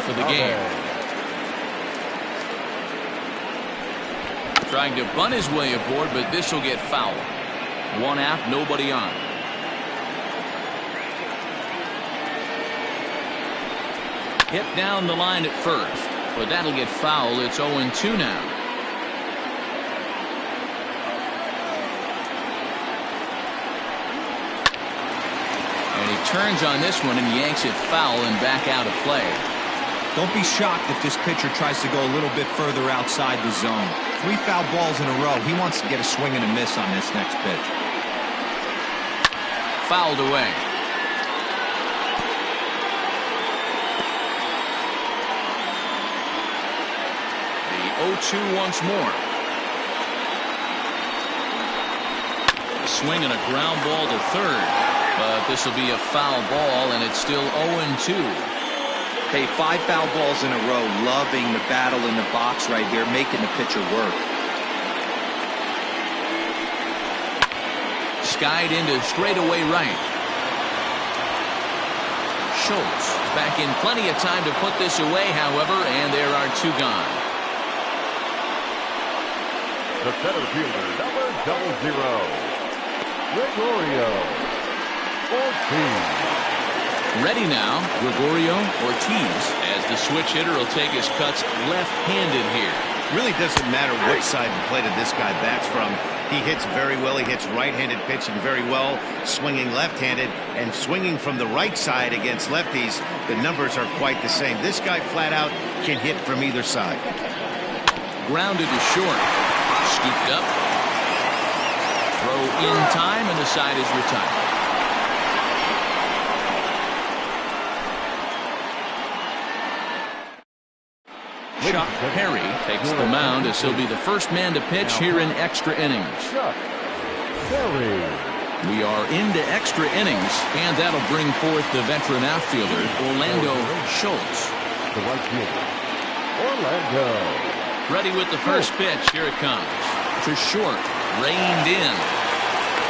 for the game. Trying to bunt his way aboard, but this will get fouled. One out, nobody on. Hit down the line at first, but that'll get fouled. It's 0-2 now. And he turns on this one and yanks it foul and back out of play. Don't be shocked if this pitcher tries to go a little bit further outside the zone. 3 foul balls in a row. He wants to get a swing and a miss on this next pitch. Fouled away. The 0-2 once more. A swing and a ground ball to third. But this will be a foul ball, and it's still 0-2. Hey, 5 foul balls in a row. Loving the battle in the box right here, making the pitcher work. Skied into straightaway right. Schultz is back in plenty of time to put this away, however, and there are 2 gone. The center fielder, number 00, Gregorio Ortiz. Ready now, Gregorio Ortiz, as the switch hitter will take his cuts left-handed here. Really doesn't matter what side of the plate this guy bats from. He hits very well. He hits right-handed pitching very well, swinging left-handed, and swinging from the right side against lefties. The numbers are quite the same. This guy flat out can hit from either side. Grounded to short. Scooped up. Throw in time, and the side is retired. Chuck Perry takes the mound as he'll be the first man to pitch here in extra innings. Chuck Perry. We are into extra innings, and that'll bring forth the veteran outfielder, Orlando Schultz. The right fielder, Orlando. Ready with the first pitch. Here it comes. To short. Reined in.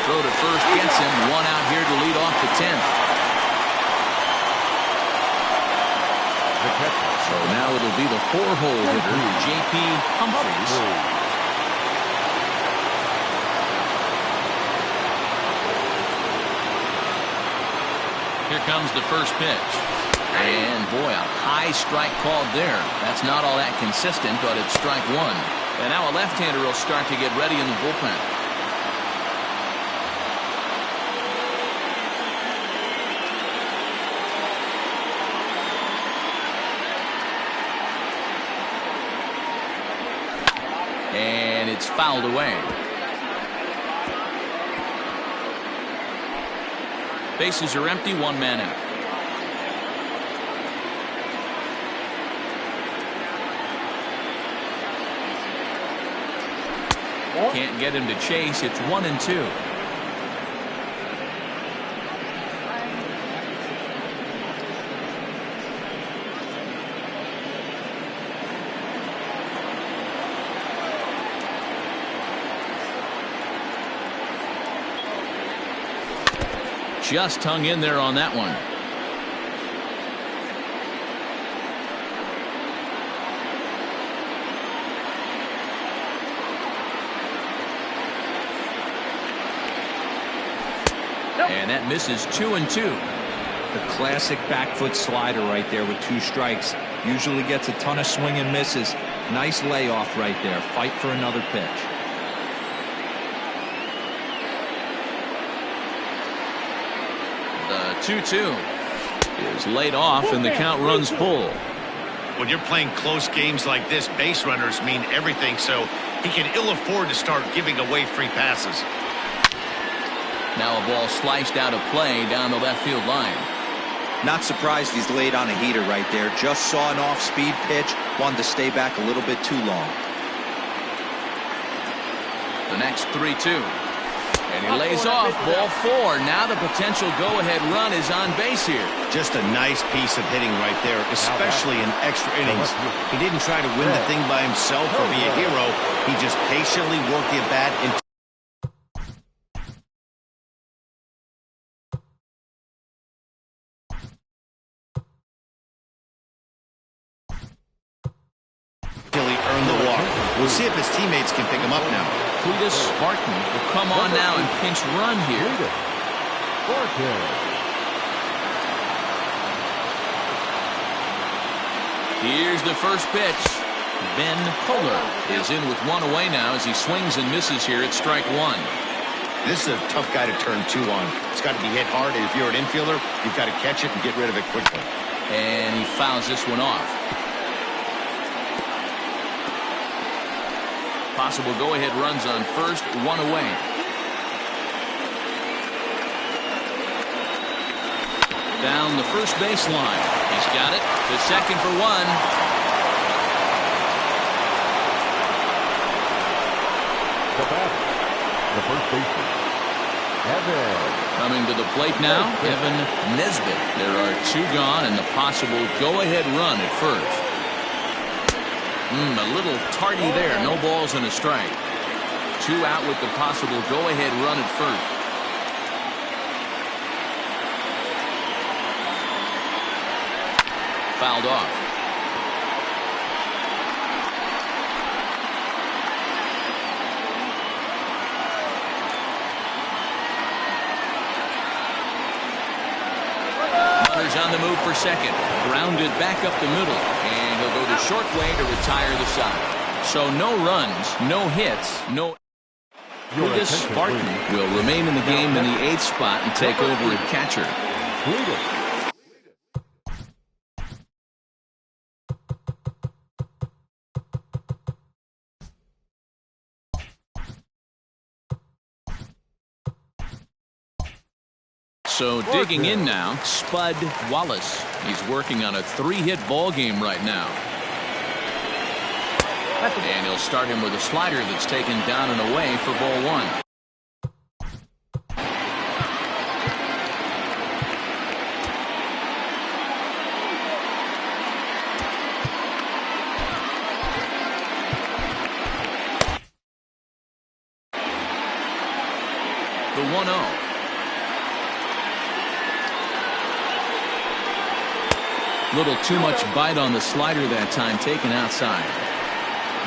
Throw to first gets him. 1 out here to lead off the 10th. The catcher. So now it'll be the 4-hole hitter, J.P. Humphries. Here comes the first pitch. And boy, a high strike called there. That's not all that consistent, but it's strike 1. And now a left-hander will start to get ready in the bullpen. And it's fouled away. Bases are empty, 1 man out. Can't get him to chase. It's 1-2. Just hung in there on that one. And that misses 2-2. The classic back foot slider right there with 2 strikes. Usually gets a ton of swing and misses. Nice layoff right there. Fight for another pitch. The 2-2 is laid off, and the count runs full. When you're playing close games like this, base runners mean everything, so he can ill afford to start giving away free passes. Now a ball sliced out of play down the left field line. Not surprised he's laid on a heater right there. Just saw an off-speed pitch. Wanted to stay back a little bit too long. The next 3-2. And he lays off. Ball 4. Now the potential go-ahead run is on base here. Just a nice piece of hitting right there, especially in extra innings. He didn't try to win the thing by himself or be a hero. He just patiently worked the at-bat and We'll see if his teammates can pick him up now. Cletus Barton will come on now and pinch run here. Here's the first pitch. Ben Kohler is in with one away now as he swings and misses here at strike one. This is a tough guy to turn two on. It's got to be hit hard, and if you're an infielder, you've got to catch it and get rid of it quickly. And he fouls this one off. Possible go-ahead runs on first, one away. Down the first baseline. He's got it. The second for one. The batter, the first baseman, Evan. Coming to the plate now, Evan Nesbitt. There are two gone and the possible go-ahead run at first. A little tardy there. No balls and a strike. Two out with the possible go-ahead run at first. Fouled off. Runner's on the move for second. Grounded back up the middle. And he'll go the short way to retire the side. So no runs, no hits, no... Cletus Barton will remain in the game in the 8th spot and take over at catcher. So digging in now, Spud Wallace. He's working on a 3-hit ball game right now. And he'll start him with a slider that's taken down and away for ball one. The 1-0. Little too much bite on the slider that time, taken outside.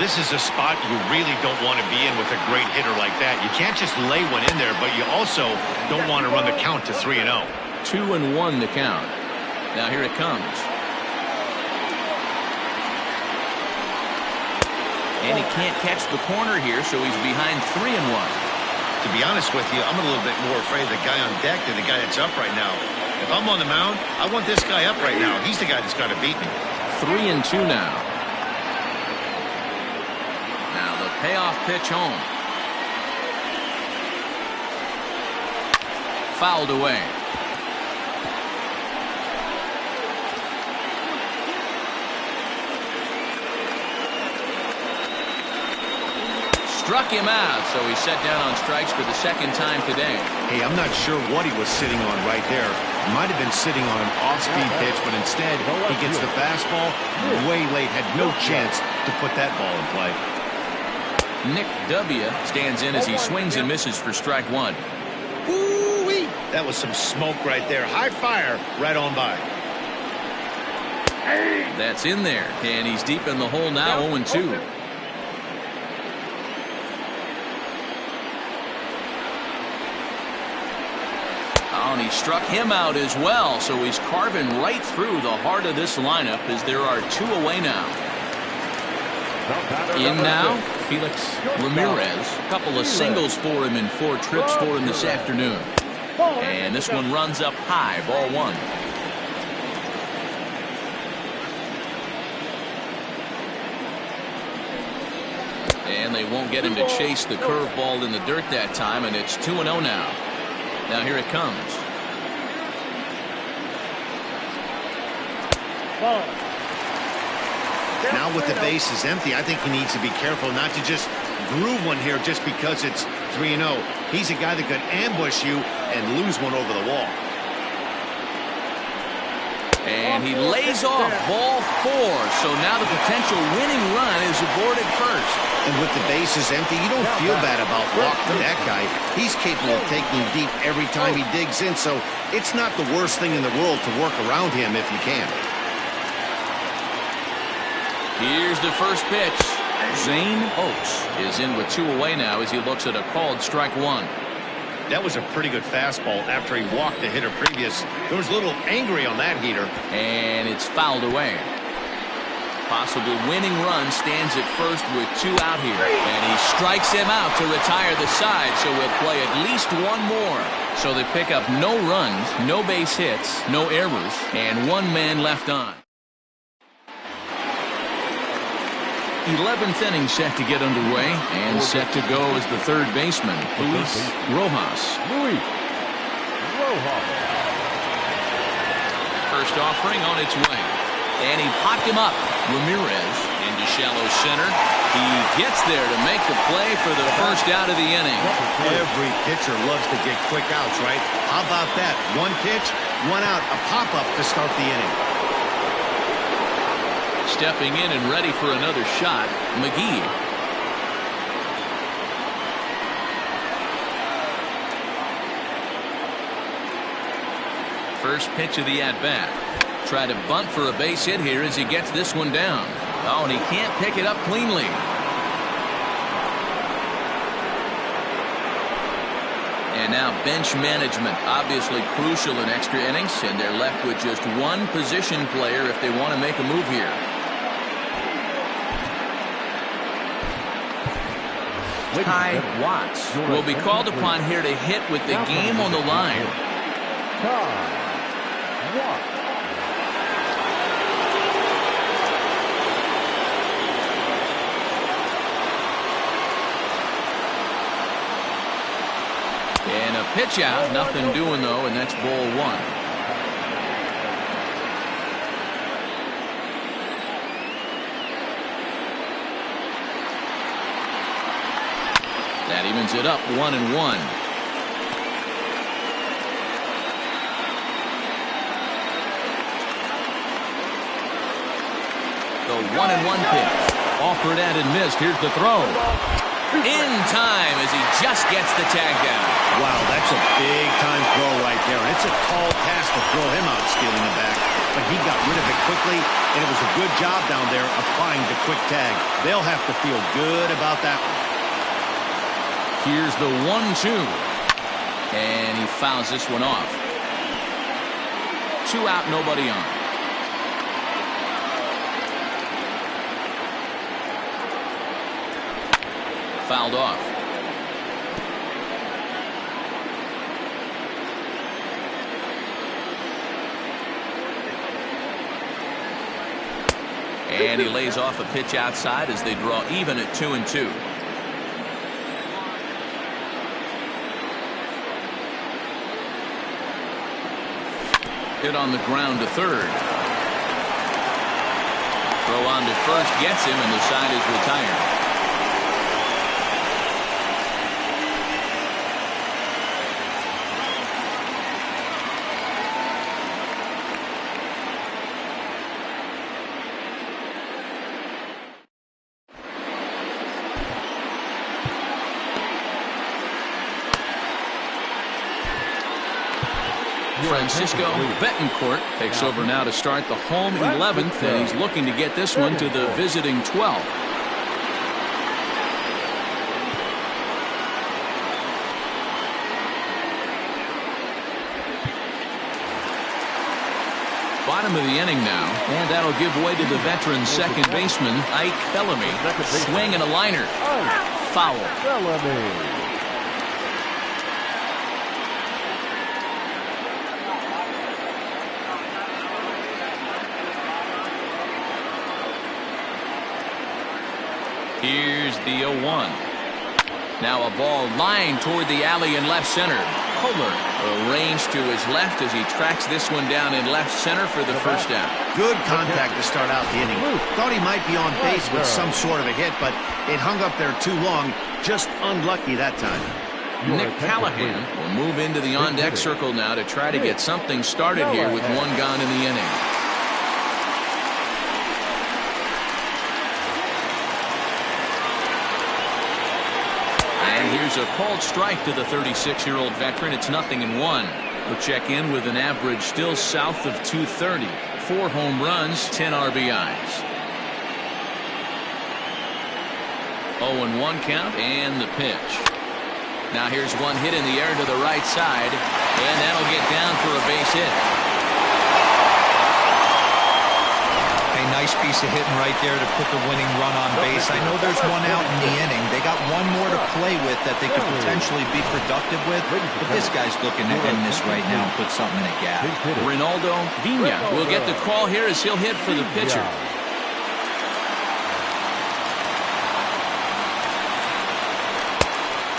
This is a spot you really don't want to be in with a great hitter like that. You can't just lay one in there, but you also don't want to run the count to 3-0. 2-1 the count. Now here it comes. And he can't catch the corner here, so he's behind 3-1. To be honest with you, I'm a little bit more afraid of the guy on deck than the guy that's up right now. If I'm on the mound, I want this guy up right now. He's the guy that's got to beat me. 3-2 now. Now the payoff pitch home. Fouled away. Struck him out, so he's set down on strikes for the second time today. Hey, I'm not sure what he was sitting on right there. He might have been sitting on an off-speed pitch, but instead he gets the fastball way late, had no chance to put that ball in play. Nick W. stands in as he swings and misses for strike one. Woo-wee! That was some smoke right there. High fire right on by. That's in there, and he's deep in the hole now, 0-2. And he struck him out as well, so he's carving right through the heart of this lineup as there are two away now. In now, Felix Ramirez. A couple of singles for him in 4 trips for him this afternoon. And this one runs up high, ball one. And they won't get him to chase the curveball in the dirt that time, and it's 2-0 now. Now here it comes. Now with the bases empty, I think he needs to be careful not to just groove one here just because it's 3-0. He's a guy that could ambush you and lose one over the wall. And he lays off ball 4. So now the potential winning run is aboard at first. And with the bases empty, you don't feel bad about walking that guy. He's capable of taking deep every time he digs in. So it's not the worst thing in the world to work around him if you can. Here's the first pitch. Zane Oaks is in with 2 away now as he looks at a called strike 1. That was a pretty good fastball after he walked the hitter previous. There was a little angry on that heater. And it's fouled away. Possible winning run stands at first with 2 out here. And he strikes him out to retire the side, so we'll play at least 1 more. So they pick up no runs, no base hits, no errors, and 1 man left on. 11th inning set to get underway, and set to go is the third baseman, Luis Rojas. First offering on its way. And he popped him up. Ramirez into shallow center. He gets there to make the play for the first out of the inning. Every pitcher loves to get quick outs, right? How about that? 1 pitch, 1 out, a pop-up to start the inning. Stepping in and ready for another shot, McGee. First pitch of the at-bat. Try to bunt for a base hit here as he gets this one down. Oh, and he can't pick it up cleanly. And now bench management, obviously crucial in extra innings, and they're left with just 1 position player if they want to make a move here. Ty Watts will be called upon here to hit with the game on the line. And a pitch out, nothing doing though, and that's ball 1. That evens it up 1-1. The 1-1 pitch. Offered and missed. Here's the throw. In time as he just gets the tag down. Wow, that's a big-time throw right there. And it's a tall task to throw him out stealing it back. But he got rid of it quickly, and it was a good job down there applying the quick tag. They'll have to feel good about that one. Here's the 1-2. And he fouls this one off. 2 out, nobody on. Fouled off. And he lays off a pitch outside as they draw even at 2-2. Hit on the ground to third. Throw on to first gets him, and the side is retired. Francisco Betancourt takes over now to start the home 11th, and he's looking to get this one to the visiting 12th. Bottom of the inning now, and that'll give way to the veteran second baseman Ike Bellamy. Swing and a liner. Foul. Here's the 0-1. Now a ball lined toward the alley in left center. Kohler arranged to his left as he tracks this one down in left center for the first out. Good contact to start out the inning. Thought he might be on base with some sort of a hit, but it hung up there too long. Just unlucky that time. Nick Callahan will move into the on-deck circle now to try to get something started here with 1 gone in the inning. Here's a called strike to the 36-year-old veteran. It's 0-1. He'll check in with an average still south of 230. 4 home runs, 10 RBIs. 0-1 count and the pitch. Now here's one hit in the air to the right side, and that'll get down for a base hit. A nice piece of hitting right there to put the winning run on base. I know there's one out in the inning. They got one more to play with that they could potentially be productive with, but this guy's looking to end this right now and put something in the gap. Ronaldo Vina will get the call here as he'll hit for the pitcher.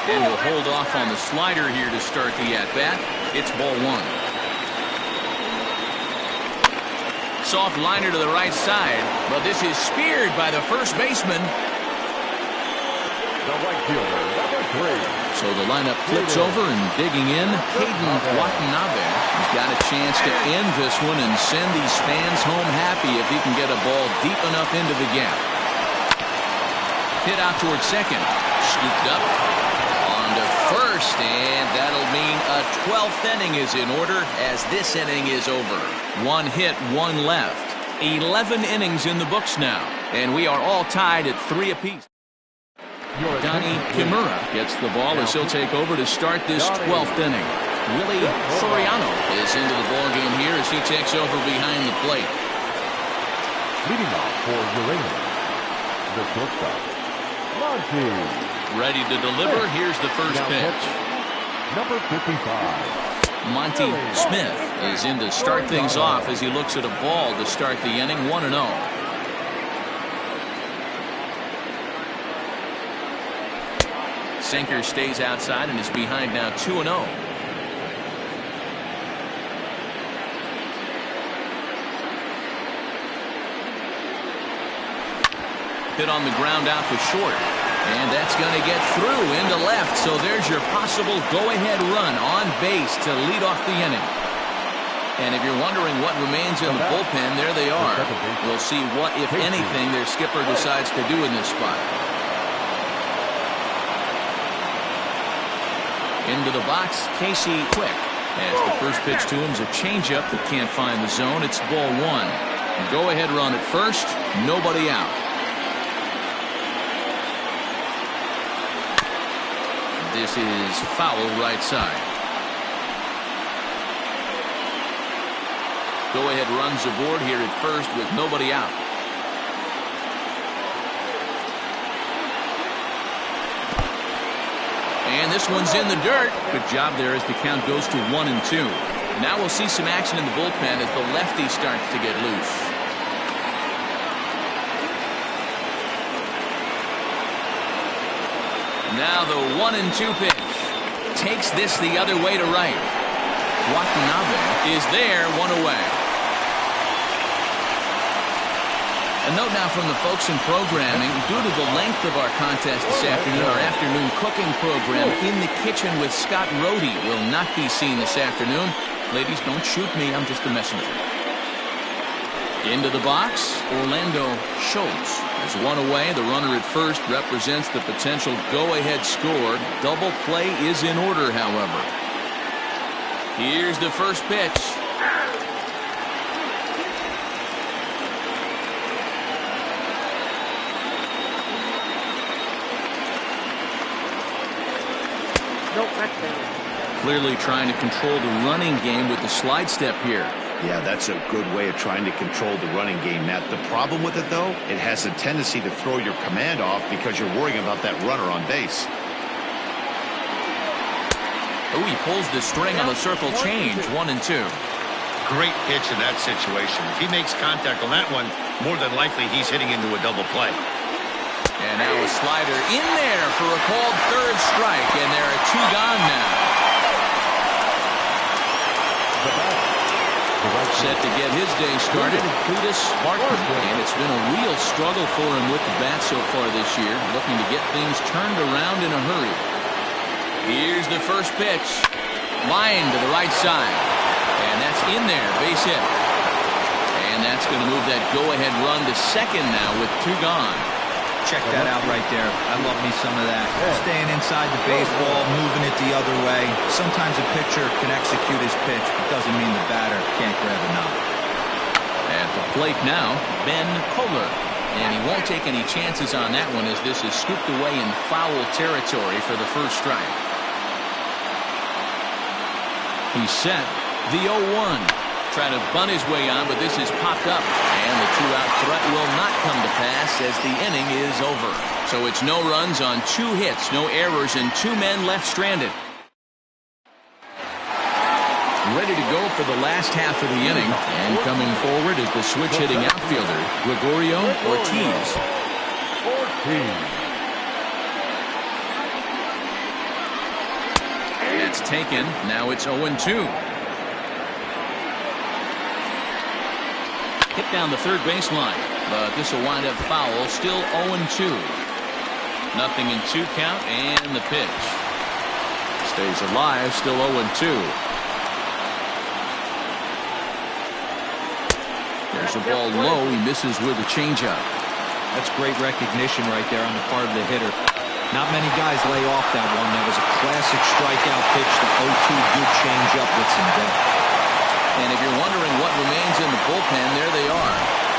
And we'll hold off on the slider here to start the at-bat. It's ball one. Soft liner to the right side, but this is speared by the first baseman. The right fielder, number 3. So the lineup flips over and digging in. Caden Watanabe has got a chance to end this one and send these fans home happy if he can get a ball deep enough into the gap. Hit out towards second. Scooped up. On to first, and that'll mean a 12th inning is in order as this inning is over. One hit, one left. 11 innings in the books now, and we are all tied at 3 apiece. Donnie Kimura gets the ball as he'll take over to start this 12th inning. Willie Soriano is into the ballgame here as he takes over behind the plate. Leading off for URG, the shortstop, Monty. Ready to deliver. Here's the first pitch. Number 55. Monty Smith is in to start things off as he looks at a ball to start the inning. 1-0. Sinker stays outside and is behind now 2-0. Hit on the ground out for short. And that's going to get through into left. So there's your possible go-ahead run on base to lead off the inning. And if you're wondering what remains in the bullpen, there they are. We'll see what, if anything, their skipper decides to do in this spot. Into the box, Casey Quick. As the first pitch to him is a changeup that can't find the zone. It's ball one. Go-ahead run at first, nobody out. This is foul right side. Go-ahead runs aboard here at first with nobody out. And this one's in the dirt. Good job there as the count goes to 1-2. Now we'll see some action in the bullpen as the lefty starts to get loose. Now the 1-2 pitch. Takes this the other way to right. Watanabe is there, one away. A note now from the folks in programming. Due to the length of our contest this afternoon, our afternoon cooking program, In the Kitchen with Scott Rohde will not be seen this afternoon. Ladies, don't shoot me. I'm just a messenger. Into the box, Orlando Schultz. There's one away. The runner at first represents the potential go-ahead score. Double play is in order, however. Here's the first pitch. Clearly trying to control the running game with the slide step here. Yeah, that's a good way of trying to control the running game, Matt. The problem with it, though, it has a tendency to throw your command off because you're worrying about that runner on base. Oh, he pulls the string on the circle change. 1-2. Great pitch in that situation. If he makes contact on that one, more than likely he's hitting into a double play. And now a slider in there for a called third strike, and there are two gone now. Set to get his day started, Cletus Barton, and it's been a real struggle for him with the bat so far this year, looking to get things turned around in a hurry. Here's the first pitch, line to the right side, and that's in there, base hit. And that's going to move that go-ahead run to second now with two gone. Check that out right there. I love me some of that. Staying inside the baseball, moving it the other way. Sometimes a pitcher can execute his pitch, but doesn't mean the batter can't grab a knob. At the plate now, Ben Kohler. And he won't take any chances on that one as this is scooped away in foul territory for the first strike. He's set. The 0-1. Trying to bunt his way on, but this is popped up. And the two-out threat will not come to pass as the inning is over. So it's no runs on 2 hits, no errors, and 2 men left stranded. Ready to go for the last half of the inning. And coming forward is the switch-hitting outfielder, Gregorio Ortiz. That's taken. Now it's 0-2. Hit down the third baseline, but this will wind up foul. Still 0-2. Nothing in 2 count, and the pitch. Stays alive, still 0-2. There's a ball low. He misses with a changeup. That's great recognition right there on the part of the hitter. Not many guys lay off that one. That was a classic strikeout pitch. The 0-2 good changeup with some depth. And if you're wondering what remains in the bullpen, there they are.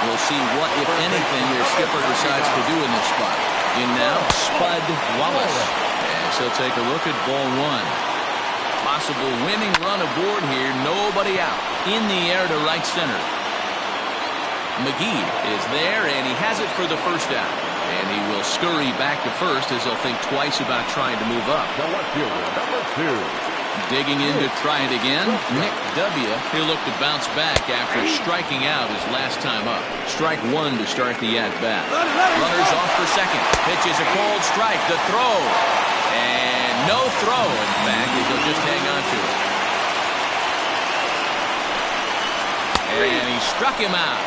We'll see what, if anything, your skipper decides to do in this spot. In now, Spud Wallace. And so take a look at ball 1. Possible winning run aboard here. Nobody out. In the air to right center. McGee is there, and he has it for the first out. And he will scurry back to first as he'll think twice about trying to move up. The left fielder, number 2. Digging in to try it again. Nick W. He'll look to bounce back after striking out his last time up. Strike 1 to start the at-bat. Runners off for second. Pitch is a cold strike. The throw. And no throw, in fact, as he'll just hang on to it. And he struck him out.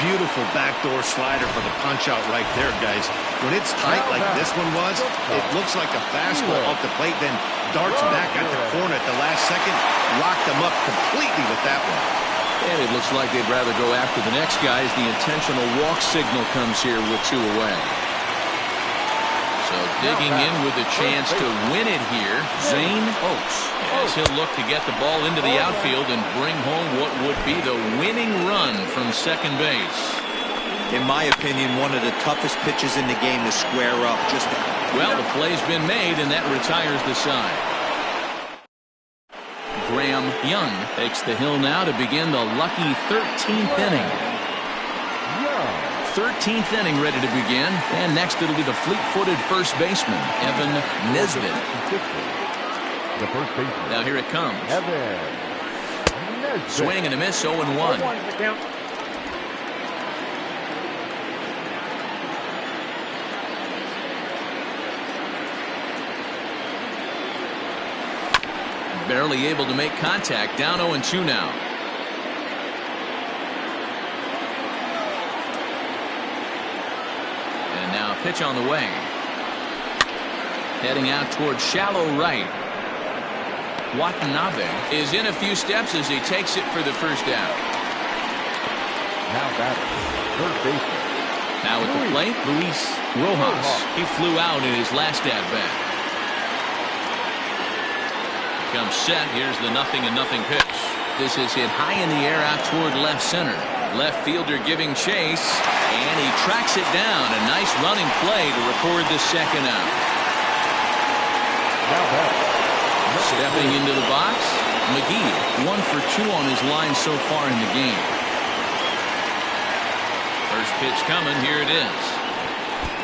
Beautiful backdoor slider for the punch out right there, guys. When it's tight like this one was, it looks like a fastball off the plate, then darts back at the corner at the last second. Locked them up completely with that one. And it looks like they'd rather go after the next guy as the intentional walk signal comes here with 2 away. So digging in with a chance to win it here, Zane Oates, as he'll look to get the ball into the outfield and bring home what would be the winning run from second base. In my opinion, one of the toughest pitches in the game to square up. Well, the play's been made, and that retires the side. Graham Young takes the hill now to begin the lucky 13th inning. 13th inning ready to begin, and next it'll be the fleet-footed first baseman, Evan Nesbitt. The first baseman. Now here it comes. Evan Nesbitt. Swing and a miss, 0-1. Barely able to make contact, down 0-2 now. And now a pitch on the way. Heading out towards shallow right. Watanabe is in a few steps as he takes it for the first out. Now batting, third baseman. Now at the plate, Luis Rojas. He flew out in his last at-bat. Comes set. Here's the 0-0 pitch. This is hit high in the air out toward left center. Left fielder giving chase, and he tracks it down. A nice running play to record the second out. Now batting. Stepping into the box, McGee, 1 for 2 on his line so far in the game. First pitch coming, here it is.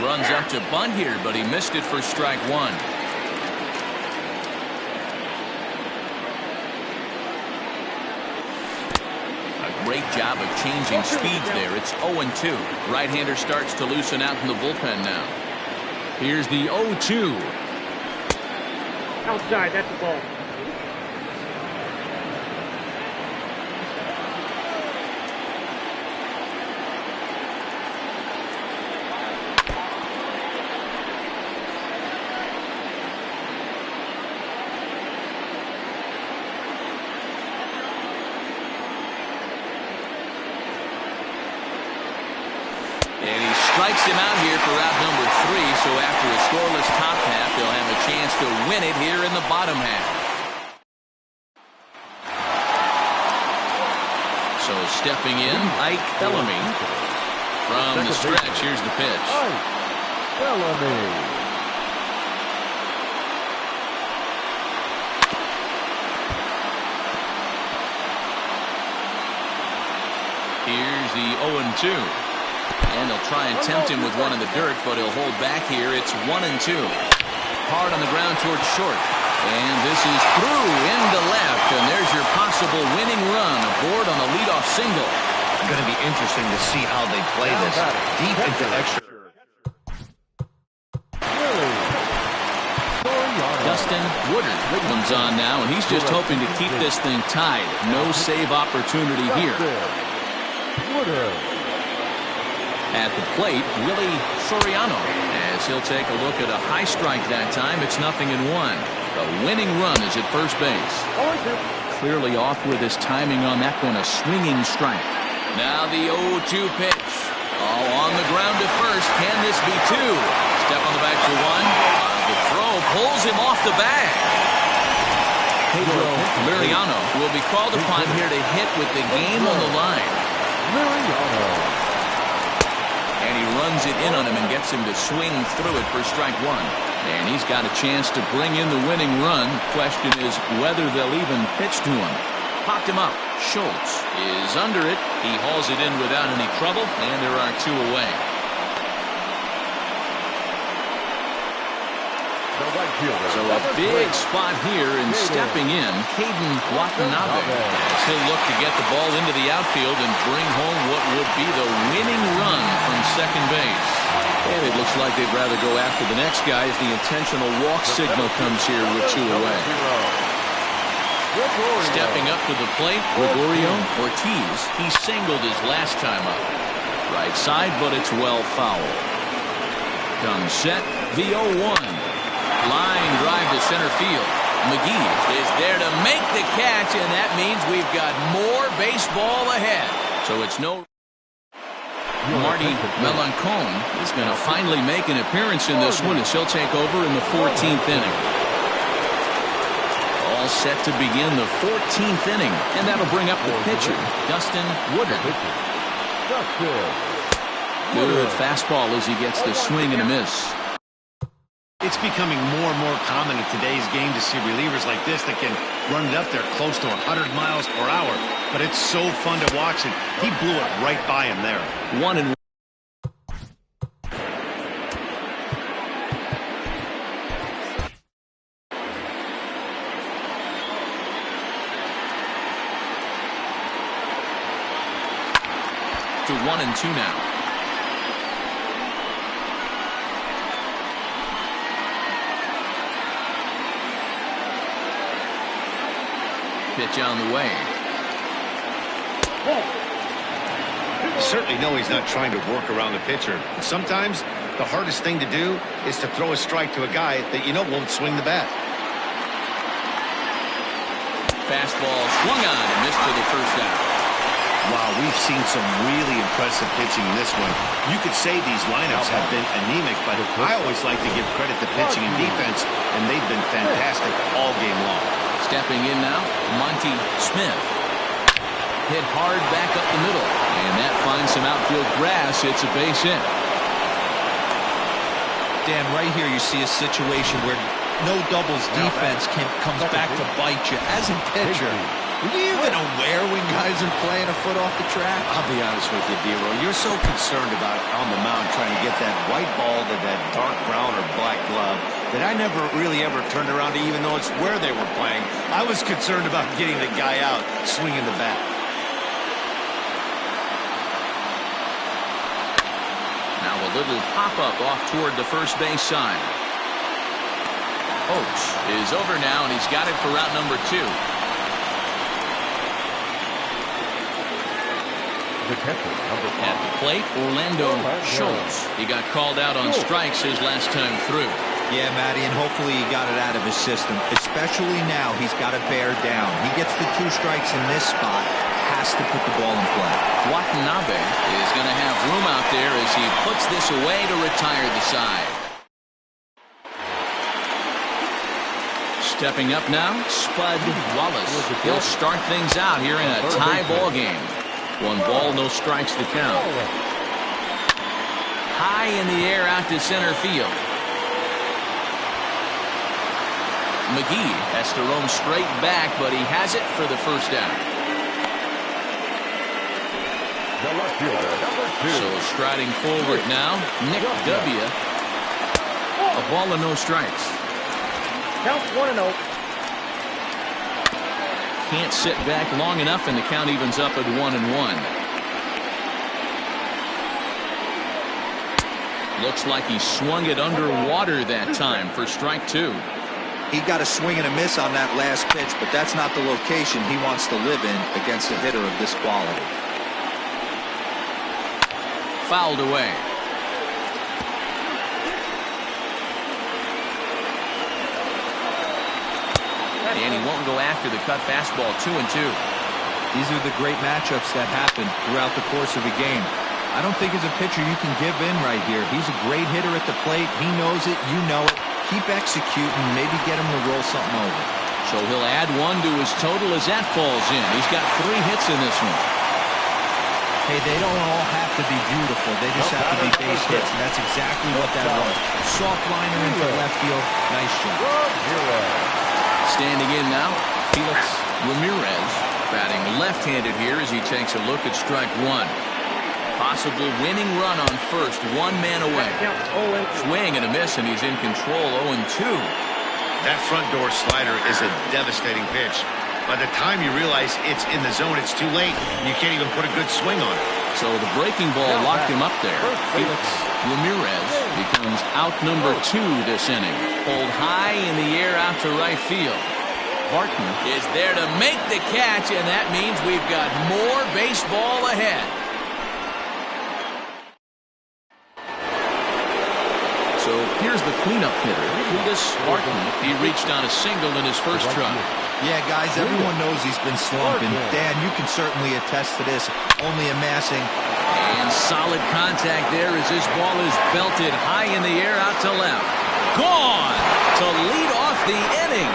Runs up to bunt here, but he missed it for strike 1. A great job of changing speeds there. It's 0-2. Right-hander starts to loosen out in the bullpen now. Here's the 0-2. Outside, that's the ball. And he strikes him out here for out number 3. So after a scoreless top half, they'll have a chance to win it here in the bottom half. So stepping in, Ike Bellamy. From the stretch, here's the pitch. Bellamy. Here's the 0-2. And they'll try and tempt him with one in the dirt, but he'll hold back here. It's 1-2. Hard on the ground towards short. And this is through into left. And there's your possible winning run aboard on the leadoff single. It's going to be interesting to see how they play this. Deep into extra. Dustin Woodard comes on now, and he's just hoping to keep this thing tied. No save opportunity here. At the plate, Willie Soriano, as he'll take a look at a high strike that time. It's 0-1. The winning run is at first base. Clearly off with his timing on that one, a swinging strike. Now the 0-2 pitch. All on the ground to first. Can this be two? Step on the back for one. The throw pulls him off the bag. Pedro Liriano will be called upon here to hit with the game on the line. And he runs it in on him and gets him to swing through it for strike one. And he's got a chance to bring in the winning run. Question is whether they'll even pitch to him. Popped him up. Schultz is under it. He hauls it in without any trouble, and there are two away. So a big spot here, and stepping in, Caden Watanabe, as he'll look to get the ball into the outfield and bring home what would be the winning run from second base. And it looks like they'd rather go after the next guy as the intentional walk signal comes here with two away. Stepping up to the plate, Gregorio Ortiz. He singled his last time up. Right side, but it's well fouled. Comes set, the 0-1. Line drive to center field. McGee is there to make the catch, and that means we've got more baseball ahead. So it's no... Marty Melancon is going to finally make an appearance in this one as he'll take over in the 14th inning. All set to begin the 14th inning, and that'll bring up the pitcher, Dustin Woodard. Good fastball as he gets the swing and a miss. It's becoming more and more common in today's game to see relievers like this that can run it up there close to 100 miles per hour. But it's so fun to watch, and he blew it right by him there. 1-1. To 1-2 now. Pitch on the way. You certainly know he's not trying to work around the pitcher. Sometimes the hardest thing to do is to throw a strike to a guy that you know won't swing the bat. Fastball swung on and missed for the first out. Wow, we've seen some really impressive pitching in this one. You could say these lineups have been anemic, but I always like to give credit to pitching and defense, and they've been fantastic all game long. Stepping in now, Monty Smith. Hit hard back up the middle, and that finds some outfield grass. It's a base hit. Dan, right here you see a situation where no doubles defense comes back to bite you. As a pitcher, are you even aware when guys are playing a foot off the track? I'll be honest with you, D-Row. You're so concerned about on the mound trying to get that white ball to that dark brown or black glove that I never really ever turned around to even notice where they were playing. I was concerned about getting the guy out, swinging the bat. Now a little pop-up off toward the first base side. Oates is over now, and he's got it for route number 2. At the plate, Orlando Schultz. He got called out on strikes his last time through. Yeah, Matty, and hopefully he got it out of his system. Especially now, he's got to bear down. He gets the 2 strikes in this spot, has to put the ball in play. Watanabe is going to have room out there as he puts this away to retire the side. Stepping up now, Spud Wallace. He'll start things out here in a tie ball game. 1 ball, no strikes to count. high in the air out to center field. McGee has to roam straight back, but he has it for the first down. The left fielder, number 2. So striding forward now, Nick W. A ball and no strikes. Count 1-0. Can't sit back long enough, and the count evens up at 1-1. Looks like he swung it underwater that time for strike 2. He got a swing and a miss on that last pitch, but that's not the location he wants to live in against a hitter of this quality. Fouled away. And he won't go after the cut fastball. 2-2. These are the great matchups that happen throughout the course of a game. I don't think as a pitcher you can give in right here. He's a great hitter at the plate. He knows it. You know it. Keep executing. Maybe get him to roll something over. So he'll add 1 to his total as that falls in. He's got 3 hits in this one. Hey, they don't all have to be beautiful. They just have to be base hits, and that's exactly what that was. Soft liner into left field. Nice job. Standing in now, Felix Ramirez, batting left-handed here as he takes a look at strike 1. Possible winning run on first, 1 man away. Swing and a miss, and he's in control. 0-2. That front door slider is a devastating pitch. By the time you realize it's in the zone, it's too late. You can't even put a good swing on it. So the breaking ball locked him up there. Felix Ramirez becomes out number 2 this inning. Pulled high in the air out to right field. Barton is there to make the catch, and that means we've got more baseball ahead. So here's the cleanup hitter, Cletus Barton. He reached on a single in his first try. Yeah, guys, everyone knows he's been slumping. Dan, you can certainly attest to this. Only amassing. And solid contact there as this ball is belted high in the air out to left. Gone to lead off the inning.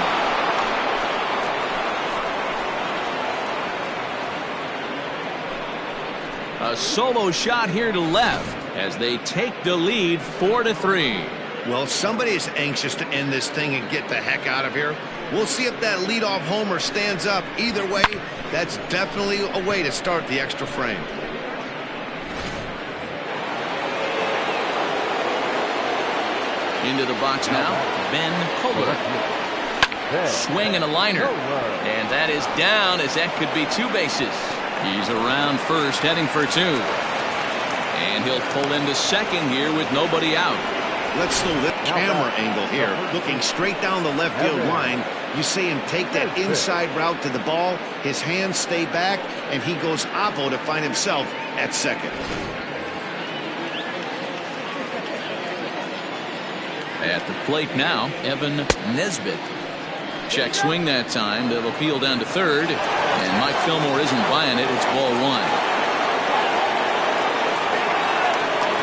A solo shot here to left as they take the lead 4-3. Well, somebody is anxious to end this thing and get the heck out of here. We'll see if that leadoff homer stands up. Either way, that's definitely a way to start the extra frame. Into the box now, Ben Kohler. Swing and a liner. And that is down as that could be 2 bases. He's around first, heading for 2. And he'll pull into second here with nobody out. Let's slow the camera angle here. Looking straight down the left field line. You see him take that inside route to the ball. His hands stay back, and he goes oppo to find himself at second. At the plate now, Evan Nesbitt. Check swing that time. They'll appeal down to third. And Mike Fillmore isn't buying it. It's ball 1.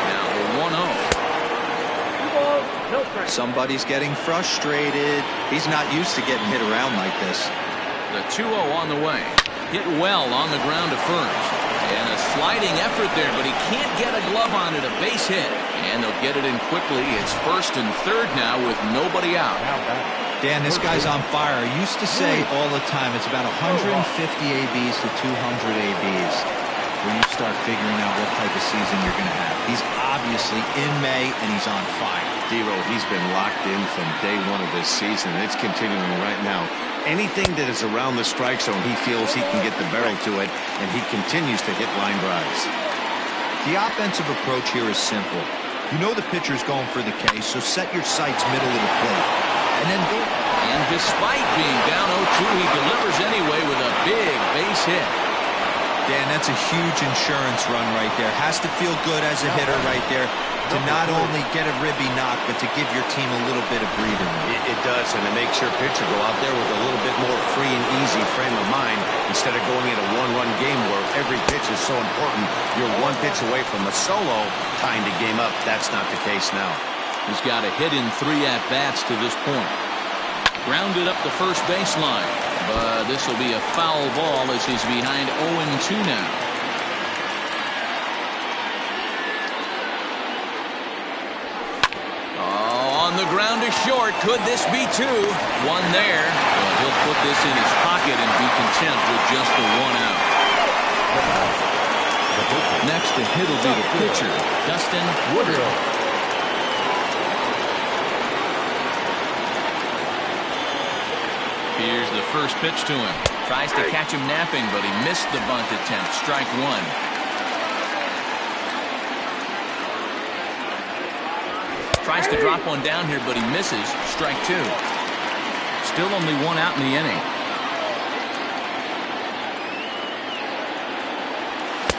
Now the 1-0. Somebody's getting frustrated. He's not used to getting hit around like this. The 2-0 on the way. Hit well on the ground to first. And a sliding effort there, but he can't get a glove on it. A base hit. And they'll get it in quickly. It's first and third now with nobody out. Dan, this guy's on fire. I used to say all the time it's about 150 ABs to 200 ABs when you start figuring out what type of season you're going to have. He's obviously in May, and he's on fire. D-Row, he's been locked in from day 1 of this season. It's continuing right now. Anything that is around the strike zone, he feels he can get the barrel to it, and he continues to hit line drives. The offensive approach here is simple. You know the pitcher's going for the K, so set your sights middle of the plate. And then go. And despite being down 0-2, he delivers anyway with a big base hit. Dan, that's a huge insurance run right there. Has to feel good as a hitter right there to not only get a ribby knock, but to give your team a little bit of breathing room. It does, and it makes your pitcher go out there with a little bit more free and easy frame of mind instead of going in a one-run game where every pitch is so important. You're 1 pitch away from a solo, tying the game up. That's not the case now. He's got a hit in 3 at-bats to this point. Grounded up the first baseline, but this will be a foul ball as he's behind 0-2 now. On the ground to short. Could this be two? One there. Well, he'll put this in his pocket and be content with just the one out. Next to hit will be the pitcher, Dustin Woodard. Here's the first pitch to him. Tries to catch him napping, but he missed the bunt attempt. Strike one. Tries to drop one down here, but he misses. Strike two. Still only one out in the inning.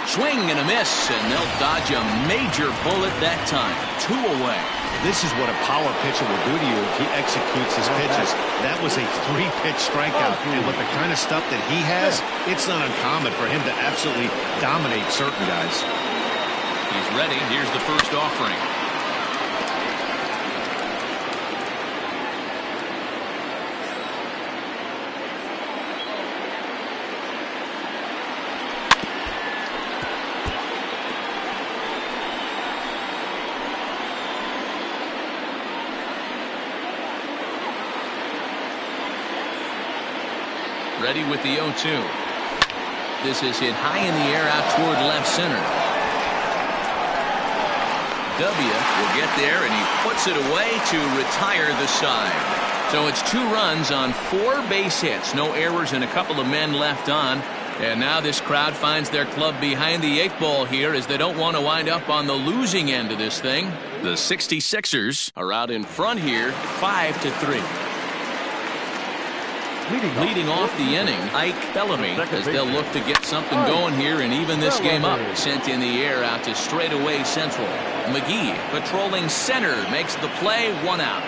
Swing and a miss, and they'll dodge a major bullet that time. 2 away. This is what a power pitcher will do to you if he executes his pitches. That was a 3-pitch strikeout, and with the kind of stuff that he has, it's not uncommon for him to absolutely dominate certain guys. He's ready. Here's the first offering. Ready with the 0-2. This is hit high in the air out toward left center. W will get there, and he puts it away to retire the side. So it's 2 runs on 4 base hits. No errors and a couple of men left on. And now this crowd finds their club behind the 8 ball here as they don't want to wind up on the losing end of this thing. The 66ers are out in front here, 5-3. Leading off the inning, Ike Bellamy, as they'll look to get something going here and even this game up. Sent in the air out to straightaway central. McGee, patrolling center, makes the play. 1 out.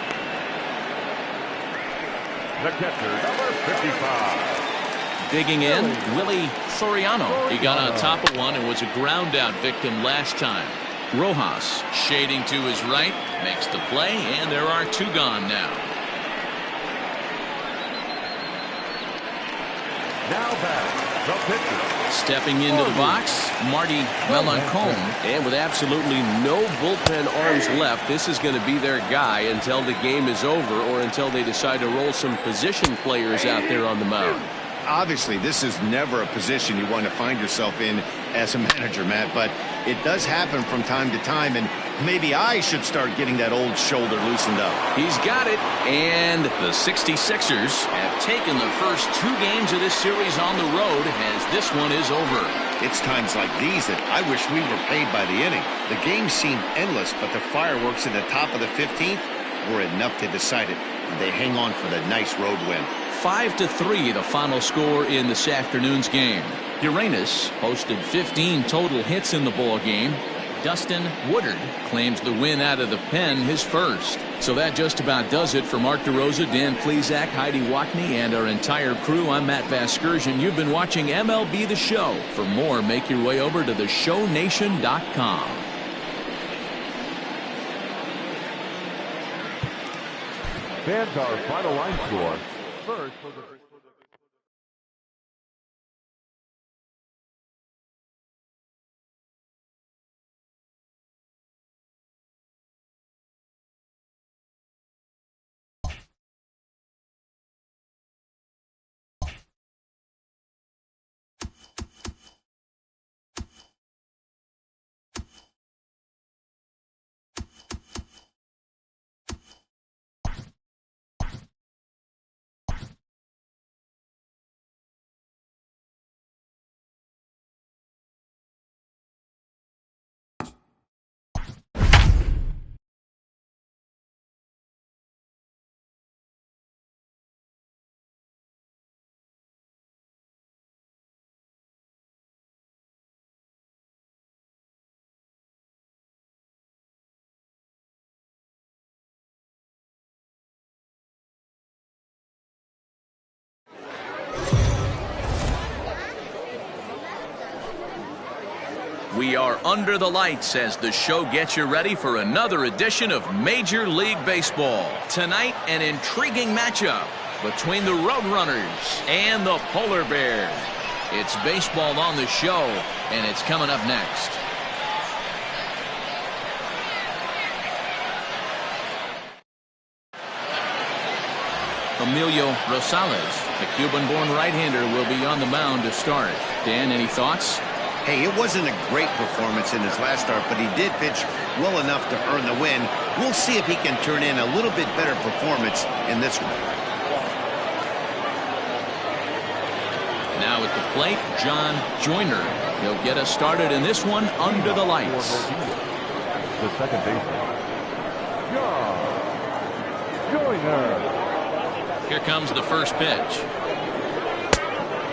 The catcher, number 55. Digging in, Willie Soriano. He got on top of one and was a ground out victim last time. Rojas, shading to his right, makes the play, and there are 2 gone now. Now back, the pitcher. Stepping into the box, Marty Melancon. And with absolutely no bullpen arms left, this is going to be their guy until the game is over or until they decide to roll some position players out there on the mound. Obviously, this is never a position you want to find yourself in as a manager, Matt, but it does happen from time to time, and maybe I should start getting that old shoulder loosened up. He's got it, and the 66ers have taken the first 2 games of this series on the road as this one is over. It's times like these that I wish we were paid by the inning. The game seemed endless, but the fireworks at the top of the 15th were enough to decide it. They hang on for the nice road win. 5-3 the final score in this afternoon's game. Uranus posted 15 total hits in the ball game. Dustin Woodard claims the win out of the pen, his first. So that just about does it for Mark DeRosa, Dan Plesac, Heidi Watney, and our entire crew. I'm Matt Vasgersian. You've been watching MLB The Show. For more, make your way over to theshownation.com. Fans, our final line score. First for the We are under the lights as the show gets you ready for another edition of Major League Baseball. Tonight, an intriguing matchup between the Roadrunners and the Polar Bears. It's baseball on the show, and it's coming up next. Emilio Rosales. The Cuban-born right-hander will be on the mound to start. Dan, any thoughts? Hey, it wasn't a great performance in his last start, but he did pitch well enough to earn the win. We'll see if he can turn in a little bit better performance in this one. Now at the plate, John Joyner. He'll get us started in this one under the lights. The second baseman, John Joyner. Here comes the first pitch.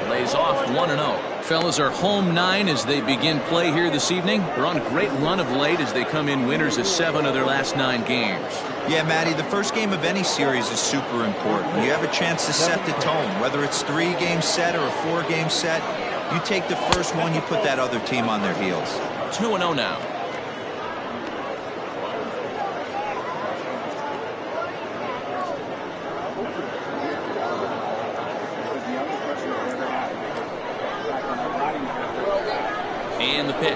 Lays off 1-0. Fellas are home 9 as they begin play here this evening. They're on a great run of late as they come in winners of 7 of their last 9 games. Yeah, Matty, the first game of any series is super important. You have a chance to set the tone, whether it's 3-game set or a 4-game set. You take the first one, you put that other team on their heels. 2-0 now. And the pitch.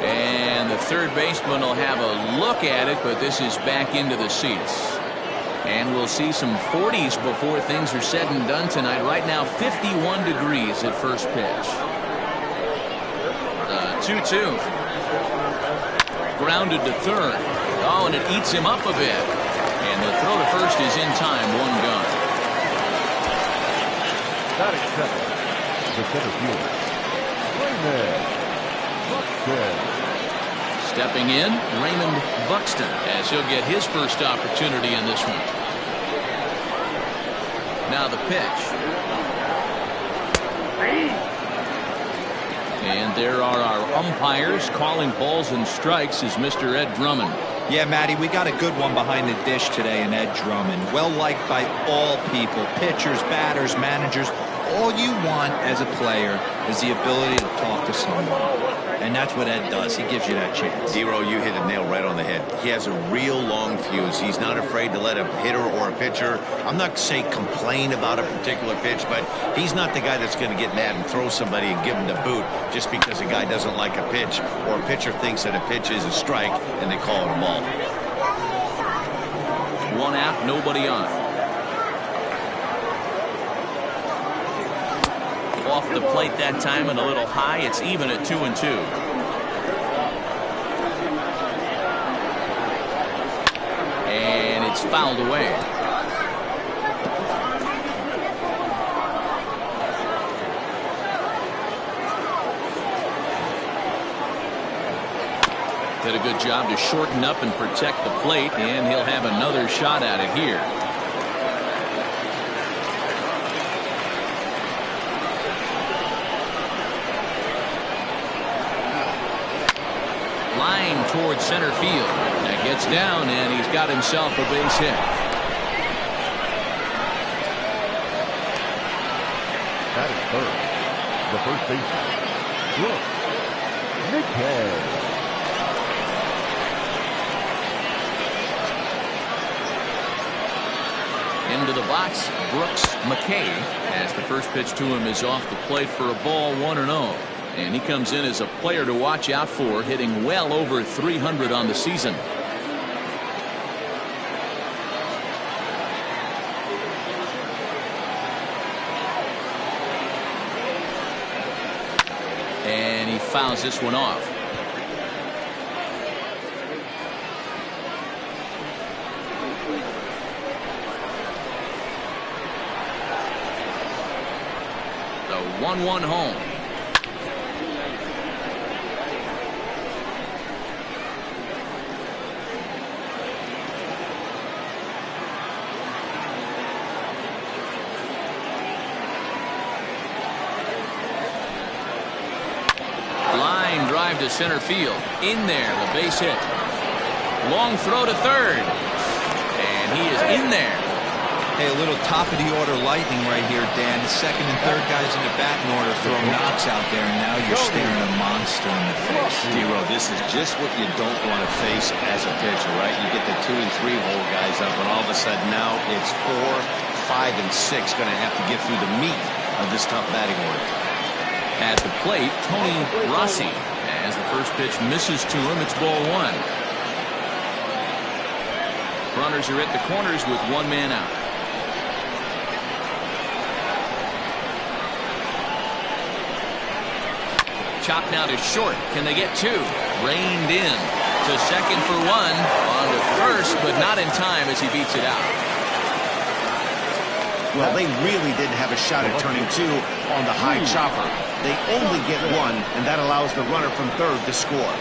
And the third baseman will have a look at it, but this is back into the seats. And we'll see some 40s before things are said and done tonight. Right now, 51 degrees at first pitch. 2-2. Grounded to third. Oh, and it eats him up a bit. And the throw to first is in time. 1 gone. Batting second, the center fielder, Raymond Buxton. Stepping in, Raymond Buxton, as he'll get his first opportunity in this one. Now the pitch. And there are our umpires calling balls and strikes is Mr. Ed Drummond. Yeah, Matty, we got a good one behind the dish today in Ed Drummond. Well liked by all people, pitchers, batters, managers. All you want as a player is the ability to talk to someone. And that's what Ed does. He gives you that chance. Zero, you hit a nail right on the head. He has a real long fuse. He's not afraid to let a hitter or a pitcher, I'm not saying complain about a particular pitch, but he's not the guy that's going to get mad and throw somebody and give him the boot just because a guy doesn't like a pitch or a pitcher thinks that a pitch is a strike and they call it a ball. 1 out, nobody on. Off the plate that time and a little high. It's even at 2-2. And it's fouled away. Did a good job to shorten up and protect the plate, and he'll have another shot at it here. Line towards center field. That gets down, and he's got himself a base hit. That is third, the first baseman, Brooks McKay. Into the box, Brooks McKay, as the first pitch to him is off the plate for a ball, 1-0. And he comes in as a player to watch out for, hitting well over 300 on the season. And he fouls this one off. The 1-1 home. Line drive to center field. In there, the base hit. Long throw to third. And he is in there. Hey, a little top-of-the-order lightning right here, Dan. The second and third guys in the batting order throwing knocks out there, and now you're staring a monster in the face. D-Row, this is just what you don't want to face as a pitcher, right? You get the 2 and 3 hole guys up, and all of a sudden now it's 4, 5, and 6 going to have to get through the meat of this tough batting order. At the plate, Tony Rossi. As the first pitch misses to him, it's ball 1. Runners are at the corners with 1 man out. Chop now to short. Can they get 2? Reined in to second for 1. On to first, but not in time as he beats it out. Well, they really didn't have a shot at turning 2 on the high chopper. They only get 1, and that allows the runner from third to score.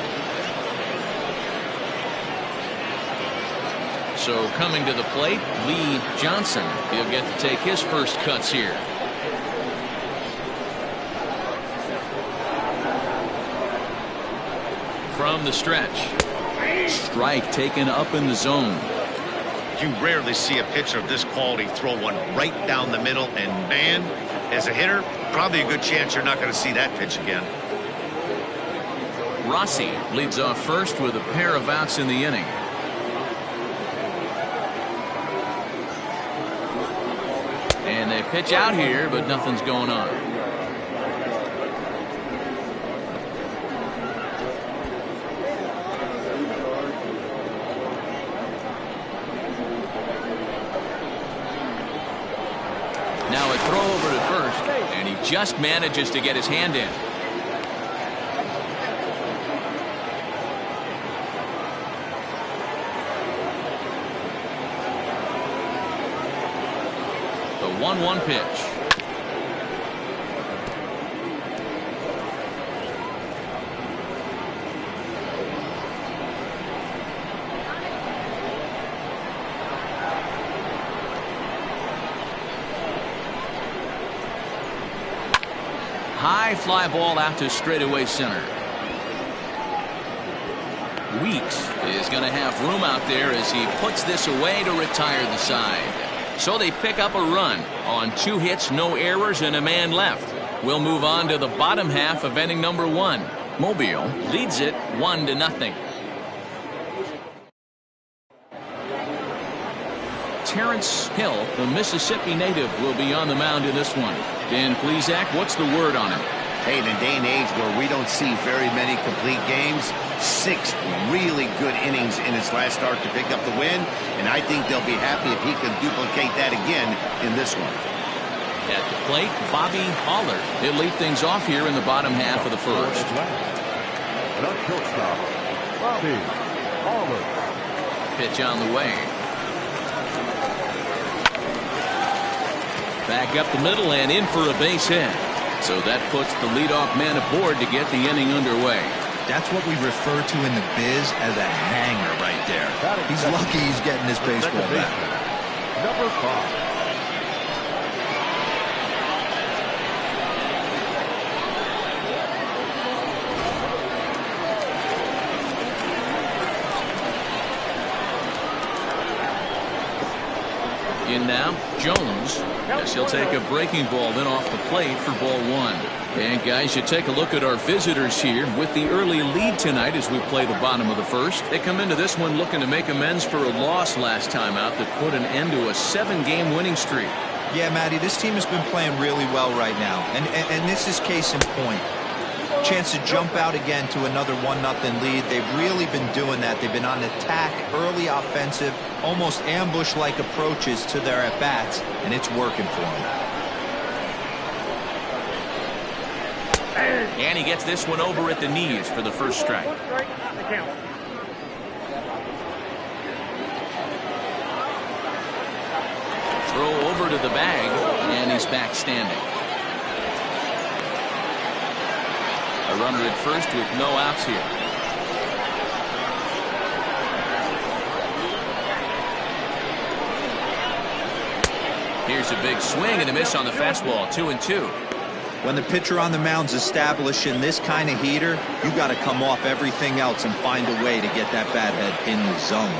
So coming to the plate, Lee Johnson. He'll get to take his first cuts here. From the stretch. Strike taken up in the zone. You rarely see a pitcher of this quality throw one right down the middle, and man, as a hitter, probably a good chance you're not going to see that pitch again. Rossi leads off first with a pair of outs in the inning. And they pitch out here, but nothing's going on. Now a throw over to first, and he just manages to get his hand in. The 1-1 pitch. High fly ball out to straightaway center. Weeks is going to have room out there as he puts this away to retire the side. So they pick up a run on 2 hits, no errors, and a man left. We'll move on to the bottom half of inning number 1. Mobile leads it 1-0. Terrence Hill, the Mississippi native, will be on the mound in this one. Dan Plesac, what's the word on him? Hey, in a day and age where we don't see very many complete games, 6 really good innings in his last start to pick up the win, and I think they'll be happy if he can duplicate that again in this one. At the plate, Bobby Haller. He'll lead things off here in the bottom half of the first. The shortstop, Bobby Haller. Pitch on the way. Back up the middle and in for a base hit. So that puts the leadoff man aboard to get the inning underway. That's what we refer to in the biz as a hanger right there. He's lucky he's getting this baseball back. Number 5. In now, Jones, as he'll take a breaking ball then off the plate for ball 1. And guys, you take a look at our visitors here with the early lead tonight as we play the bottom of the first. They come into this one looking to make amends for a loss last time out that put an end to a 7-game winning streak. Yeah, Matty, this team has been playing really well right now, and this is case in point. Chance to jump out again to another 1-0 lead. They've really been doing that. They've been on attack, early offensive, almost ambush-like approaches to their at-bats, and it's working for them. And he gets this one over at the knees for the first strike. Throw over to the bag, and he's back standing. A runner at first with no outs here. Here's a big swing and a miss on the fastball. 2-2. When the pitcher on the mound's establishing this kind of heater, you got to come off everything else and find a way to get that bat head in the zone.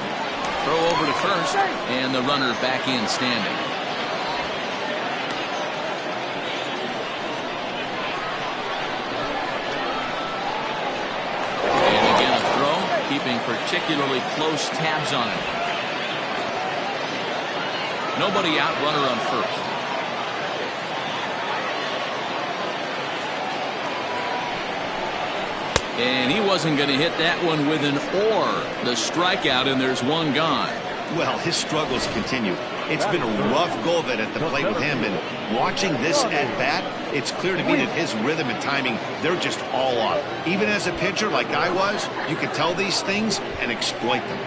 Throw over to first, and the runner back in standing. keeping particularly close tabs on him. Nobody out, runner on first. And he wasn't going to hit that one with an or. The strikeout, and there's one gone. Well, his struggles continue. It's been a rough go of it at the plate with him, and watching this at bat, it's clear to me that his rhythm and timing, they're just all off. Even as a pitcher like I was, you could tell these things and exploit them.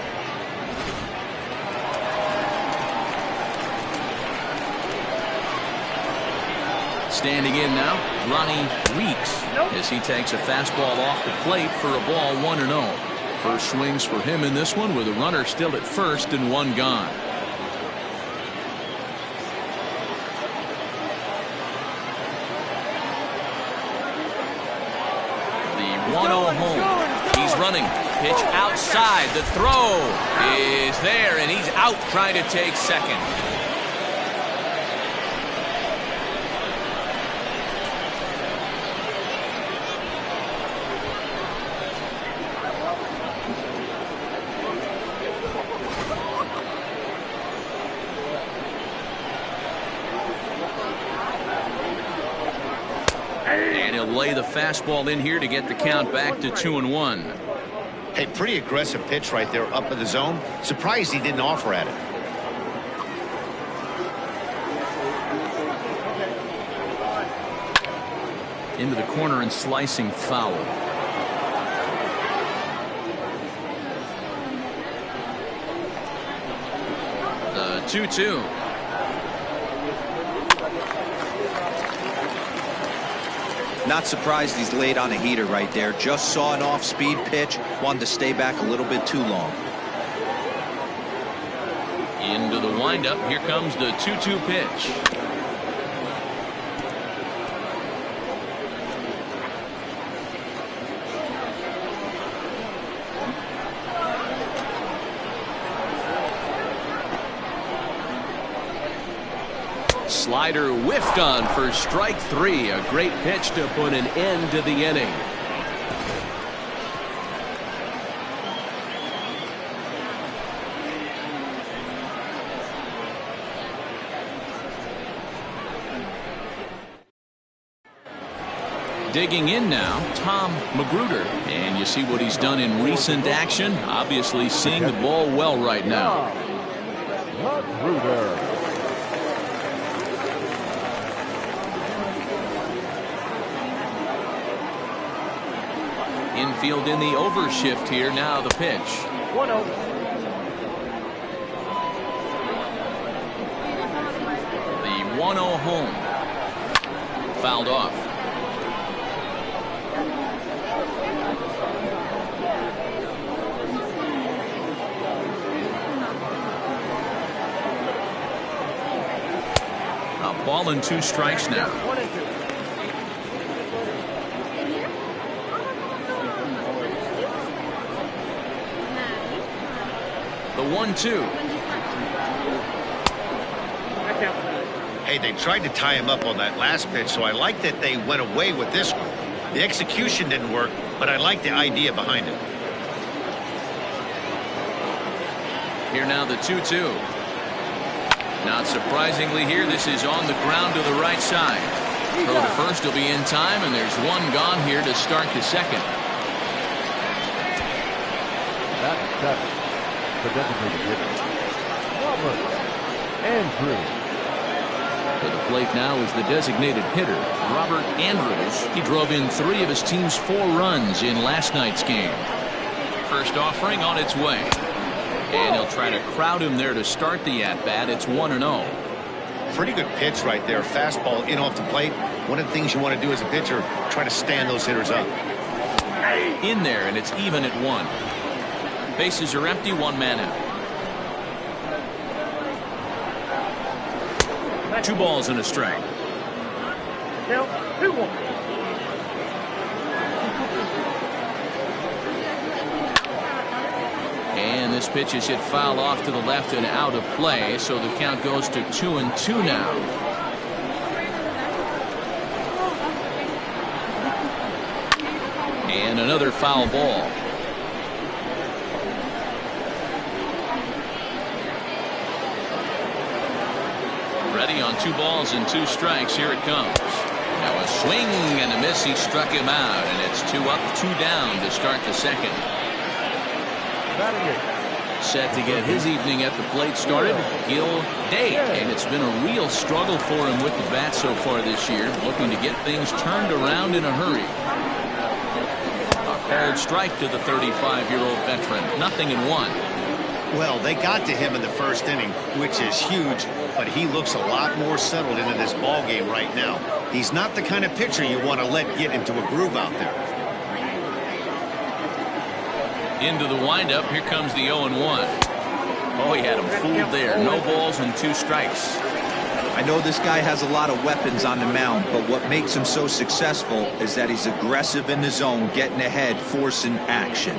Standing in now, Ronnie Weeks, as he takes a fastball off the plate for a ball 1-0. First swings for him in this one with a runner still at first and one gone. The 1-0 home. He's running. Pitch outside. The throw is there, and he's out trying to take second. And he'll lay the fastball in here to get the count back to 2-1. Hey, pretty aggressive pitch right there up in the zone. Surprised he didn't offer at it. Into the corner and slicing foul. The 2-2. Not surprised he's laid on a heater right there. Just saw an off-speed pitch. Wanted to stay back a little bit too long. Into the windup. Here comes the 2-2 pitch. Slider whiffed on for strike three. A great pitch to put an end to the inning. Digging in now, Tom Magruder. And you see what he's done in recent action. Obviously seeing the ball well right now. Magruder. Infield in the overshift here. Now the pitch. 1-0. The 1-0 home. Fouled off. A ball and 2 strikes now. 1-2. The 1-2. Hey, they tried to tie him up on that last pitch, so I like that they went away with this one. The execution didn't work, but I like the idea behind it. Here now the 2-2. Not surprisingly here, this is on the ground to the right side. Throw to first will be in time, and there's one gone here to start the second. That's 7. The designated hitter, Robert Andrews. To the plate now is the designated hitter, Robert Andrews. He drove in 3 of his team's 4 runs in last night's game. First offering on its way. And he'll try to crowd him there to start the at-bat. It's 1-0. Pretty good pitch right there. Fastball in off the plate. One of the things you want to do as a pitcher, try to stand those hitters up. In there, and it's even at 1. Bases are empty, 1 man out. 2 balls and a strike. Count 2-1. And this pitch is hit foul off to the left and out of play, so the count goes to 2-2 now. And another foul ball. ready on 2 balls and 2 strikes. Here it comes. Now a swing and a miss. He struck him out, and it's 2 up, 2 down to start the second. Set to get his evening at the plate started, Gil Day, and it's been a real struggle for him with the bat so far this year, looking to get things turned around in a hurry. A called strike to the 35-year-old veteran. 0-1. Well, they got to him in the first inning, which is huge, but he looks a lot more settled into this ball game right now. He's not the kind of pitcher you want to let get into a groove out there. Into the windup. Here comes the 0-1. Oh, he had him fooled there. No balls and 2 strikes. I know this guy has a lot of weapons on the mound, but what makes him so successful is that he's aggressive in the zone, getting ahead, forcing action.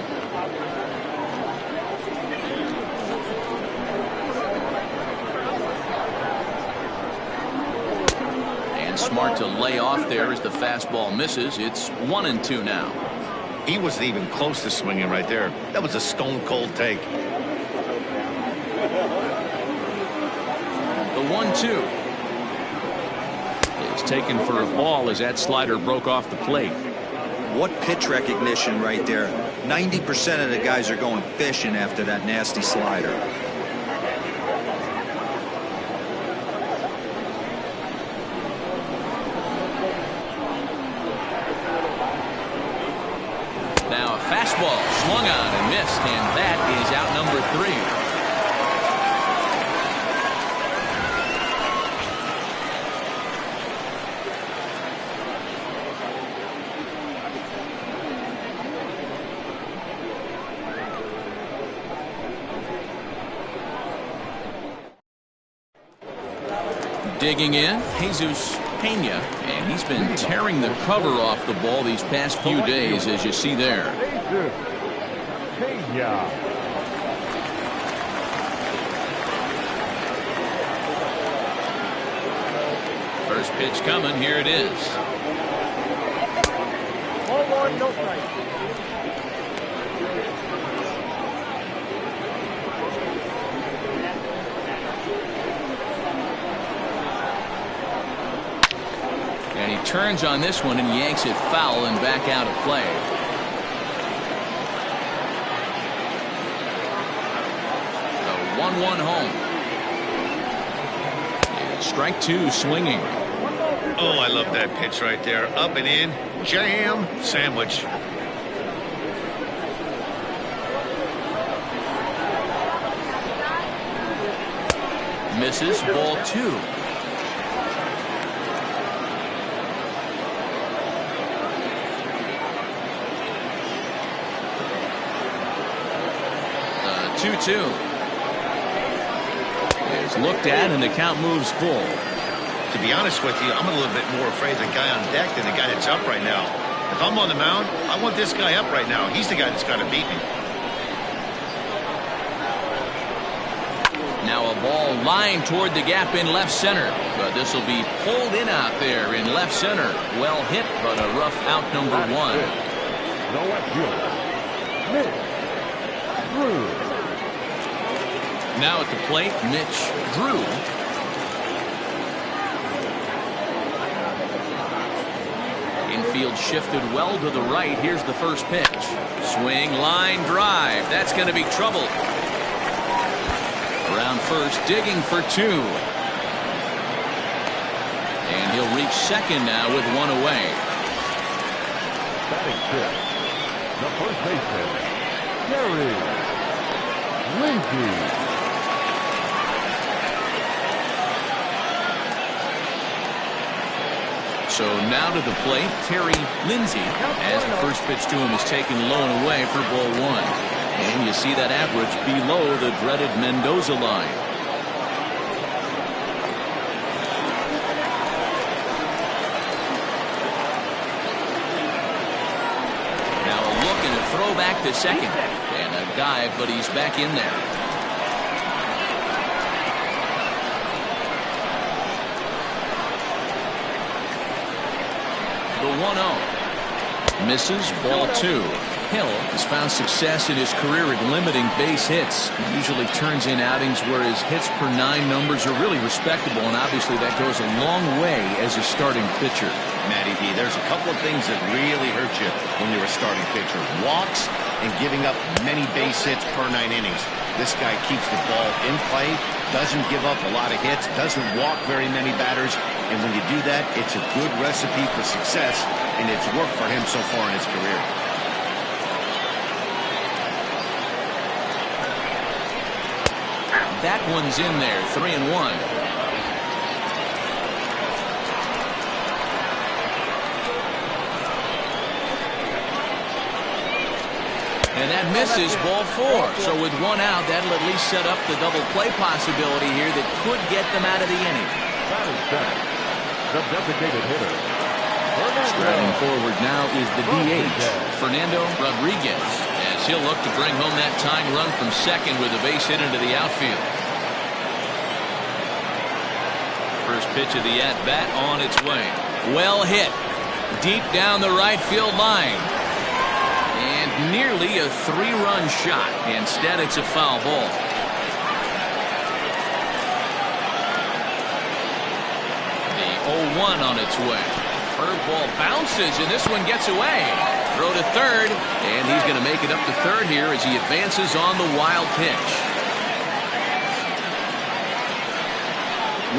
Smart to lay off there as the fastball misses. It's 1-2 now. He wasn't even close to swinging right there. That was a stone-cold take. The 1-2 is taken for a ball as that slider broke off the plate. What pitch recognition right there. 90% of the guys are going fishing after that nasty slider. Now a fastball swung on and missed, and that is out number 3. Digging in, Jesus Pena, and he's been tearing the cover off the ball these past few days, as you see there. First pitch coming, here it is. 1-1, no strike. And he turns on this one and yanks it foul and back out of play. The 1-1 home. And strike 2 swinging. Oh, I love that pitch right there. Up and in, jam, sandwich. Misses, ball 2. The 2-2 is looked at, and the count moves full. To be honest with you, I'm a little bit more afraid of the guy on deck than the guy that's up right now. If I'm on the mound, I want this guy up right now. He's the guy that's got to beat me. Now a ball lined toward the gap in left center, but this will be pulled in out there in left center. Well hit, but a rough out number 1. The left fielder, Mitch Drew. Now at the plate, Mitch Drew. Infield shifted well to the right. Here's the first pitch. Swing, line, drive. That's going to be trouble. Around first, digging for 2. And he'll reach second now with 1 away. Batting fifth, the first baseman, Gary Lindsey. So now to the plate, Terry Lindsey, as the first pitch to him is taken low and away for ball 1. And you see that average below the dreaded Mendoza line. Now a look and a throw back to second. And a dive, but he's back in there. The 1-0. Misses, ball 2. Hill has found success in his career at limiting base hits. He usually turns in outings where his hits per 9 numbers are really respectable, and obviously that goes a long way as a starting pitcher. Matty B, there's a couple of things that really hurt you when you're a starting pitcher. Walks and giving up many base hits per 9 innings. This guy keeps the ball in play, doesn't give up a lot of hits, doesn't walk very many batters, and when you do that, it's a good recipe for success, and it's worked for him so far in his career. That one's in there, 3-1. And that misses, ball 4. So with 1 out, that'll at least set up the double play possibility here that could get them out of the inning. That is set. The designated hitter. Striding forward now is the DH, Fernando Rodriguez, as he'll look to bring home that tying run from second with a base hit into the outfield. First pitch of the at-bat on its way. Well hit. Deep down the right field line. And nearly a 3-run shot. Instead, it's a foul ball. The 0-1 on its way. Curveball bounces, and this one gets away. Throw to third, and he's going to make it up to third here as he advances on the wild pitch.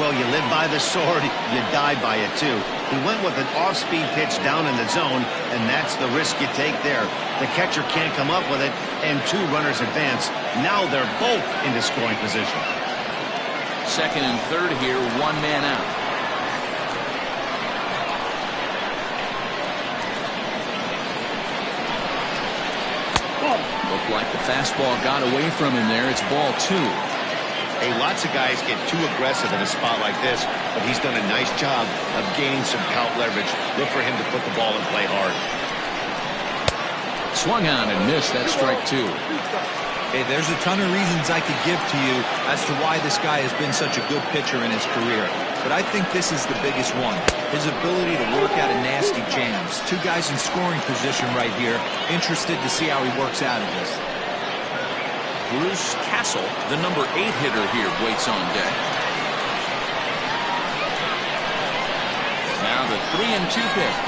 Well, you live by the sword, you die by it too. He went with an off-speed pitch down in the zone, and that's the risk you take there. The catcher can't come up with it, and 2 runners advance. Now they're both into scoring position. Second and third here, 1 man out. Looked like the fastball got away from him there. It's ball 2. Hey, lots of guys get too aggressive in a spot like this, but he's done a nice job of gaining some count leverage. Look for him to put the ball in play hard. Swung on and missed. That strike 2. Hey, there's a ton of reasons I could give to you as to why this guy has been such a good pitcher in his career. But I think this is the biggest one. His ability to work out of nasty jams. 2 guys in scoring position right here. Interested to see how he works out of this. Bruce Castle, the number 8 hitter here, waits on deck. Now the 3-2 pitch.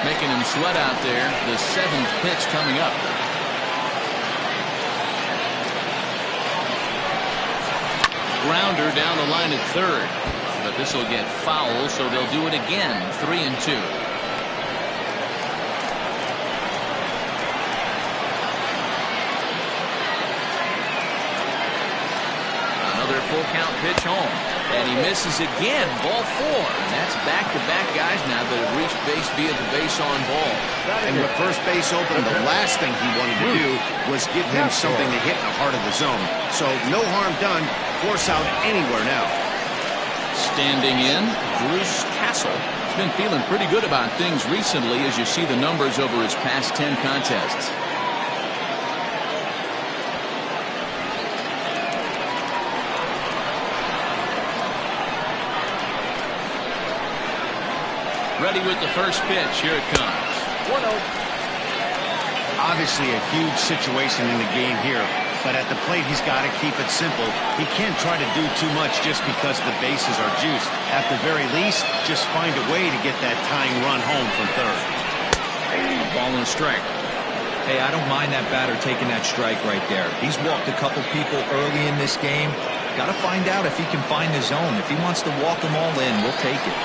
Making him sweat out there. The 7th pitch coming up. Grounder down the line at third. But this will get foul, so they'll do it again. 3-2. Another full count pitch home. And he misses again. Ball 4. And that's back-to-back guys now that have reached base via the base on ball. And with first base open, the last thing he wanted to do was give him something to hit in the heart of the zone. So no harm done. Force out anywhere now. Standing in, Bruce Castle. He's been feeling pretty good about things recently as you see the numbers over his past 10 contests. Ready with the first pitch. Here it comes. 1-0. Obviously a huge situation in the game here, but at the plate he's got to keep it simple. He can't try to do too much just because the bases are juiced. At the very least, just find a way to get that tying run home from third. Ball and a strike. Hey, I don't mind that batter taking that strike right there. He's walked a couple people early in this game. Got to find out if he can find his zone. If he wants to walk them all in, we'll take it.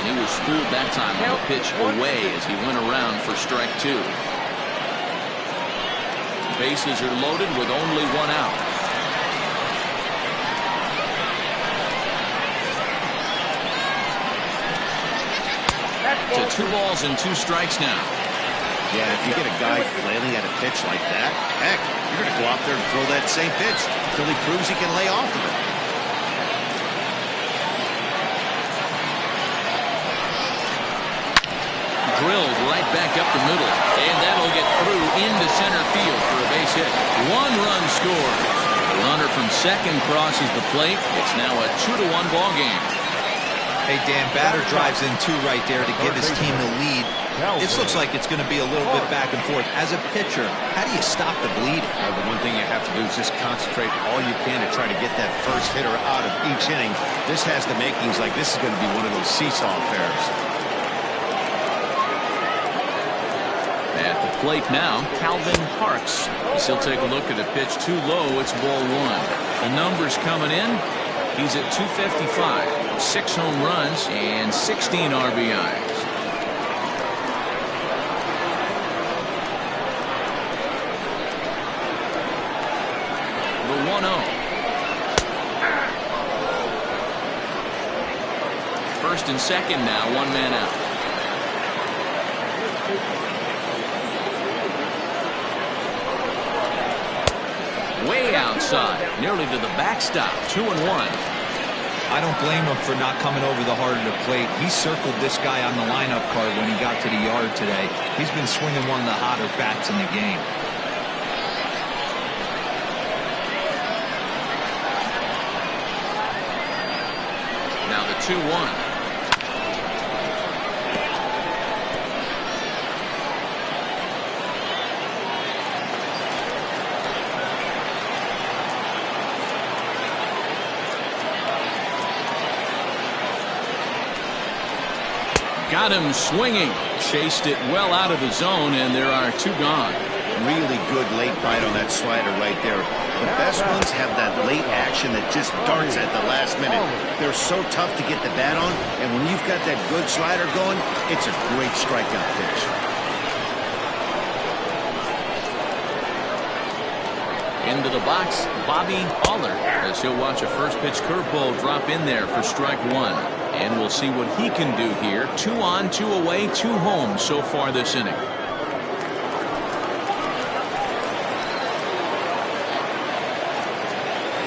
He was fooled that time on the pitch away as he went around for strike 2. Bases are loaded with only 1 out. To 2 balls and 2 strikes now. Yeah, if you get a guy flailing at a pitch like that, heck, you're going to go out there and throw that same pitch until he proves he can lay off of it. Drilled right back up the middle, and that'll get through into center field. scores. The runner from second crosses the plate. It's now a 2-1 ball game. Hey, Dan, batter drives in 2 right there to give his team the lead. This looks like it's going to be a little bit back and forth. As a pitcher, how do you stop the bleeding? The one thing you have to do is just concentrate all you can to try to get that first hitter out of each inning. This has the makings like this is going to be one of those seesaw affairs. At the plate now, Calvin Parks. As he'll take a look at a pitch too low. It's ball 1. The numbers coming in. He's at 255, 6 home runs, and 16 RBIs. The 1-0. First and second now, 1 man out. Way outside, nearly to the backstop. 2-1. I don't blame him for not coming over the heart of the plate. He circled this guy on the lineup card when he got to the yard today. He's been swinging one of the hotter bats in the game. Now the 2-1. Got him swinging. Chased it well out of the zone, and there are 2 gone. Really good late bite on that slider right there. The best ones have that late action that just darts at the last minute. They're so tough to get the bat on, and when you've got that good slider going, it's a great strikeout pitch. Into the box, Bobby Aller, as he'll watch a first pitch curveball drop in there for strike 1. And we'll see what he can do here. 2 on, 2 away, 2 home so far this inning.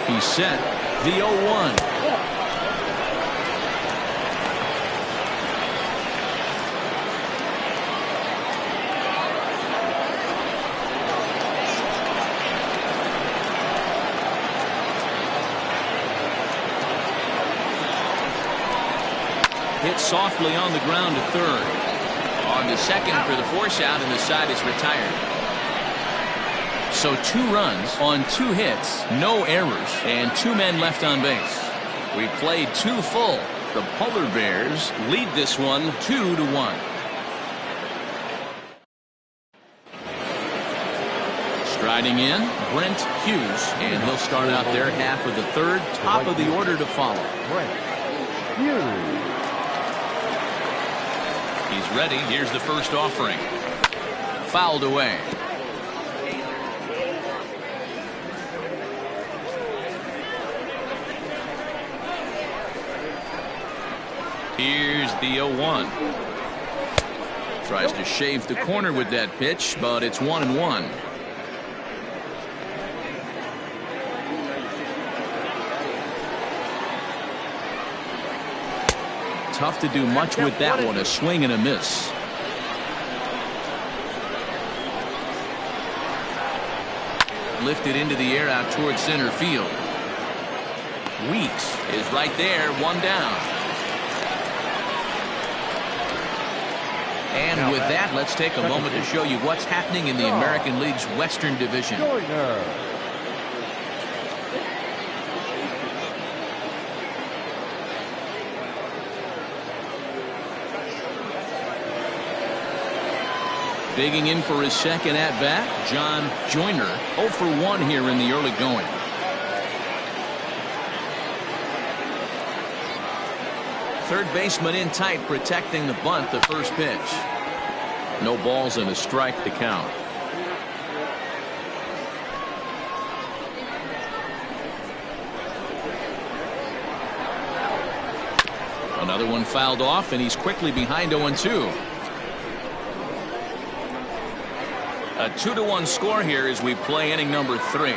He's set. The 0-1. Hit softly on the ground to third. On to second for the force out, and the side is retired. So 2 runs on 2 hits, no errors, and 2 men left on base. We played 2 full. The Polar Bears lead this one 2-1. Striding in, Brent Hughes, and he'll start out their half of the 3rd, top of the order to follow. Brent Hughes. He's ready. Here's the first offering. Fouled away. Here's the 0-1. Tries to shave the corner with that pitch, but it's 1-1. Tough to do much with that one. A swing and a miss. Lifted into the air out towards center field. Weeks is right there, 1 down. And with that, let's take a moment to show you what's happening in the American League's Western Division. Digging in for his second at-bat, John Joyner, 0 for 1 here in the early going. Third baseman in tight, protecting the bunt, the first pitch. No balls and a strike to count. Another one fouled off, and he's quickly behind 0-2. A 2-1 score here as we play inning number 3.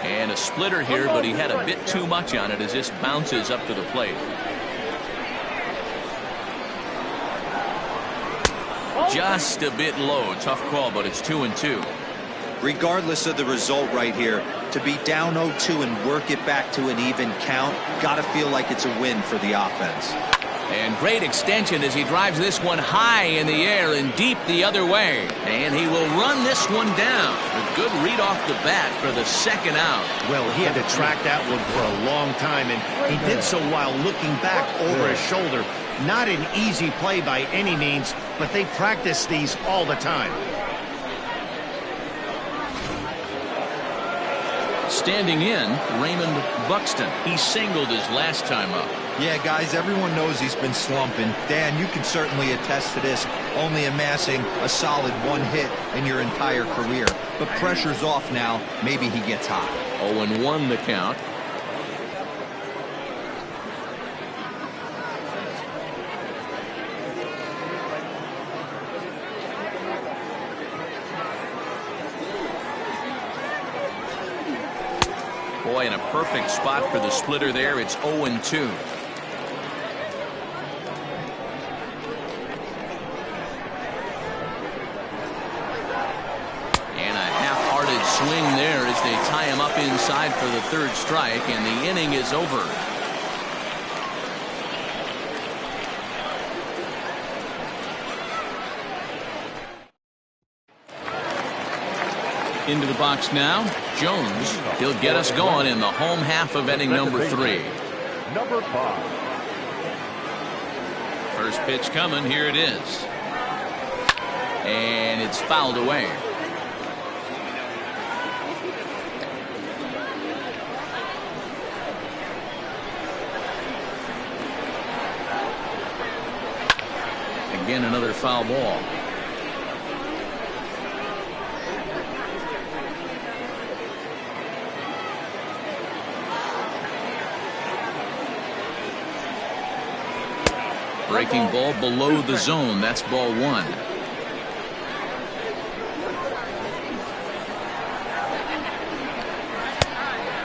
And a splitter here, but he had a bit too much on it as this bounces up to the plate. Just a bit low. Tough call, but it's 2-2. Regardless of the result right here, to be down 0-2 and work it back to an even count, gotta feel like it's a win for the offense. And great extension as he drives this one high in the air and deep the other way. And he will run this one down. A good read off the bat for the second out. Well, he had to track that one for a long time, and he did so while looking back over his shoulder. Not an easy play by any means, but they practice these all the time. Standing in, Raymond Buxton. He singled his last time up. Yeah, guys, everyone knows he's been slumping. Dan, you can certainly attest to this, only amassing a solid one hit in your entire career. But pressure's off now. Maybe he gets hot. 0-1 the count. Boy, in a perfect spot for the splitter there. It's 0-2. Swing there as they tie him up inside for the third strike, and the inning is over. Into the box now, Jones. He'll get us going in the home half of inning number 3. Number 5. First pitch coming. Here it is. And it's fouled away. Again, another foul ball. Breaking ball below the zone. That's ball 1.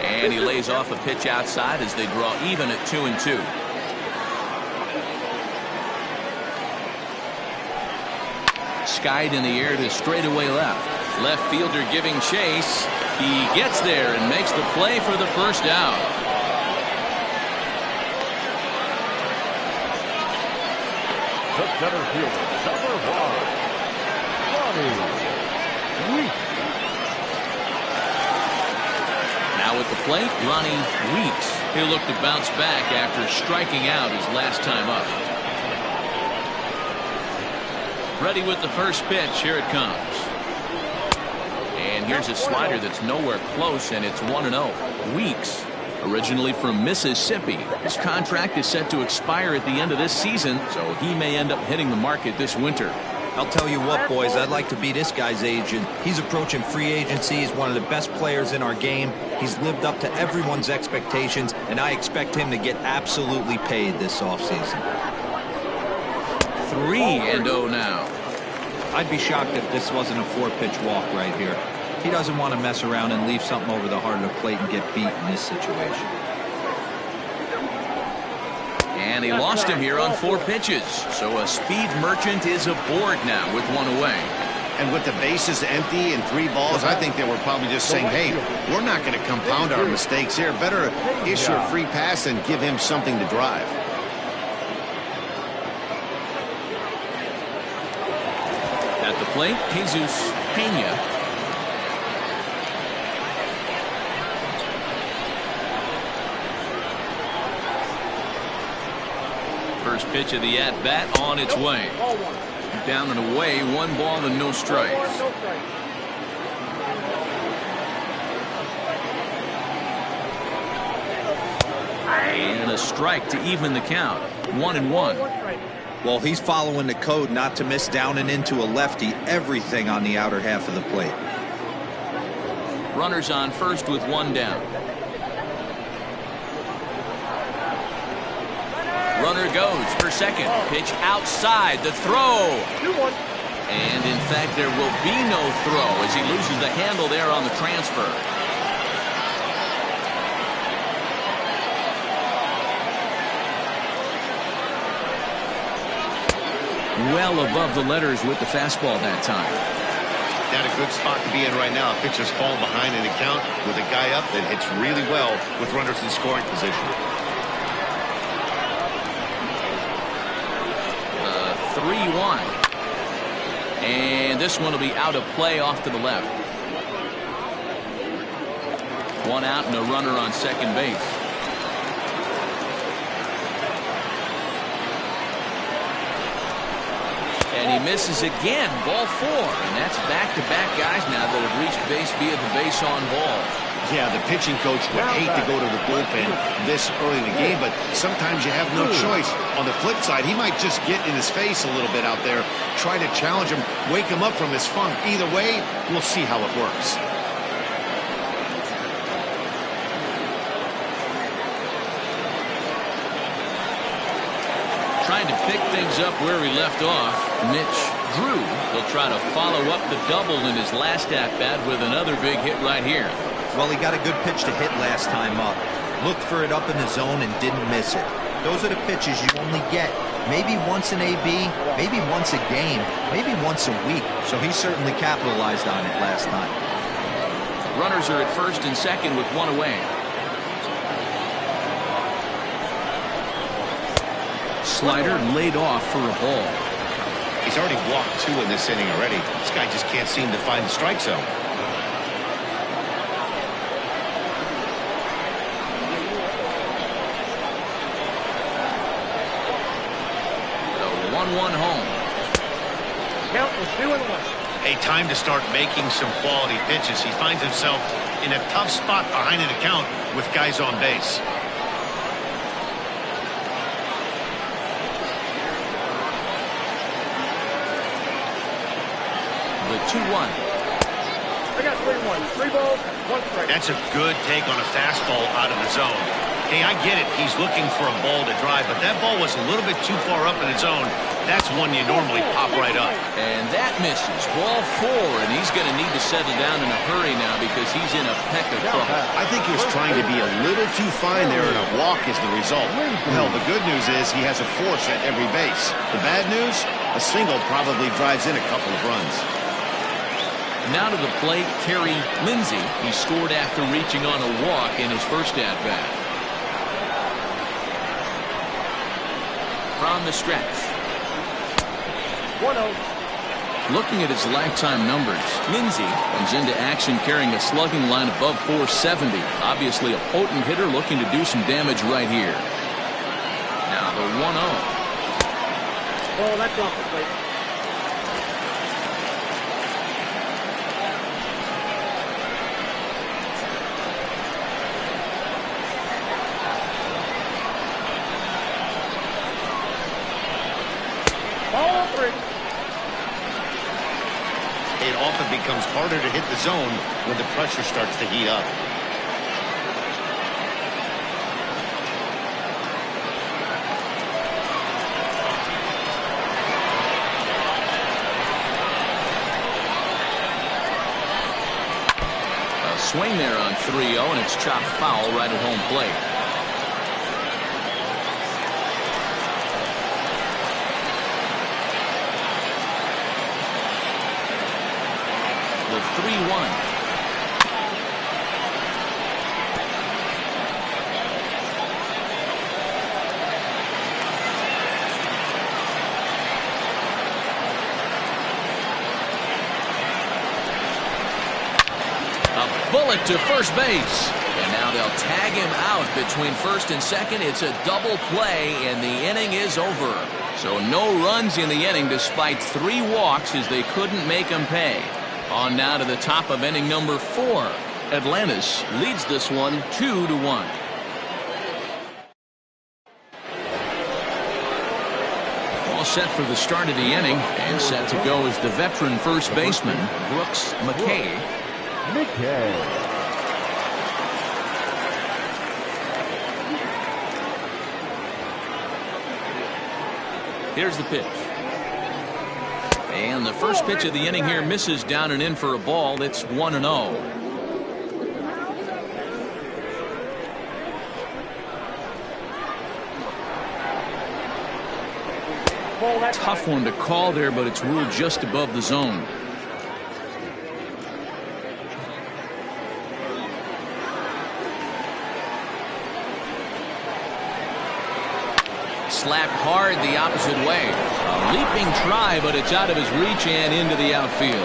And he lays off a pitch outside as they draw even at 2-2. Skied in the air to straightaway left. Left fielder giving chase. He gets there and makes the play for the first out. The center fielder, number 1, Ronnie Weeks. Now at the plate, Ronnie Weeks. He'll look to bounce back after striking out his last time up. Ready with the first pitch. Here it comes. And here's a slider that's nowhere close, and it's 1-0. Weeks, originally from Mississippi. His contract is set to expire at the end of this season, so he may end up hitting the market this winter. I'll tell you what, boys, I'd like to be this guy's agent. He's approaching free agency. He's one of the best players in our game. He's lived up to everyone's expectations, and I expect him to get absolutely paid this offseason. 3-0 now. I'd be shocked if this wasn't a 4-pitch walk right here. He doesn't want to mess around and leave something over the heart of the plate and get beat in this situation. And he lost him here on 4 pitches. So a speed merchant is aboard now with 1 away. And with the bases empty and 3 balls, I think they were probably just saying, hey, we're not going to compound our mistakes here. Better issue a free pass and give him something to drive. At the plate, Jesus Pena. First pitch of the at-bat on its way. Down and away, 1 ball and no strikes. And a strike to even the count. 1-1. Well, he's following the code not to miss down and into a lefty. Everything on the outer half of the plate. Runners on first with 1 down. Runner goes for second. Pitch outside. The throw. And in fact, there will be no throw as he loses the handle there on the transfer. Well above the letters with the fastball that time. Not a good spot to be in right now. Pitcher's falling behind in the count with a guy up that hits really well with runners in scoring position. 3-1. And this one will be out of play off to the left. One out and a runner on second base. And he misses again. Ball 4. And that's back-to-back guys now that have reached base via the base on ball. Yeah, the pitching coach would hate to go to the bullpen this early in the game, but sometimes you have no choice. On the flip side, he might just get in his face a little bit out there, try to challenge him, wake him up from his funk. Either way, we'll see how it works. Trying to pick things up where he left off, Mitch Drew. He'll try to follow up the double in his last at-bat with another big hit right here. Well, he got a good pitch to hit last time up. Looked for it up in the zone and didn't miss it. Those are the pitches you only get. Maybe once an AB, maybe once a game, maybe once a week. So he certainly capitalized on it last time. Runners are at first and second with one away. Slider laid off for a ball. He's already walked 2 in this inning already. This guy just can't seem to find the strike zone. The 1-1 home. Count is 2-1. A time to start making some quality pitches. He finds himself in a tough spot behind an account with guys on base. The 2-1. I got 3-1. 3 balls, 1 strike. That's a good take on a fastball out of the zone. Hey, I get it. He's looking for a ball to drive, but that ball was a little bit too far up in the zone. That's one you normally pop right up. And that misses. Ball 4, and he's going to need to settle down in a hurry now because he's in a peck of trouble. I think he was trying to be a little too fine there, and a walk is the result. Well, the good news is he has a force at every base. The bad news, a single probably drives in a couple of runs. Now to the plate, Terry Lindsay. He scored after reaching on a walk in his first at-bat. From the stretch. 1-0. Looking at his lifetime numbers, Lindsay comes into action carrying a slugging line above 470. Obviously a potent hitter looking to do some damage right here. Now the 1-0. Oh, that's off the plate. Ball 3. It often becomes harder to hit the zone when the pressure starts to heat up. A swing there on 3-0, and it's chopped foul right at home plate. The 3-1. A bullet to first base. And now they'll tag him out between first and second. It's a double play, and the inning is over. So no runs in the inning despite 3 walks as they couldn't make him pay. On now to the top of inning number 4. Atlantis leads this one 2-1. All set for the start of the inning, and set to go is the veteran first baseman, Brooks McKay. Here's the pitch. And the first pitch of the inning here misses down and in for a ball. That's 1-0. Tough one to call there, but it's ruled just above the zone. slapped hard the opposite way. A leaping try, but it's out of his reach and into the outfield.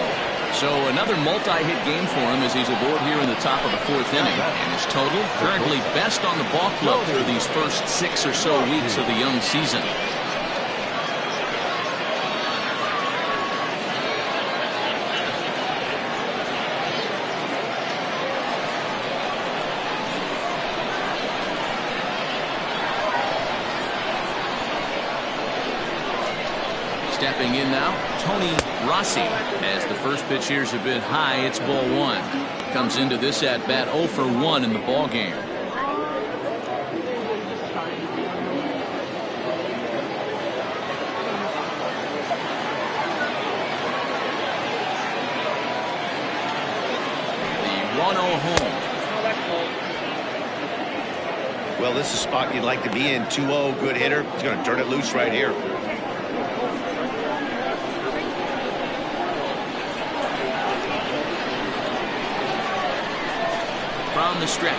So another multi-hit game for him as he's aboard here in the top of the 4th inning. And his total currently best on the ball club through these first 6 or so weeks of the young season. Stepping in now, Tony Rossi. As the first pitch here's a bit high, it's ball 1. Comes into this at bat 0 for 1 in the ball game. The 1-0 home. Well, this is a spot you'd like to be in. 2-0, good hitter. He's going to turn it loose right here. From the stretch.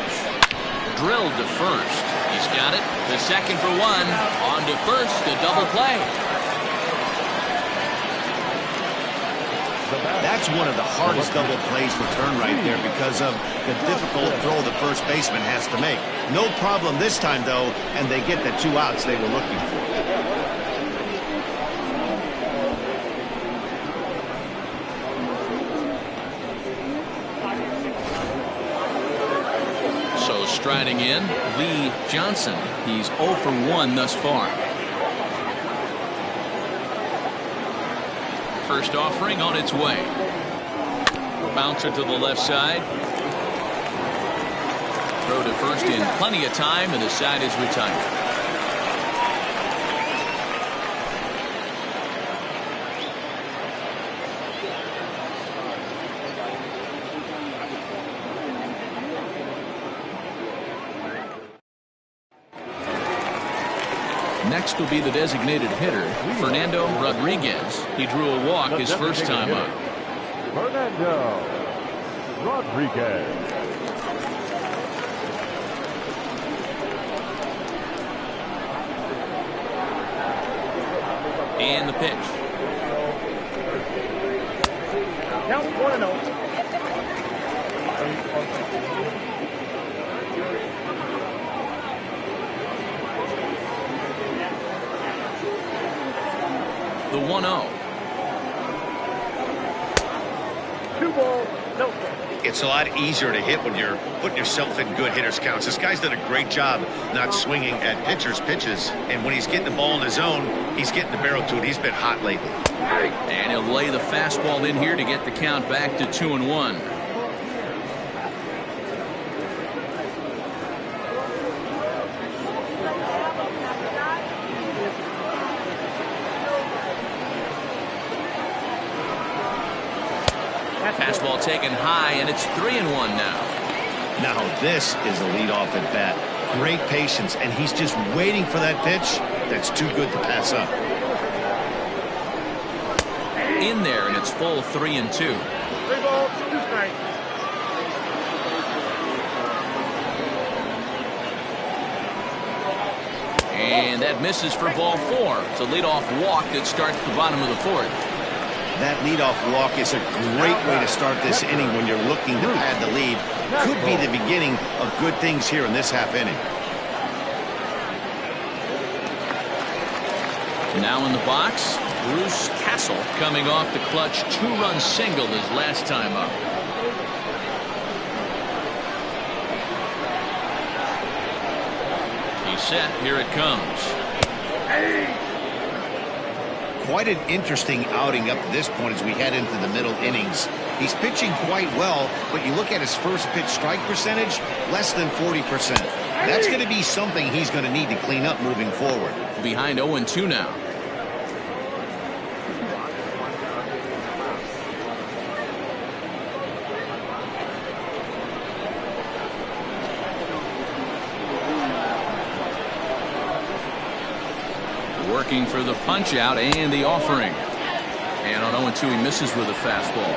Drilled to first. He's got it. The second for 1. On to first. A double play. That's one of the hardest double plays to turn right there because of the difficult throw the first baseman has to make. No problem this time, though, and they get the 2 outs they were looking for. So striding in, Lee Johnson. He's 0 for 1 thus far. First offering on its way. Bouncer to the left side. Throw to first in plenty of time, and the side is retired. Next will be the designated hitter, Fernando Rodriguez. He drew a walk his first time up. Fernando Rodriguez. And the pitch. Count 1-0. The 1-0. 2 balls, no strikes. It's a lot easier to hit when you're putting yourself in good hitters counts. This guy's done a great job not swinging at pitchers' pitches. And when he's getting the ball in his zone, he's getting the barrel to it. He's been hot lately. And he'll lay the fastball in here to get the count back to 2-1. Fastball taken high, and it's 3-1 now. Now this is a leadoff at bat. Great patience, and he's just waiting for that pitch that's too good to pass up. In there, and it's full 3-2. 3 balls, 2 strikes. And that misses for ball 4. It's a leadoff walk that starts the bottom of the 4th. That leadoff walk is a great way to start this inning when you're looking to pad the lead. Could be the beginning of good things here in this half inning. Now in the box, Bruce Castle coming off the clutch 2-run single his last time up. He's set. Here it comes. Quite an interesting outing up to this point as we head into the middle innings. He's pitching quite well, but you look at his first pitch strike percentage, less than 40%. That's going to be something he's going to need to clean up moving forward. Behind 0-2 now. Working for the punch out and the offering. And on 0-2 he misses with a fastball.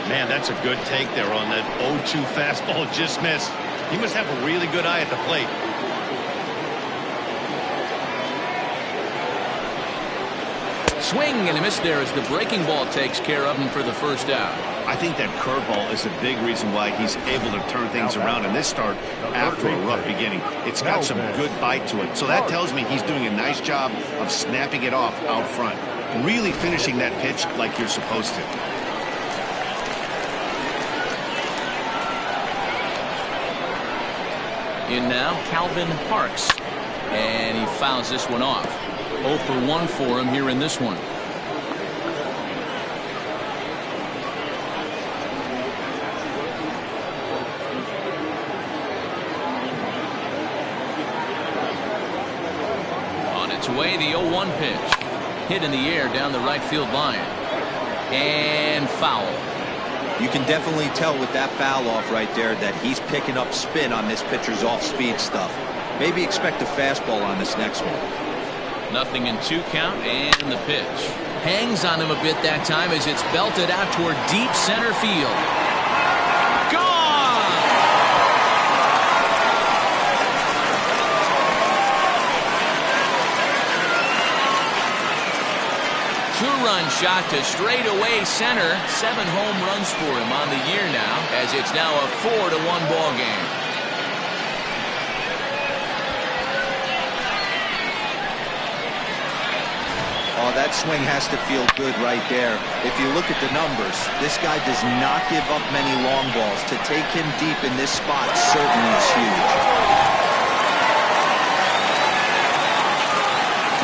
Man, that's a good take there on that 0-2 fastball just missed. He must have a really good eye at the plate. Swing and a miss there as the breaking ball takes care of him for the first out. I think that curveball is a big reason why he's able to turn things around in this start after a rough beginning. It's got some good bite to it. So that tells me he's doing a nice job of snapping it off out front. Really finishing that pitch like you're supposed to. In now, Calvin Parks. And he fouls this one off. 0 for 1 for him here in this one. On its way, the 0-1 pitch. Hit in the air down the right field line. And foul. You can definitely tell with that foul off right there that he's picking up spin on this pitcher's off-speed stuff. Maybe expect a fastball on this next one. 0-2 count and the pitch. Hangs on him a bit that time as it's belted out toward deep center field. Gone! Two-run shot to straightaway center. 7 home runs for him on the year now, as it's now a 4-1 ball game. Oh, that swing has to feel good right there. If you look at the numbers, this guy does not give up many long balls. To take him deep in this spot certainly is huge.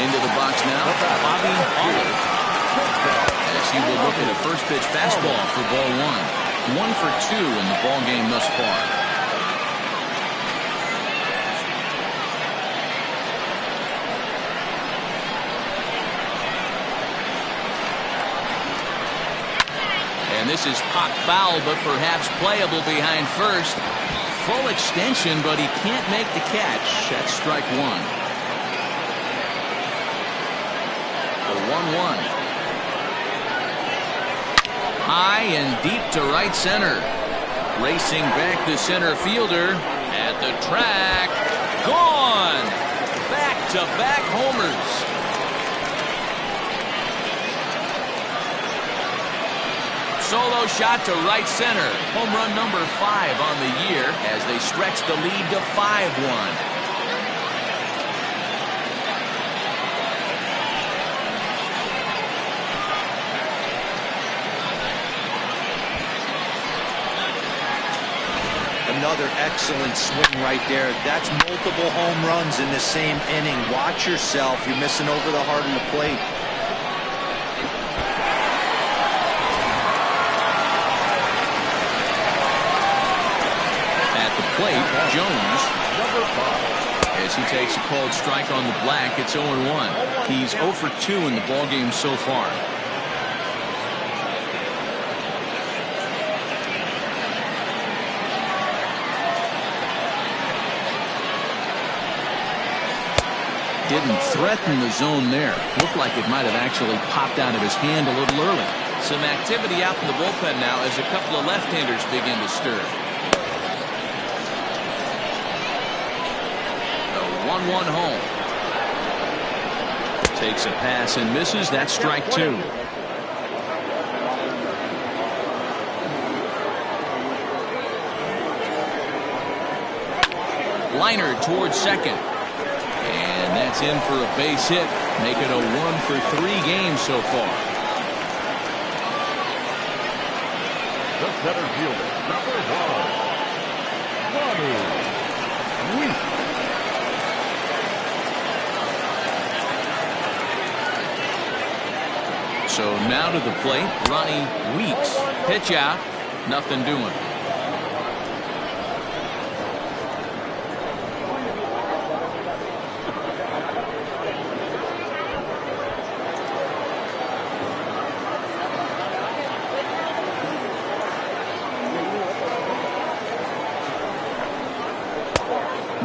Into the box now, Bobby Aller. As he will look at a first pitch fastball for ball 1. 1 for 2 in the ball game thus far. And this is popped foul, but perhaps playable behind first. Full extension, but he can't make the catch. That's strike 1. The 1-1. High and deep to right center. Racing back the center fielder at the track. Gone! Back-to-back homers. Solo shot to right center. Home run number 5 on the year as they stretch the lead to 5-1. Another excellent swing right there. That's multiple home runs in the same inning. Watch yourself. You're missing over the heart of the plate. Plate, Jones, as he takes a called strike on the black. It's 0-1. He's 0 for 2 in the ballgame so far. Didn't threaten the zone there. Looked like it might have actually popped out of his hand a little early. Some activity out in the bullpen now as a couple of left-handers begin to stir. 1-1 home. Takes a pass and misses. That's strike 2. Liner towards second. And that's in for a base hit. Make it a 1 for 3 games so far. The center fielder, number 1, Ronnie Weeks. So now to the plate, Ronnie Weeks. Pitch out, nothing doing.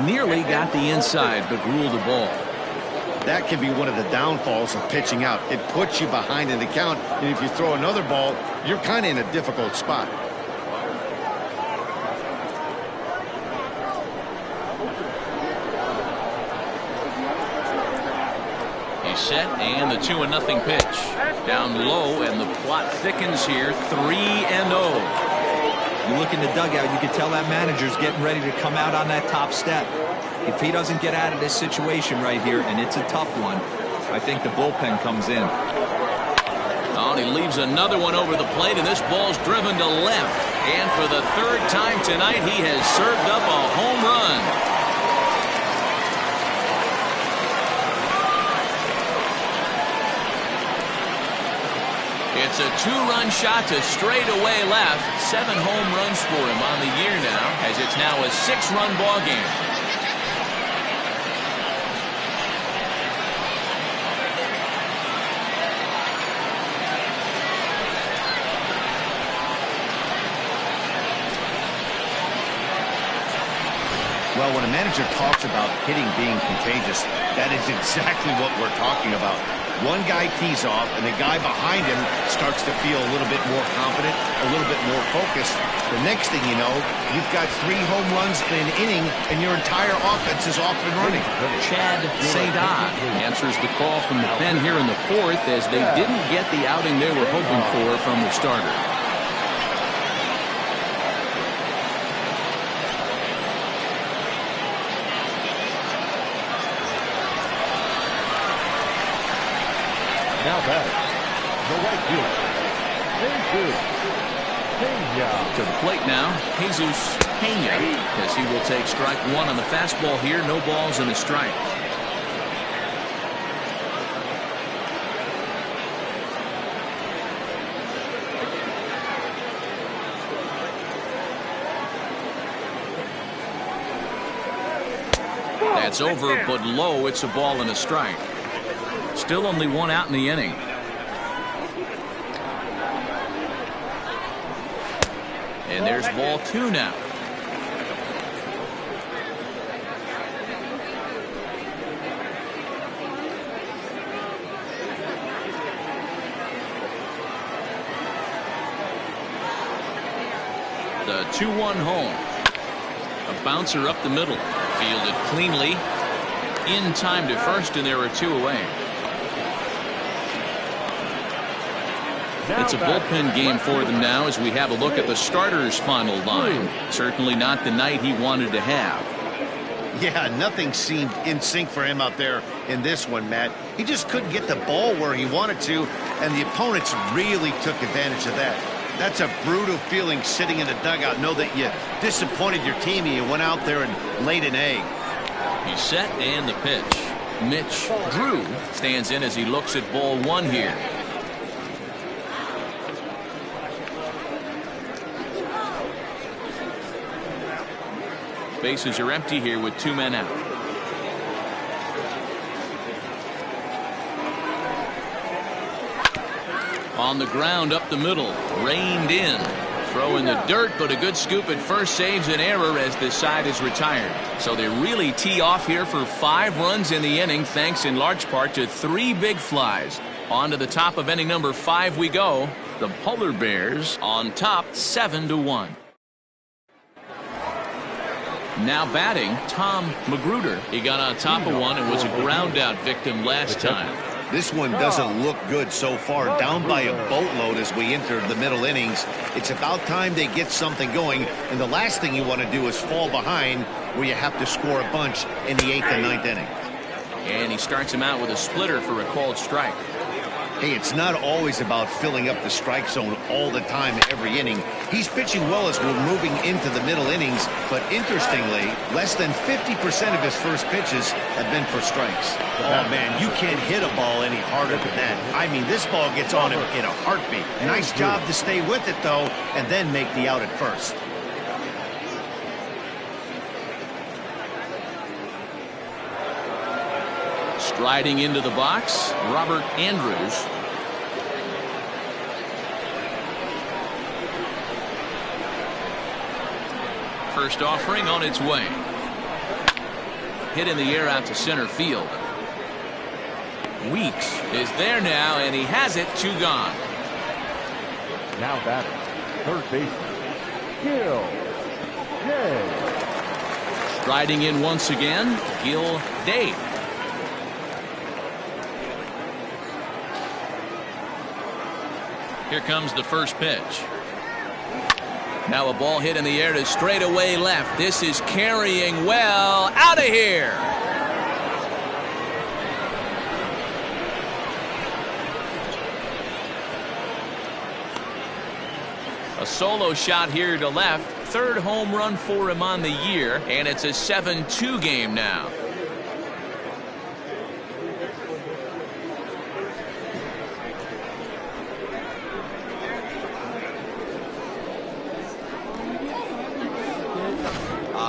Nearly got the inside, but ruled a ball. That can be one of the downfalls of pitching out. It puts you behind in the count, and if you throw another ball, you're kind of in a difficult spot. He set and the 2-0 pitch. Down low, and the plot thickens here. 3-0. You look in the dugout, you can tell that manager's getting ready to come out on that top step. If he doesn't get out of this situation right here, and it's a tough one, I think the bullpen comes in. Oh, and he leaves another one over the plate, and this ball's driven to left. And for the third time tonight, he has served up a home run. It's a 2-run shot to straightaway left. 7 home runs for him on the year now, as it's now a 6-run ball game. Well, when a manager talks about hitting being contagious, that is exactly what we're talking about. One guy tees off, and the guy behind him starts to feel a little bit more confident, a little bit more focused. The next thing you know, you've got 3 home runs in an inning, and your entire offense is off and running. Chad St. answers the call from the pen here in the 4th, as they didn't get the outing they were hoping for from the starter. Now back, the right fielder, Jesus Pena. To the plate now, Jesus Pena, as he will take strike 1 on the fastball here. No balls and a strike. That's over, but low. It's a ball and a strike. Still only 1 out in the inning. And there's ball 2 now. The 2-1 home. A bouncer up the middle. Fielded cleanly. In time to first, and there are 2 away. It's a bullpen game for them now, as we have a look at the starter's final line. Certainly not the night he wanted to have. Yeah, nothing seemed in sync for him out there in this one, Matt. He just couldn't get the ball where he wanted to, and the opponents really took advantage of that. That's a brutal feeling sitting in the dugout. Know that you disappointed your team and you went out there and laid an egg. He's set, and the pitch. Mitch Drew stands in as he looks at ball 1 here. Bases are empty here with 2 men out. On the ground up the middle, reined in. Throw in the dirt, but a good scoop at first saves an error as this side is retired. So they really tee off here for 5 runs in the inning, thanks in large part to 3 big flies. On to the top of inning number 5 we go. The Polar Bears on top 7-1. Now batting, Tom Magruder. He got on top of one and was a ground out victim last time. This one doesn't look good so far. Down by a boatload as we enter the middle innings. It's about time they get something going, and the last thing you want to do is fall behind where you have to score a bunch in the 8th and 9th inning. And he starts him out with a splitter for a called strike. Hey, it's not always about filling up the strike zone all the time every inning. He's pitching well as we're moving into the middle innings, but interestingly, less than 50% of his first pitches have been for strikes. Oh, man, you can't hit a ball any harder than that. I mean, this ball gets on him in a heartbeat. Nice job to stay with it, though, and then make the out at first. Striding into the box, Robert Andrews. First offering on its way. Hit in the air out to center field. Weeks is there now, and he has it. 2 gone. Now batting, third baseman, Gil Day. Striding in once again, Gil Day. Here comes the first pitch. Now a ball hit in the air to straightaway left. This is carrying well. Out of here. A solo shot here to left. Third home run for him on the year, and it's a 7-2 game now.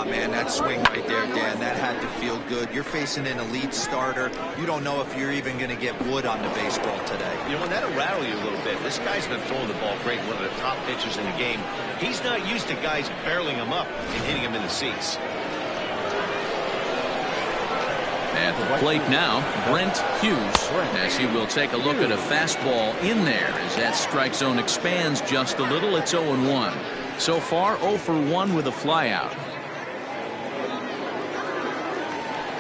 Man, that swing right there, Dan, that had to feel good. You're facing an elite starter. You don't know if you're even going to get wood on the baseball today. You know, and that'll rattle you a little bit. This guy's been throwing the ball great, one of the top pitchers in the game. He's not used to guys barreling him up and hitting him in the seats. At the plate now, Brent Hughes, as he will take a look at a fastball in there as that strike zone expands just a little. It's 0-1. So far, 0 for 1 with a flyout.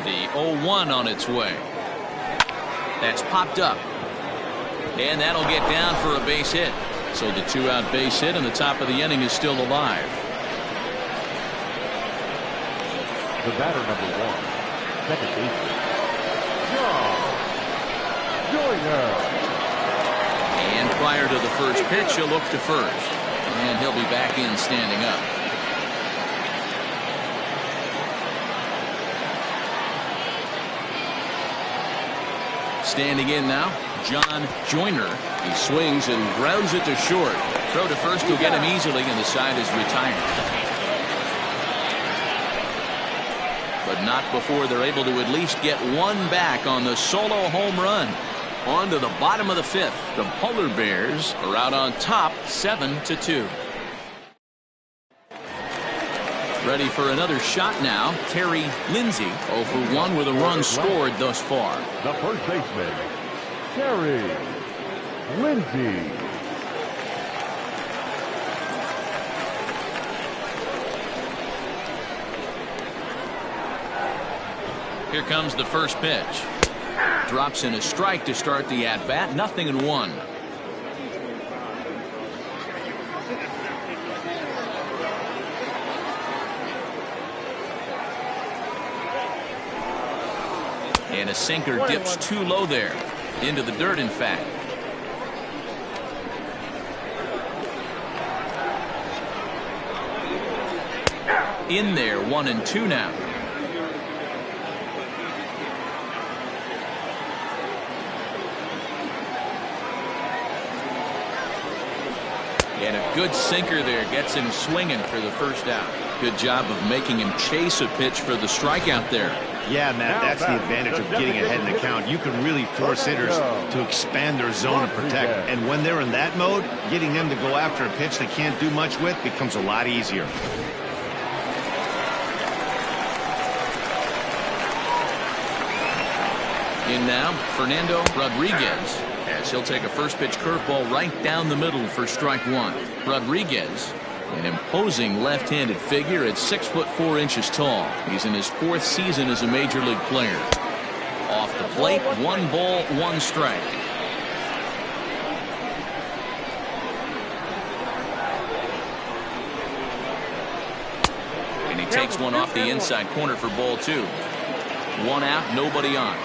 The 0-1 on its way. That's popped up. And that'll get down for a base hit. So the 2-out base hit and the top of the inning is still alive. The batter, number 1, second baseman, John Joyner. And prior to the first pitch, he'll look to first. And he'll be back in standing up. Standing in now, John Joyner. He swings and grounds it to short. Throw to first will get him easily, and the side is retired. But not before they're able to at least get one back on the solo home run. On to the bottom of the 5th. The Polar Bears are out on top, 7-2. Ready for another shot now. Terry Lindsay, 0 for 1 with a run scored thus far. The first baseman, Terry Lindsay. Here comes the first pitch. Drops in a strike to start the at-bat. 0-1. And a sinker dips too low there. Into the dirt, in fact. In there, 1-2 now. And a good sinker there gets him swinging for the first out. Good job of making him chase a pitch for the strikeout there. Yeah, Matt, that's the advantage of getting ahead in the count. You can really force hitters to expand their zone and protect. And when they're in that mode, getting them to go after a pitch they can't do much with becomes a lot easier. In now, Fernando Rodriguez, as he'll take a first pitch curveball right down the middle for strike 1. Rodriguez, an imposing left-handed figure at 6'4" tall. He's in his 4th season as a major league player. Off the plate, 1 ball, 1 strike. And he takes one off the inside corner for ball 2. 1 out, nobody on.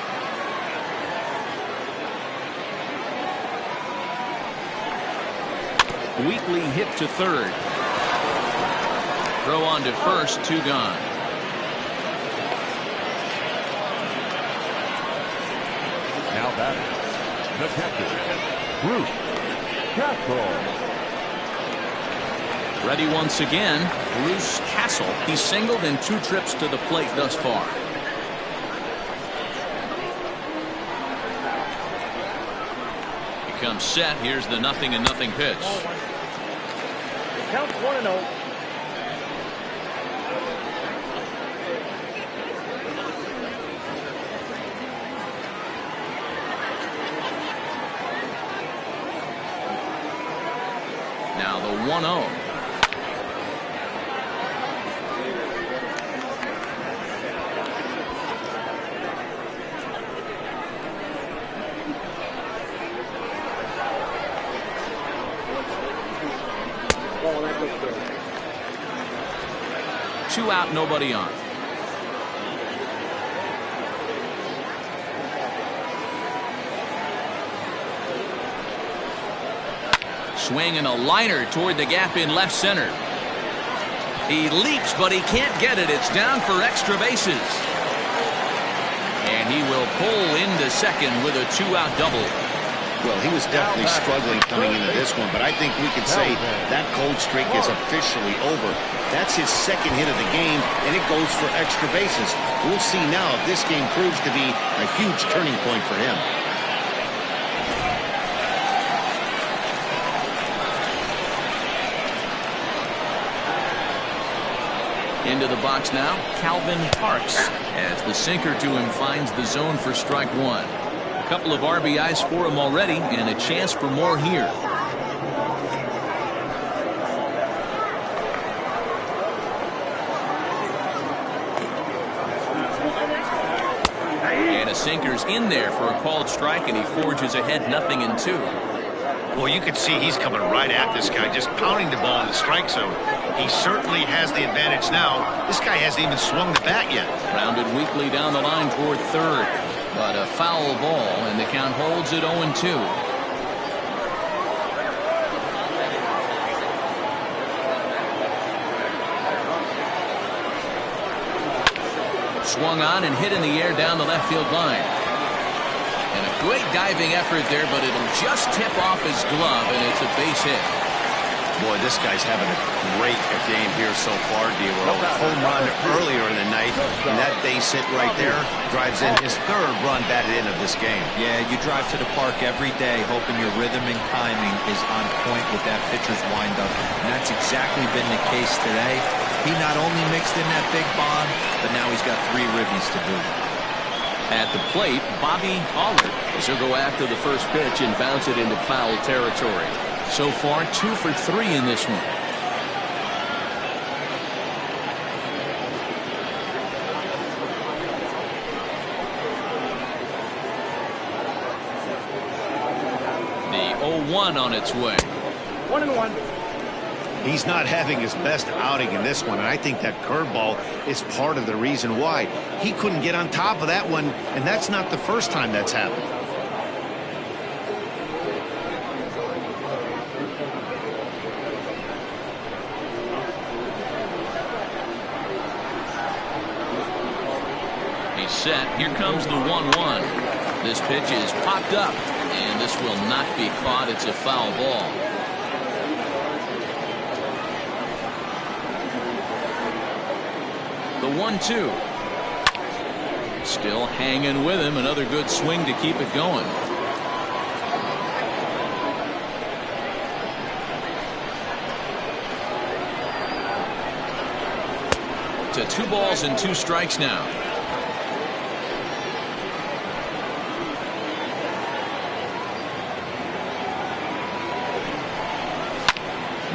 Wheatley hit to third. Throw on to first, 2 gone. Now batting, the catcher, Bruce Castle. Ready once again, Bruce Castle. He's singled in 2 trips to the plate thus far. He comes set. Here's the 0-0 pitch. Count 1-0. Now the 1-0. Ball, that looks good. 2 out, nobody on. Swing and a liner toward the gap in left center. He leaps, but he can't get it. It's down for extra bases. And he will pull into second with a 2-out double. Well, he was definitely struggling coming into this one, but I think we can say that cold streak is officially over. That's his second hit of the game, and it goes for extra bases. We'll see now if this game proves to be a huge turning point for him. Into the box now, Calvin Parks, as the sinker to him finds the zone for strike 1. A couple of RBIs for him already, and a chance for more here. And a sinker's in there for a called strike, and he forges ahead 0-2. Well, you can see he's coming right at this guy, just pounding the ball in the strike zone. He certainly has the advantage now. This guy hasn't even swung the bat yet. Rounded weakly down the line toward third. But a foul ball, and the count holds at 0-2. Swung on and hit in the air down the left field line. And a great diving effort there, but it'll just tip off his glove, and it's a base hit. Boy, this guy's having a great game here so far, D-Roll. Home run earlier in the night, and that base hit right there drives in his third run batted in of this game. Yeah, you drive to the park every day hoping your rhythm and timing is on point with that pitcher's windup, and that's exactly been the case today. He not only mixed in that big bomb, but now he's got 3 ribbies to boot. At the plate, Bobby Allard as he'll go after the first pitch and bounce it into foul territory. So far, 2 for 3 in this one. The 0-1 on its way. 1-1. He's not having his best outing in this one, and I think that curveball is part of the reason why. He couldn't get on top of that one, and that's not the first time that's happened. He's set. Here comes the 1-1. This pitch is popped up, and this will not be caught. It's a foul ball. The 1-2. Still hanging with him. Another good swing to keep it going. To 2 balls and 2 strikes now.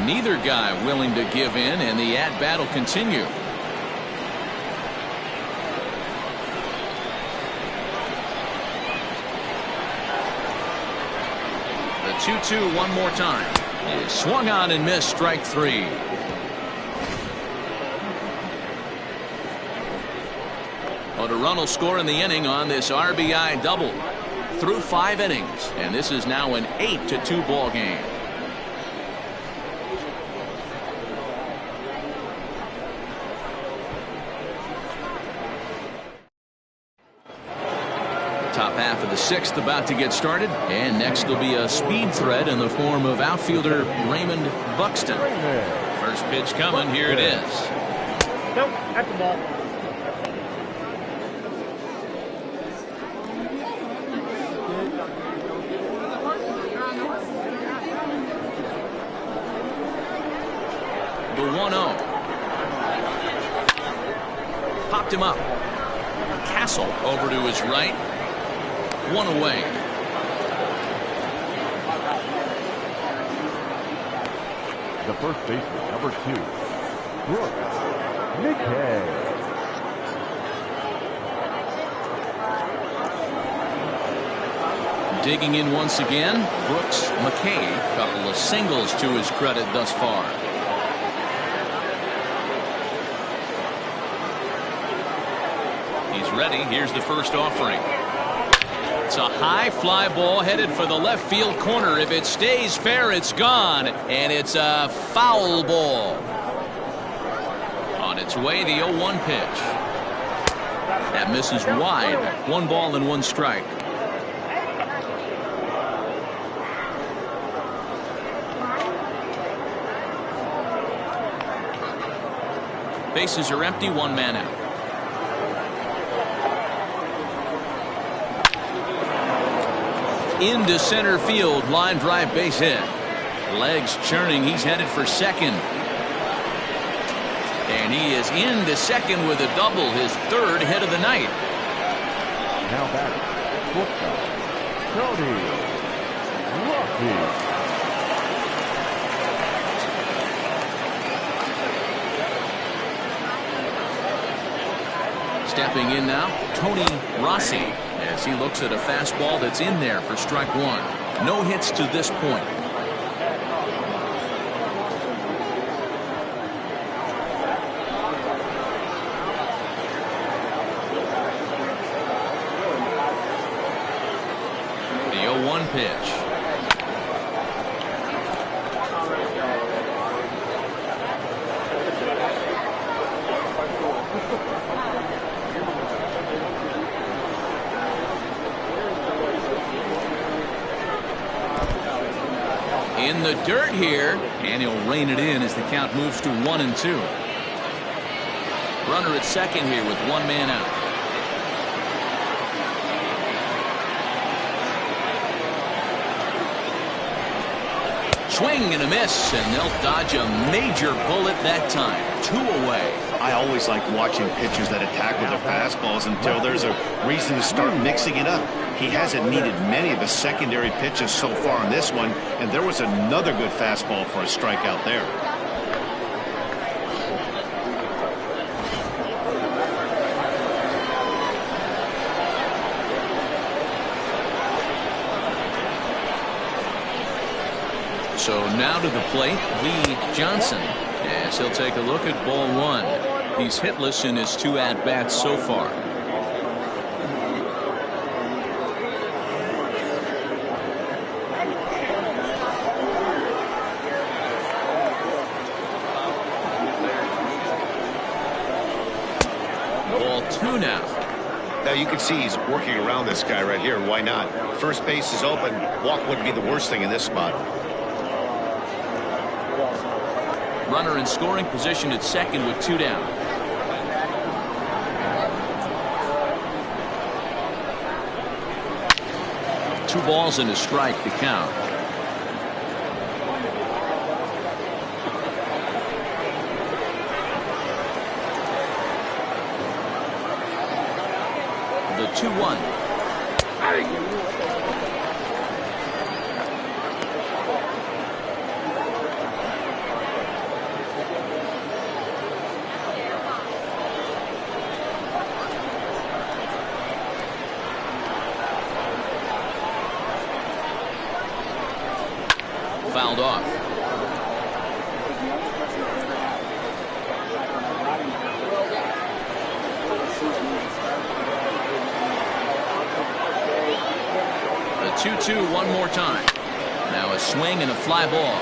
Neither guy willing to give in, and the at-bat will continue. The 2-2 one more time. He swung on and missed, strike 3. But a run will score in the inning on this RBI double. Through 5 innings, and this is now an 8-2 ball game. Top half of the 6th about to get started, and next will be a speed threat in the form of outfielder Raymond Buxton. First pitch coming. Here it is. Nope, at the ball. The 1-0. Popped him up. Castle over to his right. 1 away. The first baseman, number 2, Brooks McKay. Digging in once again, Brooks McKay. Couple of singles to his credit thus far. He's ready. Here's the first offering. It's a high fly ball headed for the left field corner. If it stays fair, it's gone. And it's a foul ball. On its way, the 0-1 pitch. That misses wide. 1 ball and 1 strike. Bases are empty, 1 man out. Into center field, line drive, base hit. Legs churning, he's headed for second. And he is into second with a double, his 3rd hit of the night. Now back, shortstop, Tony Rocky. Stepping in now, Tony Rossi, as he looks at a fastball that's in there for strike 1. No hits to this point. The 0-1 pitch. In the dirt here, and he'll rein it in as the count moves to 1-2. Runner at second here with 1 man out. Swing and a miss, and they'll dodge a major bullet that time. 2 away. I always like watching pitchers that attack with their fastballs until there's a reason to start mixing it up. He hasn't needed many of the secondary pitches so far in this one, and there was another good fastball for a strikeout there. So now to the plate, Lee Johnson, as he'll take a look at ball 1. He's hitless in his 2 at-bats so far. Ball 2 now. Now you can see he's working around this guy right here. Why not? First base is open. Walk wouldn't be the worst thing in this spot. Runner in scoring position at second with 2 down. Two balls and a strike to count. The 2-1. Fouled off. The 2-2 one more time. Now a swing and a fly ball.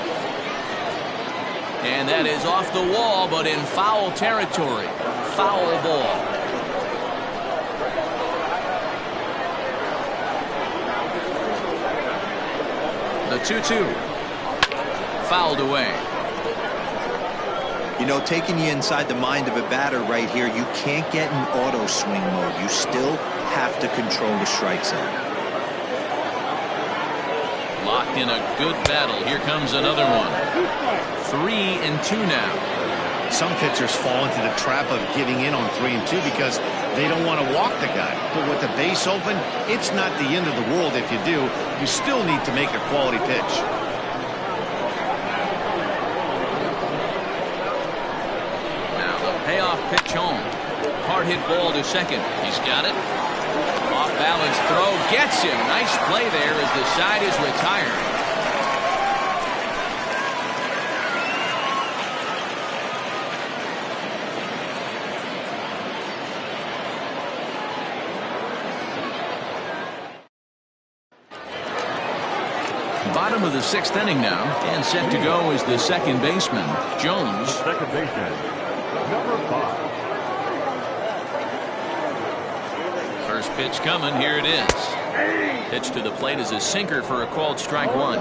And that is off the wall, but in foul territory. Foul ball. The 2-2. Fouled away. You know, taking you inside the mind of a batter right here, you can't get in auto swing mode. You still have to control the strike zone. Locked in a good battle. Here comes another one. 3-2 now. Some pitchers fall into the trap of giving in on 3-2 because they don't want to walk the guy. But with the base open, it's not the end of the world if you do. You still need to make a quality pitch. Payoff pitch home. Hard hit ball to second. He's got it. Off balance throw gets him. Nice play there as the side is retired. bottom of the 6th inning now, and set to go is the second baseman, Jones. Second baseman, number 5. First pitch coming. Here it is. Pitch to the plate is a sinker for a called strike one.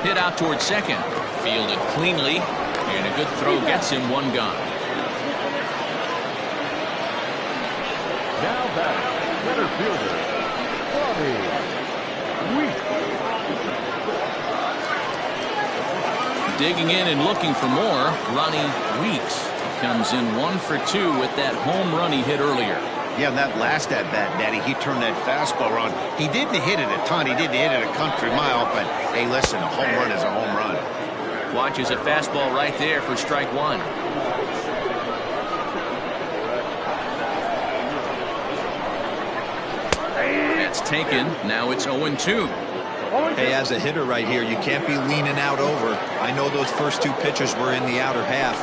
Hit out towards second. Fielded cleanly, and a good throw gets him one gone. Now back, center fielder, Bobby Weeks. Digging in and looking for more, Ronnie Weeks comes in 1 for 2 with that home run he hit earlier. Yeah, that last at bat, Daddy, he turned that fastball around. He didn't hit it a ton. He didn't hit it a country mile, but hey, listen, a home run is a home run. Watches a fastball right there for strike one. That's taken. Now it's 0-2. Hey, as a hitter right here, you can't be leaning out over. I know those first 2 pitches were in the outer half,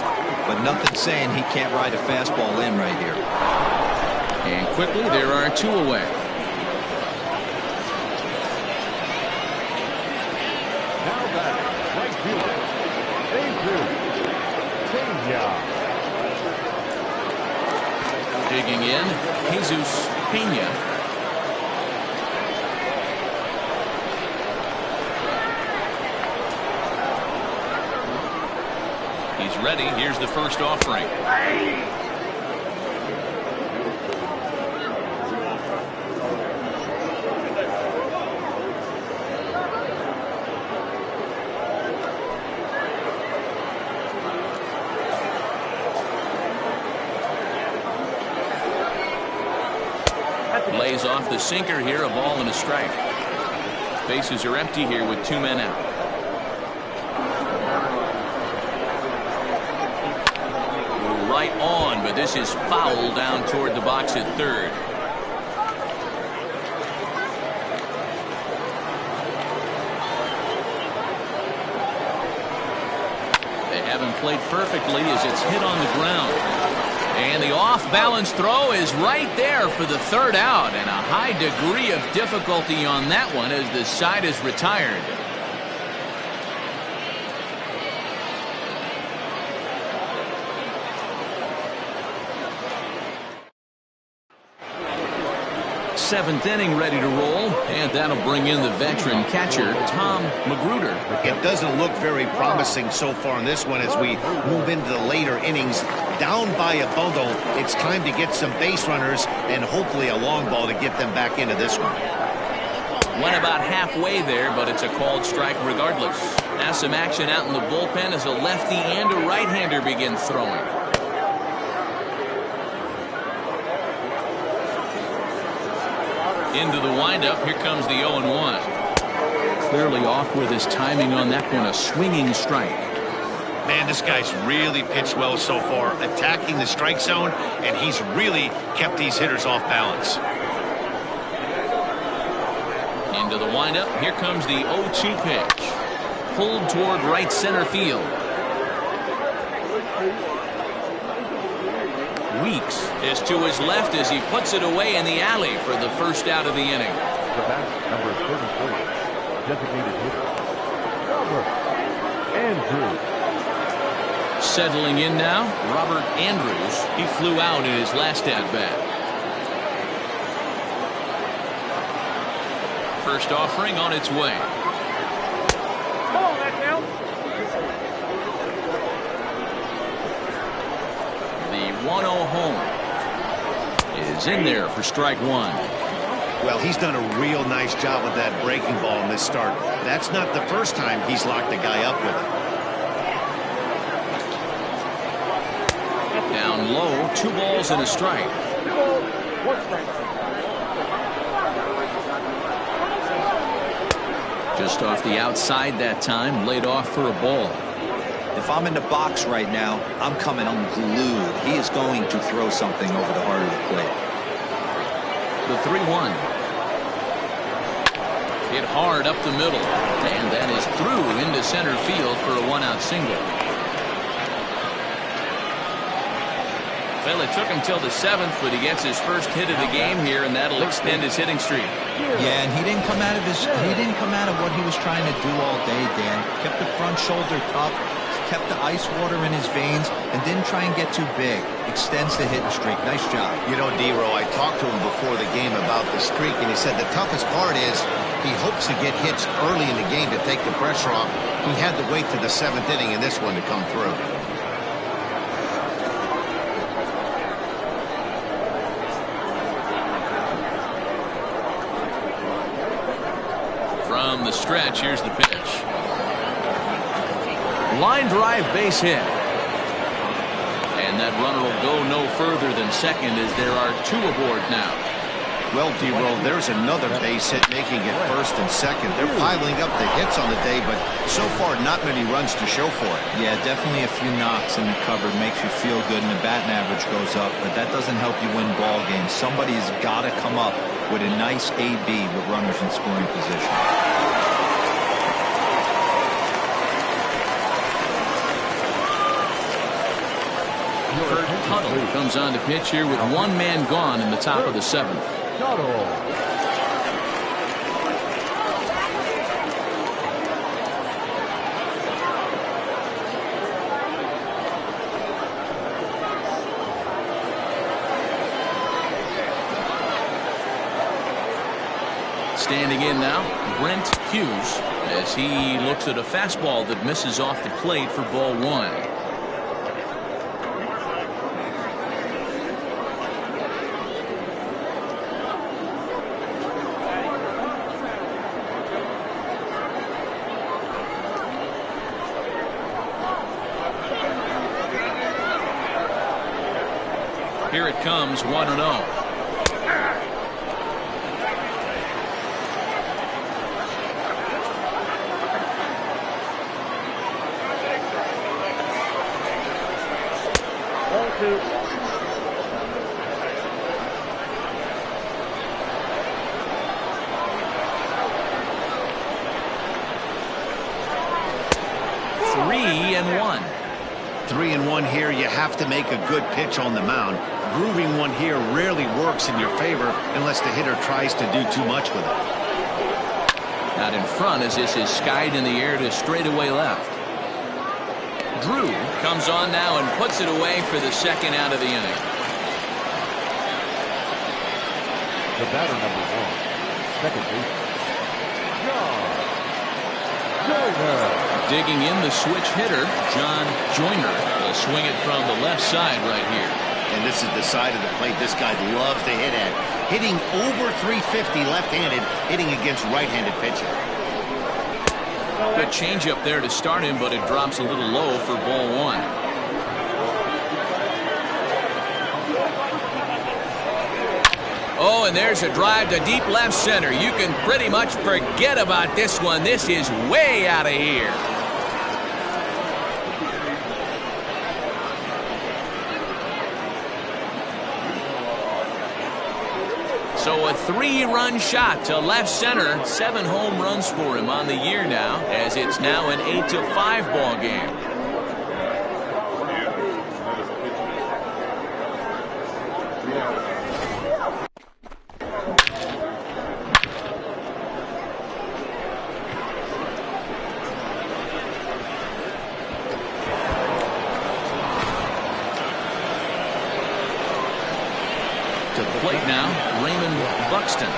but nothing saying he can't ride a fastball in right here. And quickly, there are 2 away. Now back, right fielder, Pena. Digging in, Jesus Pena. He's ready. Here's the first offering. Lays off the sinker here, a ball and a strike. Bases are empty here with 2 men out. Right on, but this is foul down toward the box at third. They haven't played perfectly as it's hit on the ground. And the off-balance throw is right there for the third out, and a high degree of difficulty on that one as the side is retired. Seventh inning ready to roll, and that'll bring in the veteran catcher, Tom Magruder. It doesn't look very promising so far in this one as we move into the later innings. Down by a bundle, it's time to get some base runners and hopefully a long ball to get them back into this one. Went about halfway there, but it's a called strike regardless. Now some action out in the bullpen as a lefty and a right-hander begin throwing. Into the windup. Here comes the 0-1. Clearly off with his timing on that one. A swinging strike. Man, this guy's really pitched well so far, attacking the strike zone, and he's really kept these hitters off balance. Into the windup. Here comes the 0-2 pitch. Pulled toward right center field. Weeks is to his left as he puts it away in the alley for the first out of the inning. The back, number 33, designated hitter, Robert Andrews. Settling in now, Robert Andrews. He flew out in his last at-bat. First offering on its way. Come on, that now. The 1-0 home is in there for strike one. Well, he's done a real nice job with that breaking ball in this start. That's not the first time he's locked a guy up with it. Down low, 2 balls and a strike. 2 balls, 1 strike. Just off the outside that time, laid off for a ball. If I'm in the box right now, I'm coming unglued. He is going to throw something over the heart of the plate. The 3-1. Hit hard up the middle, and that is through into center field for a 1-out single. Well, it took him till the 7th, but he gets his first hit of the game here, and that'll extend his hitting streak. Yeah, and he didn't come out of what he was trying to do all day, Dan. Kept the front shoulder up, kept the ice water in his veins, and didn't try and get too big. Extends the hitting streak. Nice job. You know, D-Row, I talked to him before the game about the streak, and he said the toughest part is he hopes to get hits early in the game to take the pressure off. He had to wait to the 7th inning in this one to come through. From the stretch, here's the pitch. Line drive, base hit. And that runner will go no further than second as there are 2 aboard now. Well, D-Row, there's another base hit making it first and second. They're piling up the hits on the day, but so far not many runs to show for it. Yeah, definitely a few knocks in the cupboard makes you feel good, and the batting average goes up, but that doesn't help you win ball games. Somebody's got to come up with a nice AB with runners in scoring position. Kurt Tuttle comes on to pitch here with 1 man gone in the top of the 7th. Standing in now, Brent Hughes, as he looks at a fastball that misses off the plate for ball 1. Here it comes, 1-0. Three and one. 3-1 here. You have to make a good pitch on the mound. Grooving one here rarely works in your favor unless the hitter tries to do too much with it. Out in front as this is skied in the air to straightaway left. Drew comes on now and puts it away for the 2nd out of the inning. The batter, number 1, second baseman, John Joyner. Digging in the switch hitter, John Joyner will swing it from the left side right here. And this is the side of the plate this guy loves to hit at. Hitting over 350 left-handed, hitting against right-handed pitching. Good changeup there to start him, but it drops a little low for ball 1. Oh, and there's a drive to deep left center. You can pretty much forget about this one. This is way out of here. So a 3-run shot to left center. 7 home runs for him on the year now, as it's now an 8-5 ball game. To the plate now, Raymond Buxton.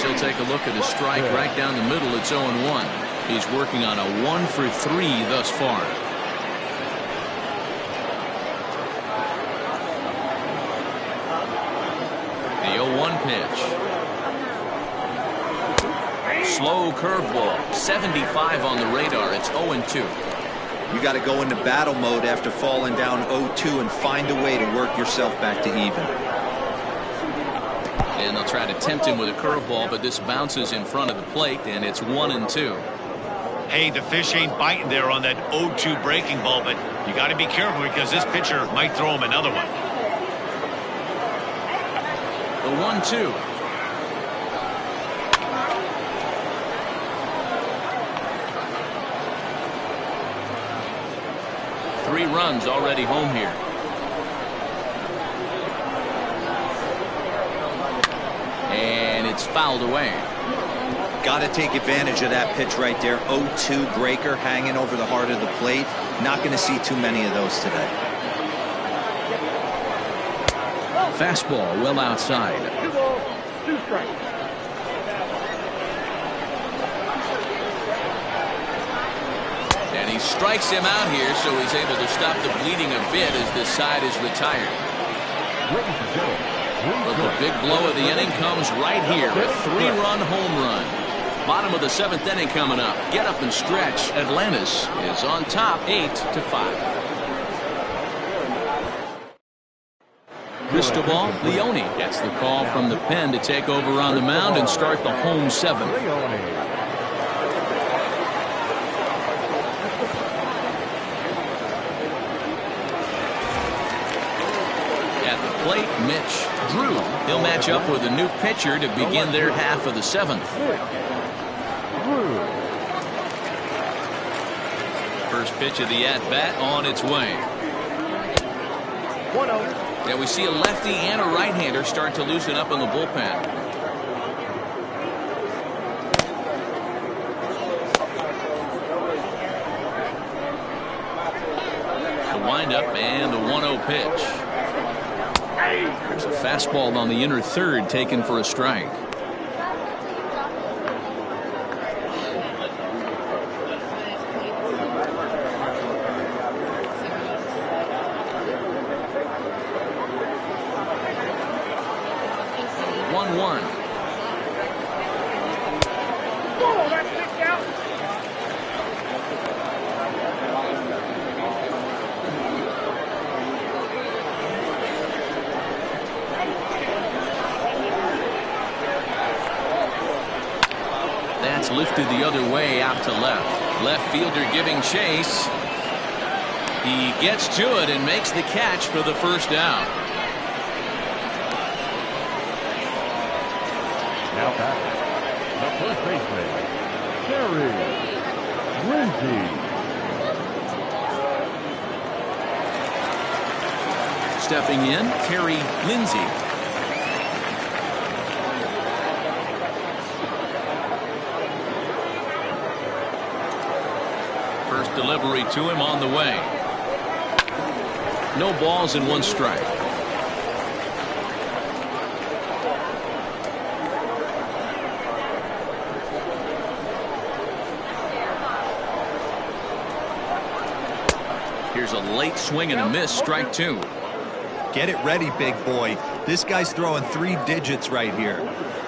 She'll take a look at a strike right down the middle. It's 0-1. He's working on a 1 for 3 thus far. The 0-1 pitch. Slow curveball. 75 on the radar. It's 0-2. You got to go into battle mode after falling down 0-2 and find a way to work yourself back to even. And they'll try to tempt him with a curveball, but this bounces in front of the plate, and it's 1-2. Hey, the fish ain't biting there on that 0-2 breaking ball, but you got to be careful because this pitcher might throw him another one. The 1-2. Three runs already home here. It's fouled away. Got to take advantage of that pitch right there. 0-2 breaker hanging over the heart of the plate. Not going to see too many of those today. Fastball well outside. 2 balls, 2 strikes. And he strikes him out here, so he's able to stop the bleeding a bit as this side is retired. But the big blow of the inning comes right here. A 3-run home run. Bottom of the 7th inning coming up. Get up and stretch. Atlantis is on top 8-5. Cristobal Leone gets the call from the pen to take over on the mound and start the home 7th. At the plate, Mitch Drew. He'll match up with a new pitcher to begin their half of the 7th. First pitch of the at-bat on its way. 1-0. And we see a lefty and a right-hander start to loosen up in the bullpen. The windup and the 1-0 pitch. There's a fastball on the inner third taken for a strike. That's lifted the other way out to left. Left fielder giving chase. He gets to it and makes the catch for the first down. Now back, the first baseman, Terry Lindsay. Stepping in, Terry Lindsay. First delivery to him on the way. No balls and 1 strike. Here's a late swing and a miss, strike 2. Get it ready, big boy. This guy's throwing 3 digits right here.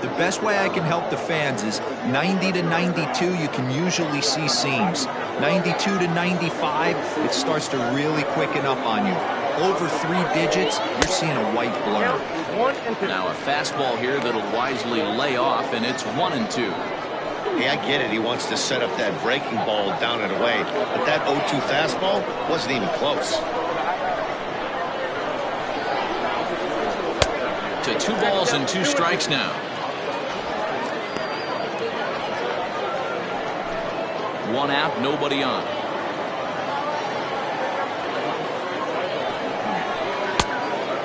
The best way I can help the fans is 90 to 92, you can usually see seams. 92 to 95, it starts to really quicken up on you. Over 3 digits, you're seeing a white blur. Now a fastball here that'll wisely lay off, and it's 1-2. Hey, I get it. He wants to set up that breaking ball down and away. But that 0-2 fastball wasn't even close. To 2 balls and 2 strikes now. 1 out, nobody on.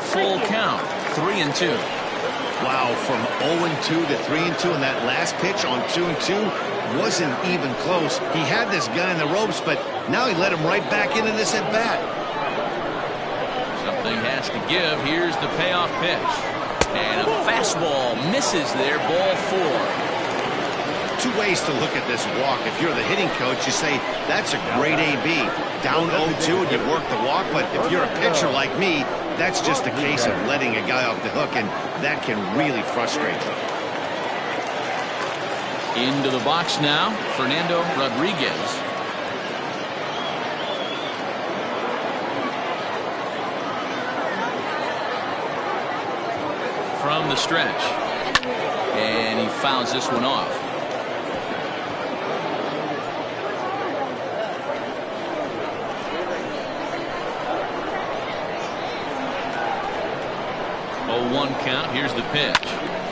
Full count, 3-2. Wow, from 0-2 to 3-2, and that last pitch on 2-2 wasn't even close. He had this guy in the ropes, but now he let him right back into this at bat. Something has to give. Here's the payoff pitch. And a fastball misses there, ball 4. 2 ways to look at this walk. If you're the hitting coach, you say, that's a great AB. Down 0-2 and you work the walk, but if you're a pitcher like me, that's just a case of letting a guy off the hook, and that can really frustrate you. Into the box now, Fernando Rodriguez. From the stretch. And he fouls this one off. One count. Here's the pitch.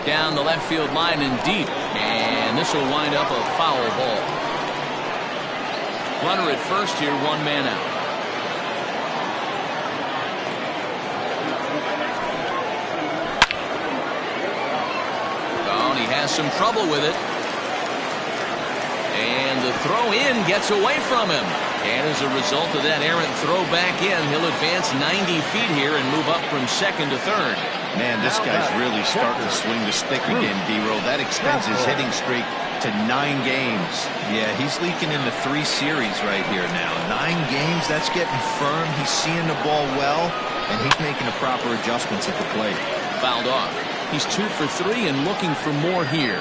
Down the left field line and deep. And this will wind up a foul ball. Runner at first here, 1 man out. Oh, and he has has some trouble with it. And the throw in gets away from him. And as a result of that errant throw back in, he'll advance 90 feet here and move up from second to third. Man, this guy's really starting to swing the stick again, D-Roll. That extends his hitting streak to 9 games. Yeah, he's leaking into 3 series right here now. 9 games, that's getting firm. He's seeing the ball well, and he's making the proper adjustments at the plate. Fouled off. He's 2 for 3 and looking for more here.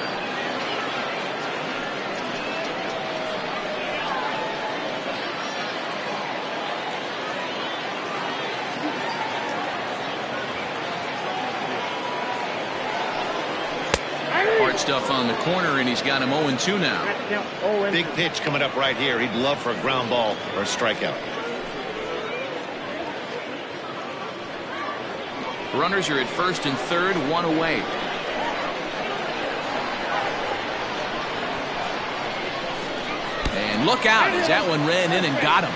Hard stuff on the corner, and he's got him 0-2 now. Big pitch coming up right here. He'd love for a ground ball or a strikeout. Runners are at first and third, 1 away. And look out as that one ran in and got him.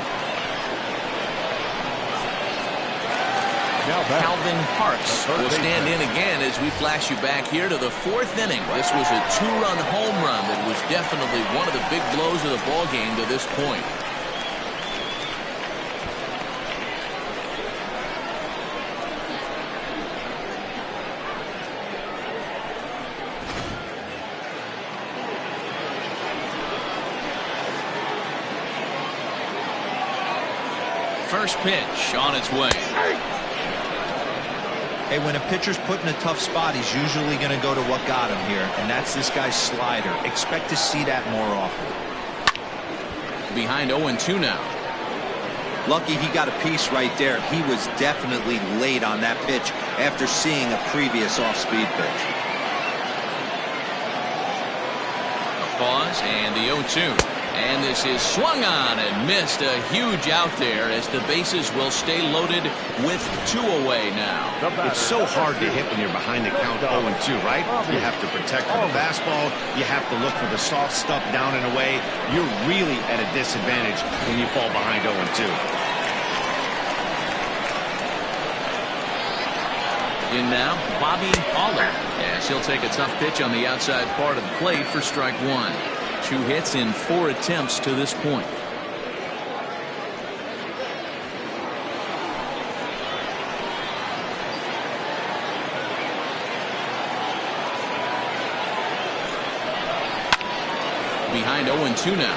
Calvin Parks will stand in again as we flash you back here to the 4th inning. This was a 2-run home run that was definitely one of the big blows of the ball game to this point. First pitch on its way. Hey, when a pitcher's put in a tough spot, he's usually going to go to what got him here, and that's this guy's slider. Expect to see that more often. Behind 0-2 now. Lucky he got a piece right there. He was definitely late on that pitch after seeing a previous off-speed pitch. A pause and the 0-2. And this is swung on and missed. A huge out there as the bases will stay loaded with 2 away now. It's so hard to hit when you're behind the count 0-2, right? You have to protect the fastball. You have to look for the soft stuff down and away. You're really at a disadvantage when you fall behind 0-2. In now, Bobby Aller, as he'll take a tough pitch on the outside part of the plate for strike 1. 2 hits in 4 attempts to this point. Behind 0-2 now.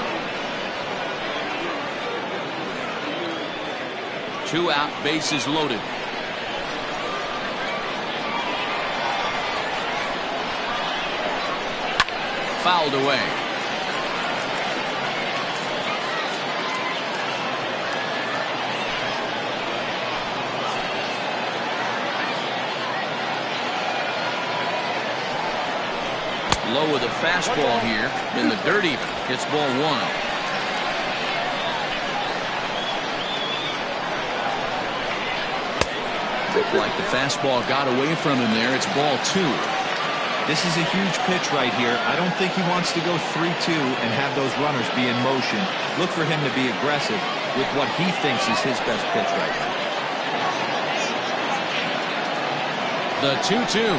2 out, bases loaded. Fouled away. Low with a fastball here in the dirt even. Hits ball 1. Like the fastball got away from him there. It's ball 2. This is a huge pitch right here. I don't think he wants to go 3-2 and have those runners be in motion. Look for him to be aggressive with what he thinks is his best pitch right now. The 2-2.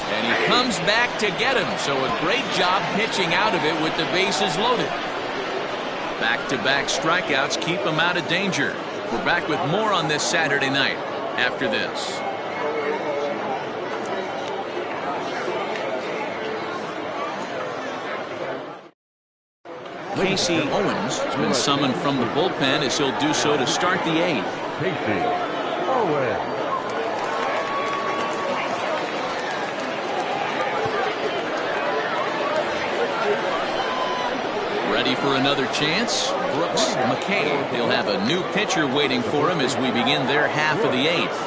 And he comes back to get him. So a great job pitching out of it with the bases loaded. Back-to-back strikeouts keep him out of danger. We're back with more on this Saturday night after this. Casey Owens has been summoned from the bullpen as he'll do so to start the 8th. Casey Owens. Ready for another chance? Brooks McKay. He'll have a new pitcher waiting for him as we begin their half of the 8th.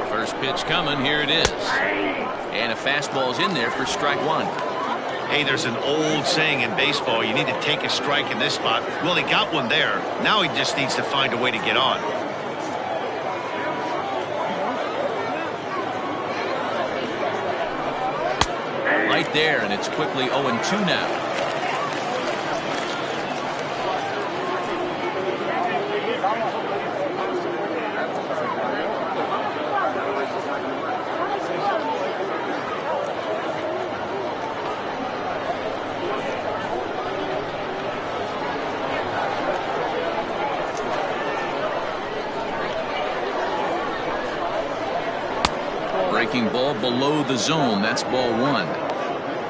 First pitch coming. Here it is. And a fastball's in there for strike 1. Hey, there's an old saying in baseball, you need to take a strike in this spot. Well, he got one there. Now he just needs to find a way to get on. Right there, and it's quickly 0-2 now. breaking ball below the zone. That's ball one.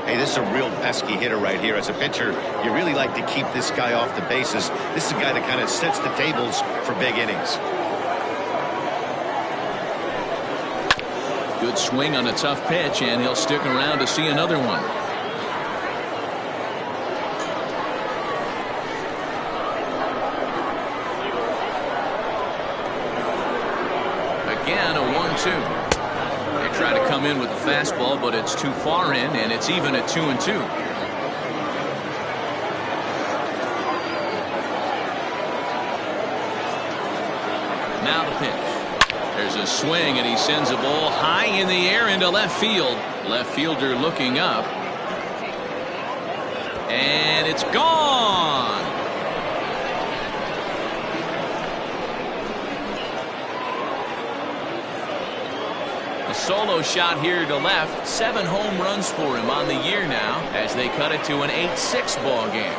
Hey, this is a real pesky hitter right here. As a pitcher, you really like to keep this guy off the bases. This is a guy that kind of sets the tables for big innings. Good swing on a tough pitch, and he'll stick around to see another one. Again, a 1-2. They try to come in with the fastball, but it's too far in, and it's even at 2-2. Now the pitch. There's a swing, and he sends a ball high in the air into left field. Left fielder looking up. And it's gone. A solo shot here to left. 7 home runs for him on the year now as they cut it to an 8-6 ball game.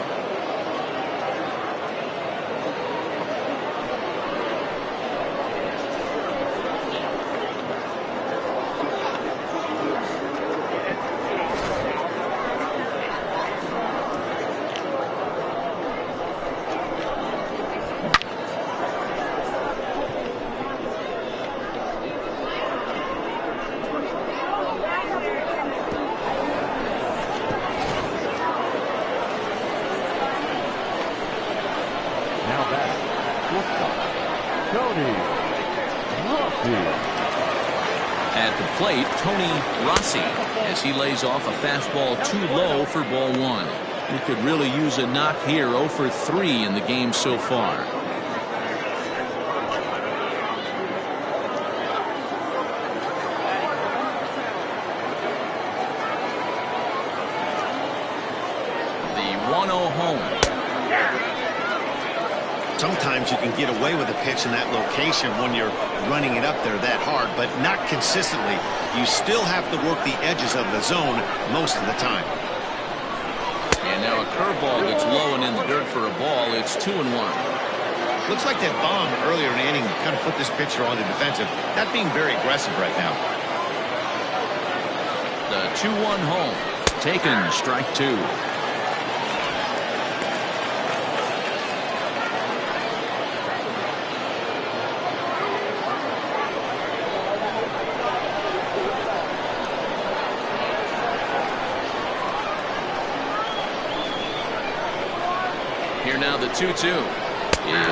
At the plate, Tony Rossi, as he lays off a fastball too low for ball one. He could really use a knock here. 0 for 3 in the game so far. The 1-0 home. Sometimes you can get away with a pitch in that location when you're running it up there that hard, but not consistently. You still have to work the edges of the zone most of the time. And now a curveball that's low and in the dirt for a ball. It's 2-1. Looks like that bomb earlier in the inning kind of put this pitcher on the defensive. Not being very aggressive right now. The 2-1 home. Taken, strike 2. Here now the 2-2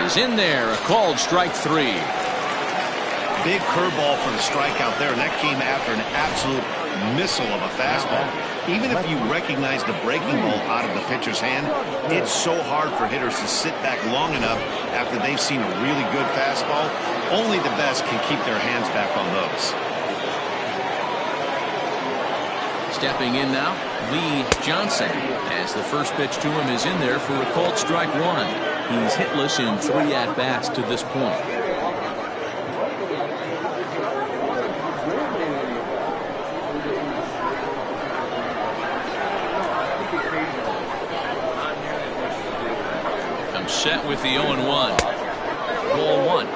is in there. A called strike 3. Big curveball for the strikeout there, and that came after an absolute missile of a fastball. Even if you recognize the breaking ball out of the pitcher's hand, it's so hard for hitters to sit back long enough after they've seen a really good fastball. Only the best can keep their hands back on those. Stepping in now, Lee Johnson, as the first pitch to him is in there for a called strike 1. He's hitless in 3 at-bats to this point. Comes set with the 0-1. Ball 1.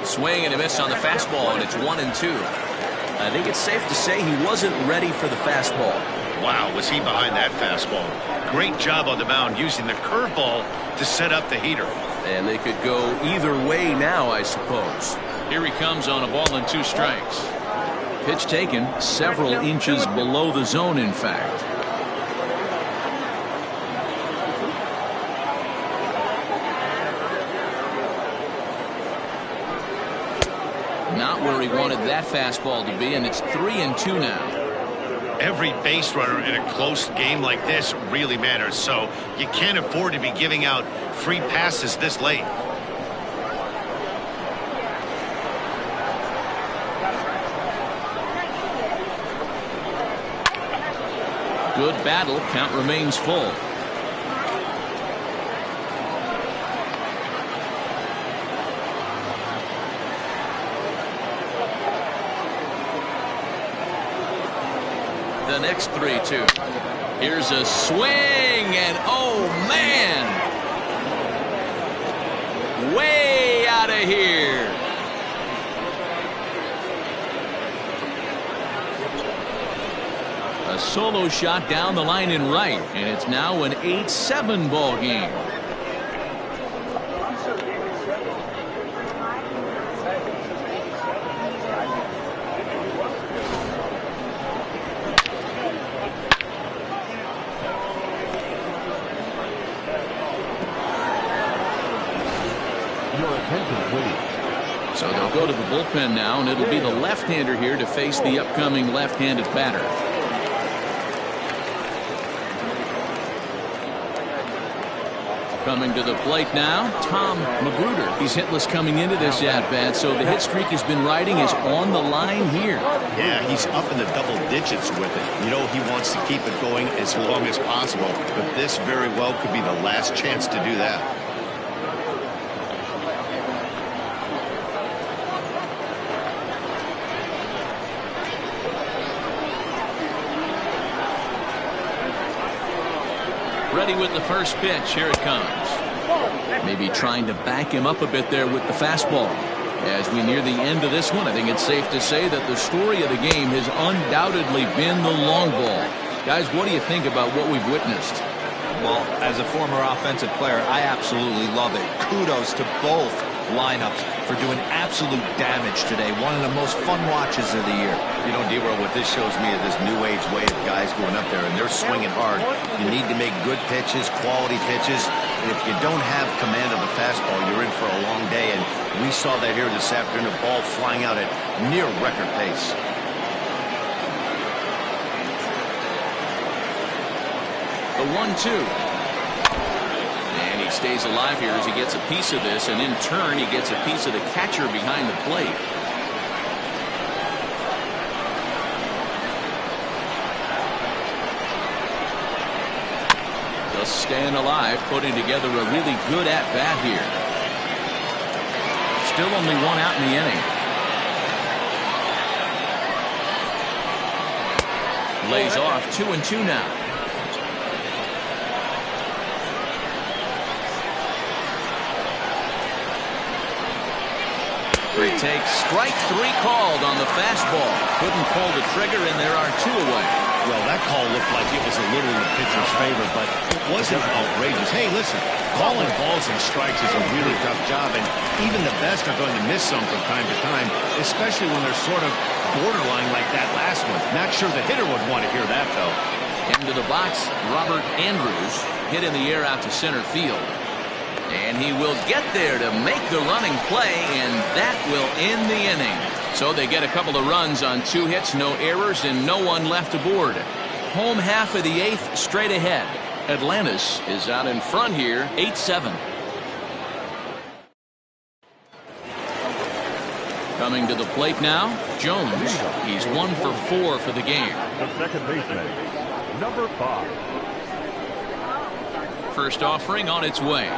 Swing and a miss on the fastball, and it's 1-2. I think it's safe to say he wasn't ready for the fastball. Wow, was he behind that fastball. Great job on the mound using the curveball to set up the heater. And they could go either way now, I suppose. Here he comes on a ball and 2 strikes. Pitch taken several inches below the zone, in fact. Not where he wanted that fastball to be, and it's 3-2 now. Every base runner in a close game like this really matters, so you can't afford to be giving out free passes this late. Good battle. Count remains full. The next 3-2. Here's a swing, and oh man, way out of here. A solo shot down the line in right, and it's now an 8-7 ball game. So they'll go to the bullpen now, and it'll be the left-hander here to face the upcoming left-handed batter. Coming to the plate now, Tom Magruder. He's hitless coming into this at-bat, so the hit streak has been riding is on the line here. Yeah, he's up in the double digits with it. You know, he wants to keep it going as long as possible, but this very well could be the last chance to do that. Ready with the first pitch. Here it comes. Maybe trying to back him up a bit there with the fastball. As we near the end of this one, I think it's safe to say that the story of the game has undoubtedly been the long ball. Guys, what do you think about what we've witnessed? Well, as a former offensive player, I absolutely love it. Kudos to both lineups for doing absolute damage today. One of the most fun watches of the year. You know, D-Roll, what this shows me is this new age way of guys going up there, and they're swinging hard. You need to make good pitches, quality pitches, and if you don't have command of the fastball, you're in for a long day, and we saw that here this afternoon, a ball flying out at near record pace. The 1-2. And he stays alive here as he gets a piece of this, and in turn he gets a piece of the catcher behind the plate. Just staying alive, putting together a really good at-bat here. Still only one out in the inning. Lays off 2-2 now. He takes strike 3 called on the fastball. Couldn't pull the trigger, and there are 2 away. Well, that call looked like it was a little in the pitcher's favor, but it wasn't outrageous. Hey, listen, calling balls and strikes is a really tough job, and even the best are going to miss some from time to time, especially when they're sort of borderline like that last one. Not sure the hitter would want to hear that, though. Into the box, Robert Andrews. Hit in the air out to center field. And he will get there to make the running play, and that will end the inning. So they get a couple of runs on 2 hits, no errors, and no one left aboard. Home half of the 8th straight ahead. Atlantis is out in front here, 8-7. Coming to the plate now, Jones. He's 1 for 4 for the game. The second baseman, number 5. First offering on its way.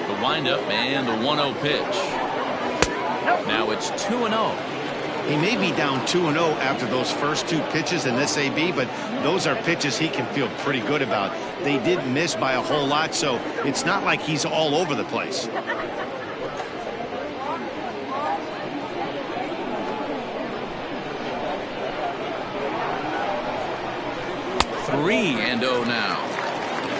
The windup and the 1-0 pitch. Now it's 2-0. He may be down 2-0 after those first 2 pitches in this AB, but those are pitches he can feel pretty good about. They did miss by a whole lot, so it's not like he's all over the place. 3-0 now.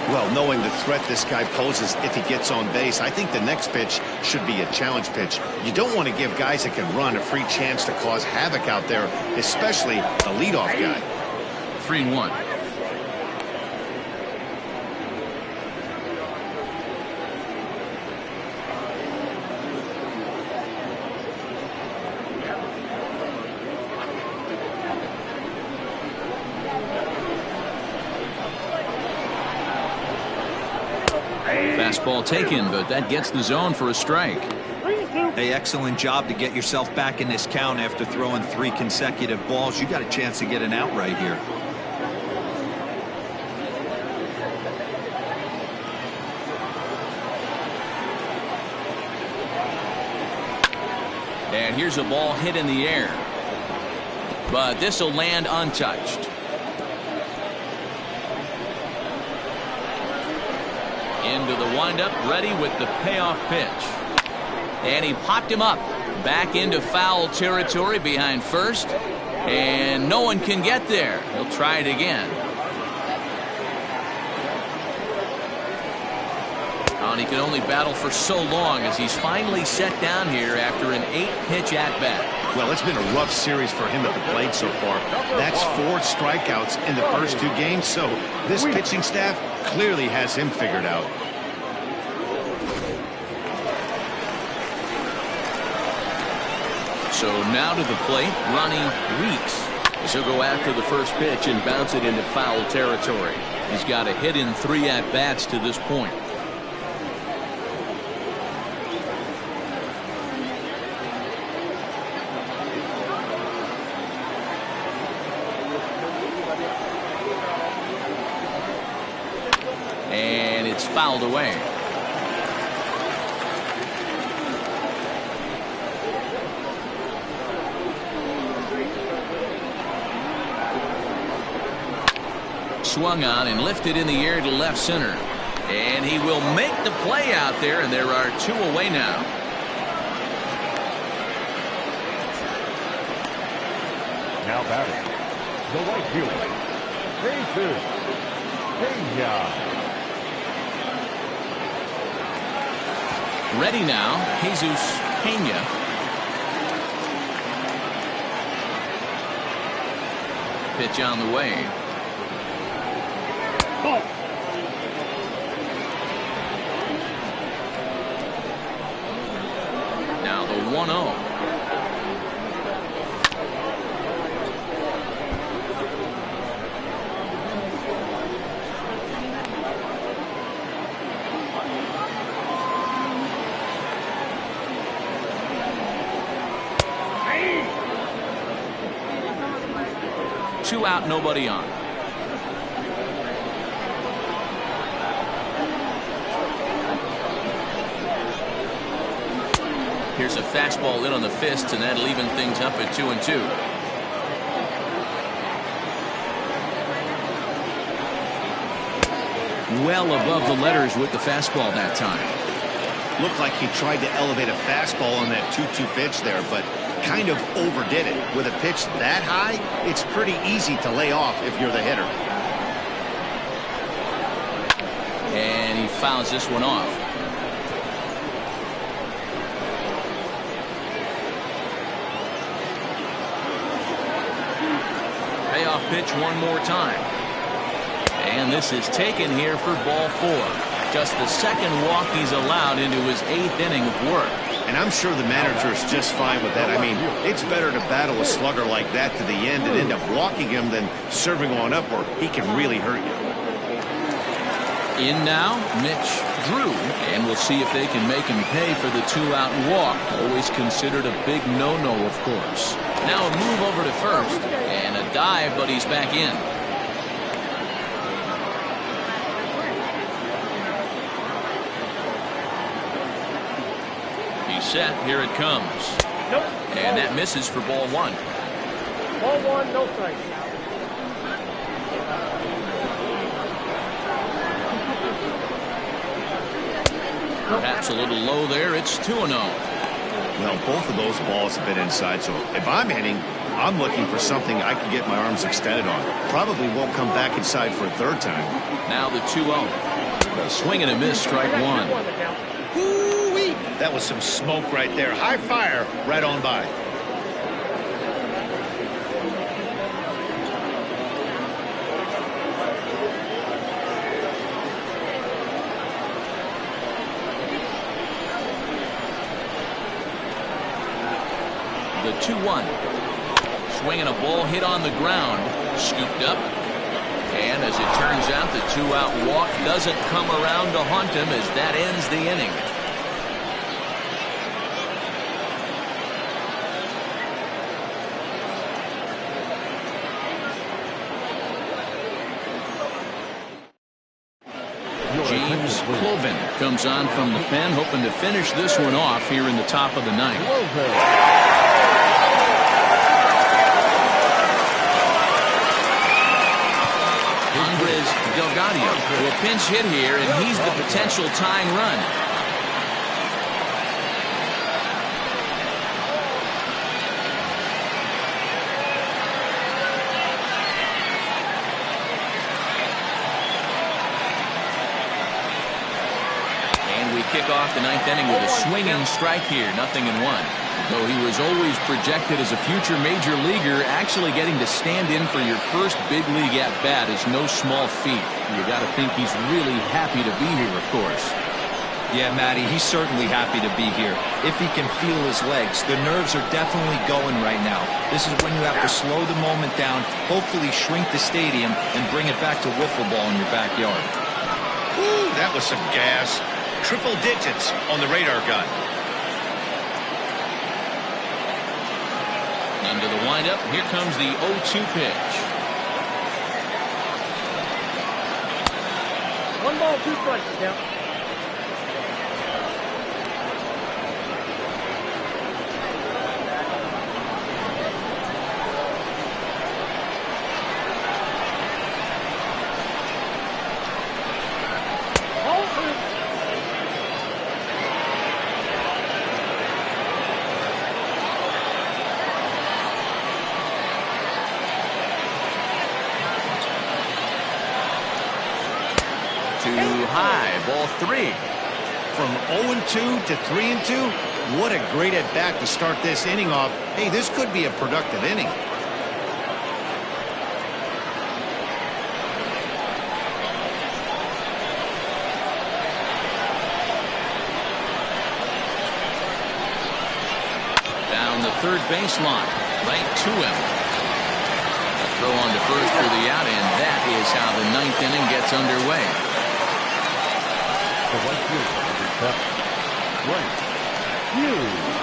Well, knowing the threat this guy poses if he gets on base, I think the next pitch should be a challenge pitch. You don't want to give guys that can run a free chance to cause havoc out there, especially the leadoff guy. 3-1. Fastball taken, but that gets the zone for a strike. Hey, excellent job to get yourself back in this count after throwing 3 consecutive balls. You got a chance to get an out right here. And here's a ball hit in the air. But this will land untouched. Into the windup, ready with the payoff pitch. And he popped him up. Back into foul territory behind first. And no one can get there. He'll try it again. And he can only battle for so long as he's finally set down here after an 8-pitch at-bat. Well, it's been a rough series for him at the plate so far. That's 4 strikeouts in the first 2 games, so this pitching staff clearly has him figured out. So now to the plate, Ronnie Weeks. He'll go after the first pitch and bounce it into foul territory. He's got a hit in 3 at-bats to this point. And it's fouled away. Swung on and lifted in the air to left center. And he will make the play out there, and there are 2 away now. Now batting, the right fielder, Jesus Pena. Ready now, Jesus Pena. Pitch on the way. Now the 1-0. Two out, nobody on. Here's a fastball in on the fists, and that'll even things up at 2-2. Well above the letters with the fastball that time. Looked like he tried to elevate a fastball on that 2-2 pitch there, but kind of overdid it. With a pitch that high, it's pretty easy to lay off if you're the hitter. And he fouls this one off. Payoff pitch one more time. And this is taken here for ball 4. Just the second walk he's allowed into his 8th inning of work. And I'm sure the manager's just fine with that. I mean, it's better to battle a slugger like that to the end and end up walking him than serving on up where he can really hurt you. In now, Mitch Drew, and we'll see if they can make him pay for the 2-out walk. Always considered a big no-no, of course. Now a move over to first, and a dive, but he's back in. He's set, here it comes. Nope. And that misses for ball 1. Ball 1, no strike. Perhaps a little low there. It's 2-0. Well, both of those balls have been inside, so if I'm hitting, I'm looking for something I can get my arms extended on. Probably won't come back inside for a third time. Now the 2-0. A swing and a miss, strike 1. Woo-wee! That was some smoke right there. High fire right on by. The 2-1. Swinging a ball hit on the ground. Scooped up. And as it turns out, the 2-out walk doesn't come around to haunt him as that ends the inning. James Cloven comes on from the pen, hoping to finish this one off here in the top of the 9th. Delgado will pinch hit here, and he's the potential tying run. And we kick off the ninth inning with a swinging strike here, 0-1. Though he was always projected as a future major leaguer, actually getting to stand in for your first big league at bat is no small feat. You got to think he's really happy to be here, of course. Yeah, Matty, he's certainly happy to be here. If he can feel his legs, the nerves are definitely going right now. This is when you have to slow the moment down, hopefully shrink the stadium, and bring it back to wiffle ball in your backyard. Woo, that was some gas. Triple digits on the radar gun. Into the windup. Here comes the 0-2 pitch. 1 ball, 2 strikes, count. Too high, ball 3. From 0-2 to 3-2, what a great at bat to start this inning off. Hey, this could be a productive inning. Down the third baseline, right to him. A throw on to first for the out, and that is how the ninth inning gets underway. The right fielder, number 7, Brent Hughes.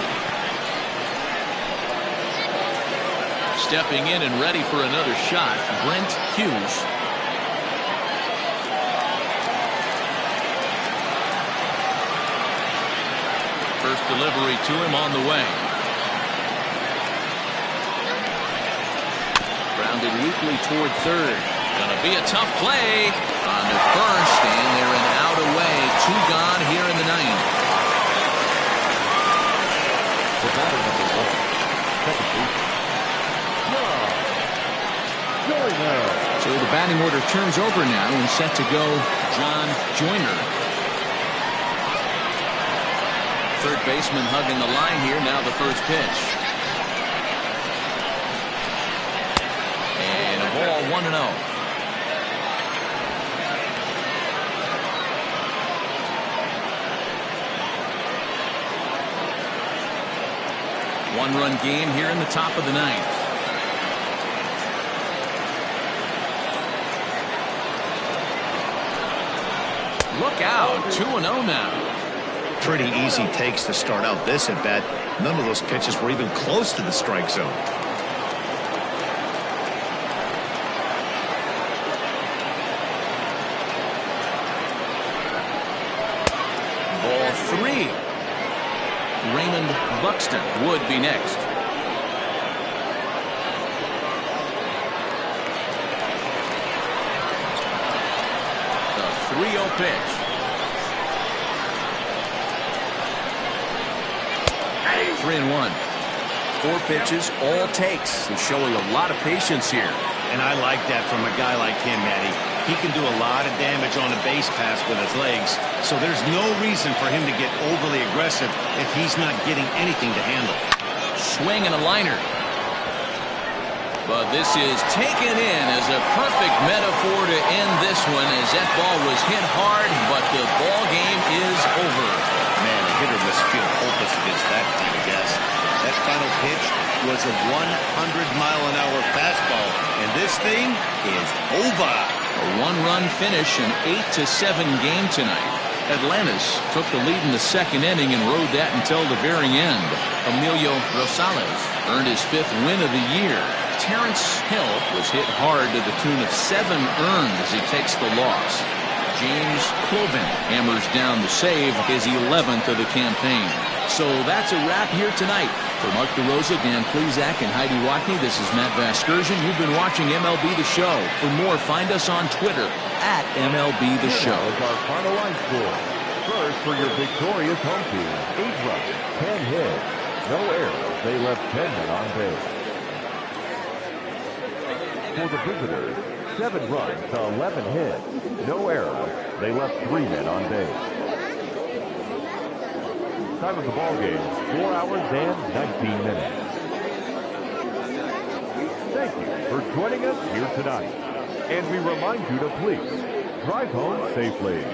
Stepping in and ready for another shot, Brent Hughes. First delivery to him on the way. Grounded weakly toward third. Gonna be a tough play. On to first, and they're an out away. 2 gone here in the ninth. The batter, number 1, second baseman, Joyner. So the batting order turns over now and set to go John Joyner. Third baseman hugging the line here. Now the first pitch. And a ball, 1-0. One-run game here in the top of the ninth. Look out, 2-0 now. Pretty easy takes to start out this at bat. None of those pitches were even close to the strike zone. Ball 3. Raymond Buxton would be next. The 3-0 pitch. 3-1. 4 pitches, all takes. He's showing a lot of patience here. And I like that from a guy like him, Matty. He can do a lot of damage on a base pass with his legs, so there's no reason for him to get overly aggressive if he's not getting anything to handle. Swing and a liner. But this is taken in as a perfect metaphor to end this one, as that ball was hit hard, but the ball game is over. Man, a hitter must feel hopeless against that kind of gas. That final pitch was a 100-mile-an-hour fastball, and this thing is over. A 1-run finish, an 8-7 game tonight. Atlantis took the lead in the second inning and rode that until the very end. Emilio Rosales earned his 5th win of the year. Terrence Hill was hit hard to the tune of 7 earned as he takes the loss. James Cloven hammers down the save, his 11th of the campaign. So that's a wrap here tonight. For Mark DeRosa, Dan Plezak, and Heidi Watney, this is Matt Vasgersian. You've been watching MLB The Show. For more, find us on Twitter at MLB The Show. Here is our final line score. First, for your victorious home team, 8 runs, 10 hits, no errors. They left 10 men on base. For the visitors, 7 runs to 11 hits, no errors. They left 3 men on base. Time of the ball game, 4 hours and 19 minutes. Thank you for joining us here tonight. And we remind you to please drive home safely.